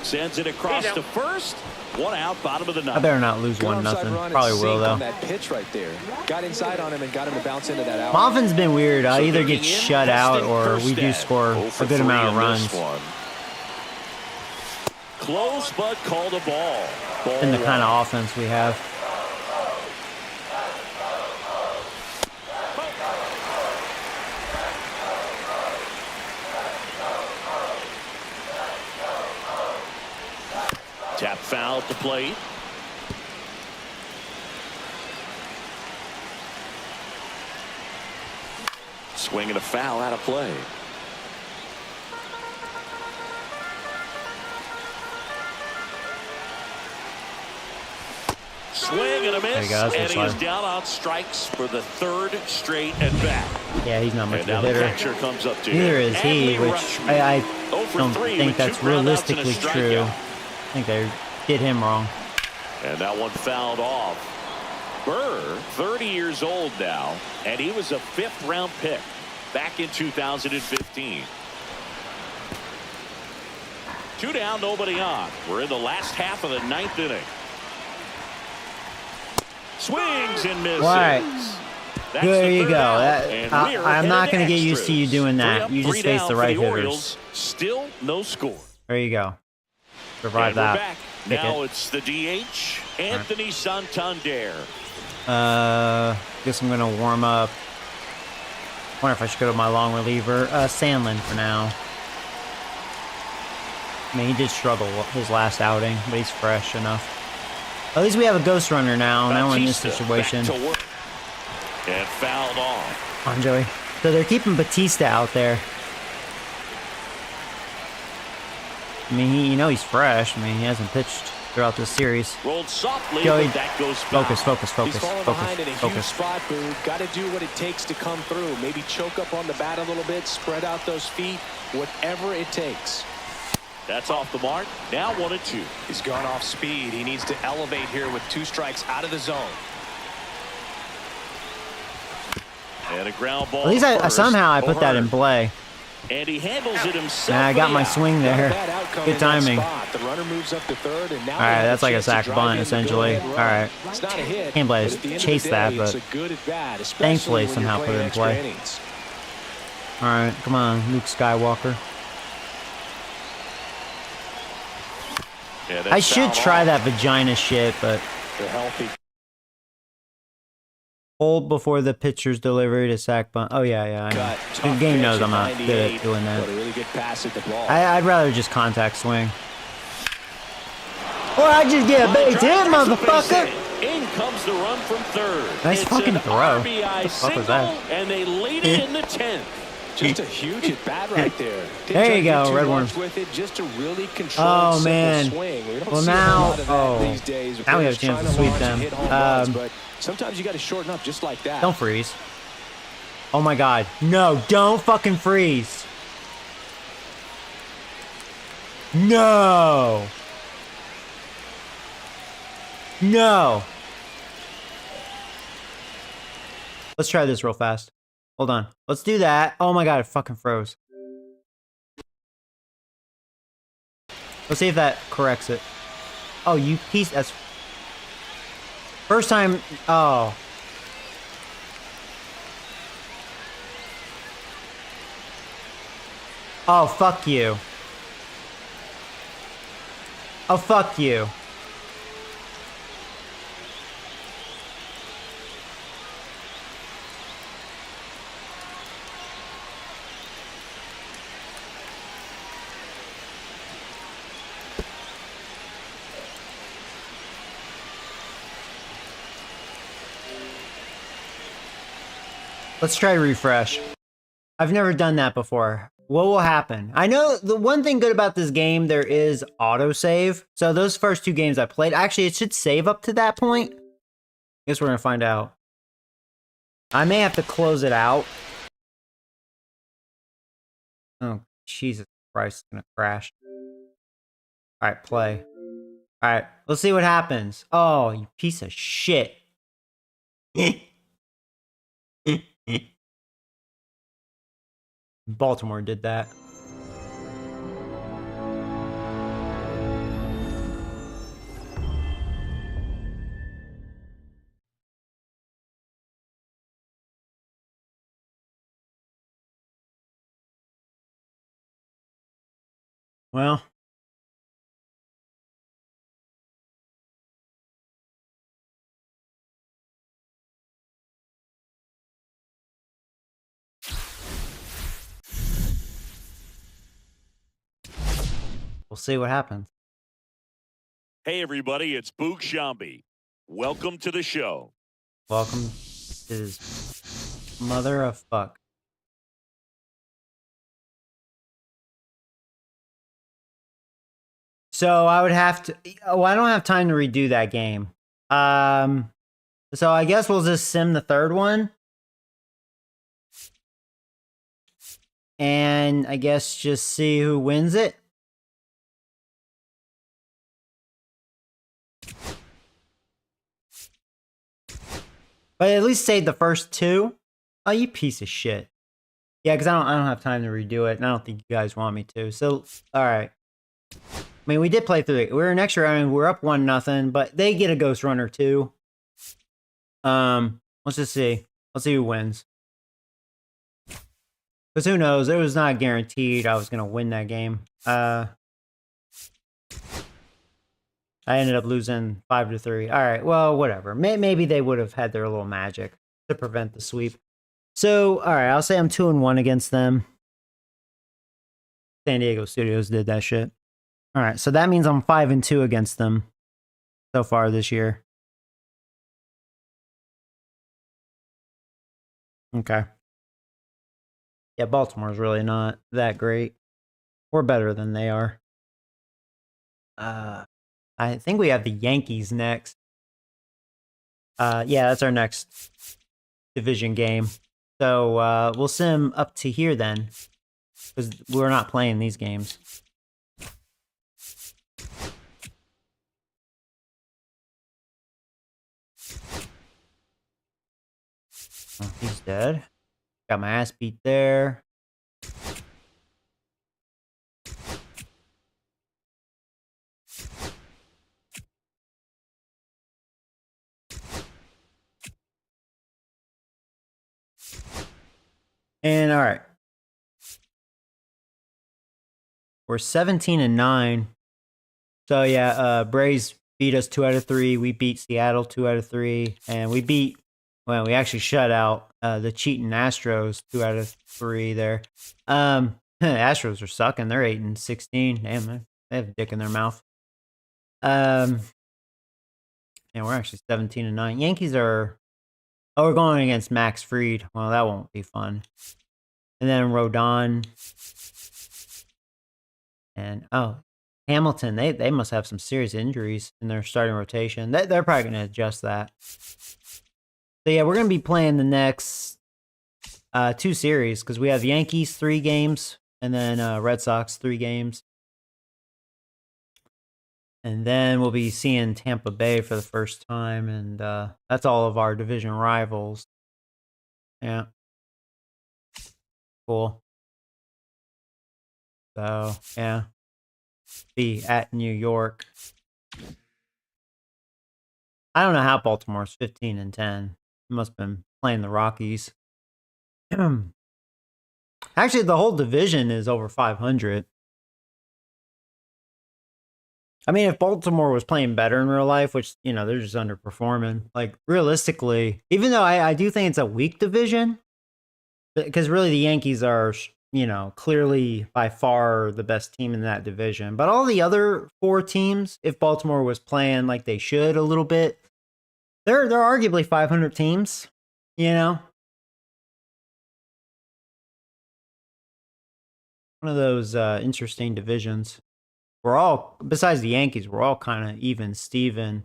Sends it across to first. 1 out, bottom of the I ninth. better not lose Good one onside nothing. run and Probably will sink though. on that pitch right there. Got inside on him and got him to bounce into that out. Moffin's been weird. I So either digging get in, shut out Preston or we do Kerstead. score 0 for a good 3 amount of in runs. this one. Close, but called a ball. Ball In the one. kind of offense we have. Tap foul at the plate. Swing and a foul out of play. Swing and a miss, and he is down on strikes for the third straight at bat. Yeah, he's not much of a now the hitter. catcher comes up to Neither him. is he, Adley which Rutschman, I 0 for don't 3 think with that's 2 groundouts and a realistically true. strikeout. I think they did him wrong. And that one fouled off. Burr, 30 years old now, and he was a 5th-round pick back in 2015. 2 down, nobody on. We're in the last half of the 9th inning. Swings and misses. Right. That's There the you third go. out, and we are I'm not headed going to get extras. used to you doing that. 3 You up, just 3 face down the for right hitters. Orioles. Still no score. There you go. Survive And we're that. back. Pick Now it. it's the DH, Anthony Santander. Guess I'm going to warm up. Wonder if I should go to my long reliever. Sandlin for now. I mean, he did struggle his last outing, but he's fresh enough. At least we have a ghost runner now. Now we're in this Bautista situation. back to work. And fouled off. Come on, Joey. So they're keeping Bautista out there. I mean, he's fresh. I mean, he hasn't pitched throughout this series. Rolled softly, Joey, but that goes foul. focus. He's falling behind in a huge Focus. spot, Boo. Got to do what it takes to come through. Maybe choke up on the bat a little bit, spread out those feet, whatever it takes. That's off the mark. Now 1-2. He's gone off speed. He needs to elevate here with 2 strikes out of the zone. And a ground ball. At least I first. somehow I put that in O'Hearn. play. And he handles it himself. And I got my out. swing there. Good timing. The runner moves up to third, and now All right, that's like a sack bunt, essentially. All right. It's not a hit. Can't blame but at the end of chase the that, day, but it's a good at bat, especially thankfully when somehow you're put it in playing play. extra innings. All right, come on, Luke Skywalker. Yeah, that's I should fouled try off. that vagina shit, but They're healthy. hold before the pitcher's delivered a sack bunt. Oh yeah, I know. Cut. The Tough game pitch knows at I'm not good 98, at doing but a that. really good pass at the ball. I'd rather just contact swing. Or I just get a base hit, motherfucker. In comes the run from third. Nice It's fucking an throw. RBI What the fuck was single, that? and they lead it in the 10th. Just a huge at bat right there. Didn't There try you to do go, too Red much Worms. with it, just to really control Oh simple man. swing. We don't Well see a now, lot of that these days. now we have a Players chance to trying sweep launch and them. hit home runs, but sometimes you got to shorten up just like that. Don't freeze. Oh my god. No, don't fucking freeze. No. No. Let's try this real fast. Hold on. Let's do that. Oh my god, it fucking froze. Let's see if that corrects it. Oh, you piece. That's first time. Oh. Oh, fuck you. Oh, fuck you. Let's try refresh. I've never done that before. What will happen? I know the one thing good about this game, there is autosave. So those first 2 games I played, actually it should save up to that point. Guess we're gonna find out. I may have to close it out. Oh, Jesus Christ, it's gonna crash. Alright, play. Alright, let's see what happens. Oh, you piece of shit. Baltimore did that. Well, we'll see what happens. Hey, everybody, it's Boog Shambi. Welcome to the show. Welcome to this mother of fuck. So I would have to. Oh, I don't have time to redo that game. So I guess we'll just sim the third one. And I guess just see who wins it. But at least save the first two. Oh, you piece of shit. Yeah, because I don't have time to redo it, and I don't think you guys want me to. So, all right. I mean, we did play through it. We were in extra round. We're up 1-0, but they get a ghost runner too. Let's just see. Let's see who wins. Because who knows? It was not guaranteed I was gonna win that game. I ended up losing 5-3. All right. Well, whatever. Maybe they would have had their little magic to prevent the sweep. So, all right. I'll say I'm 2-1 against them. San Diego Studios did that shit. All right. So that means I'm 5-2 against them so far this year. Okay. Yeah, Baltimore's really not that great. We're better than they are. I think we have the Yankees next. Yeah, that's our next division game. So we'll sim up to here then, because we're not playing these games. Oh, he's dead. Got my ass beat there. And all right. We're 17-9. So yeah, Braves beat us 2 out of 3. We beat Seattle 2 out of 3. And we actually shut out the cheating Astros 2 out of 3 there. Astros are sucking. They're 8-16. Damn, they have a dick in their mouth. And we're actually 17-9. Yankees are. Oh, we're going against Max Fried. Well, that won't be fun. And then Rodon. And Hamilton. They must have some serious injuries in their starting rotation. They're probably going to adjust that. So yeah, we're going to be playing the next 2 series because we have Yankees 3 games and then Red Sox 3 games. And then we'll be seeing Tampa Bay for the first time, and that's all of our division rivals. Yeah. Cool. So, yeah. Be at New York. I don't know how Baltimore's 15-10. Must have been playing the Rockies. Actually, the whole division is over 500. I mean, if Baltimore was playing better in real life, which, they're just underperforming. Like, realistically, even though I do think it's a weak division, because really the Yankees are, clearly by far the best team in that division. But all the other 4 teams, if Baltimore was playing like they should a little bit, they're arguably 500 teams, One of those interesting divisions. We're all, besides the Yankees, we're all kind of even Steven.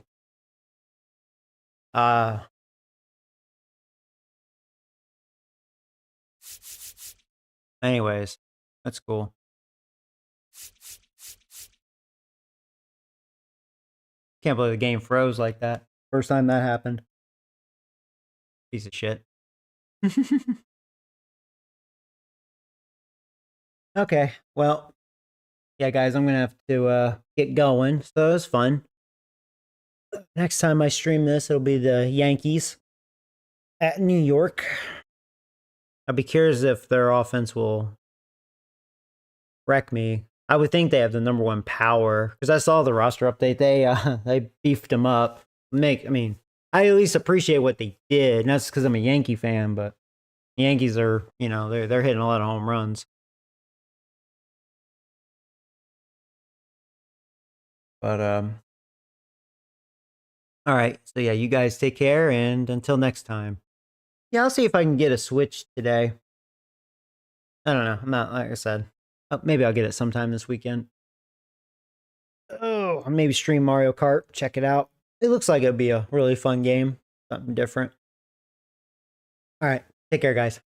Anyways, that's cool. Can't believe the game froze like that. First time that happened. Piece of shit. Okay, well, yeah, guys, I'm gonna have to get going. So it was fun. Next time I stream this, it'll be the Yankees at New York. I'll be curious if their offense will wreck me. I would think they have the number 1 power because I saw the roster update. They beefed them up. I at least appreciate what they did. And that's because I'm a Yankee fan, but the Yankees are, they're hitting a lot of home runs. But All right. So yeah, you guys take care, and until next time. Yeah, I'll see if I can get a Switch today. I don't know. I'm not, like I said. Maybe I'll get it sometime this weekend. Oh, maybe stream Mario Kart. Check it out. It looks like it'll be a really fun game. Something different. All right. Take care, guys.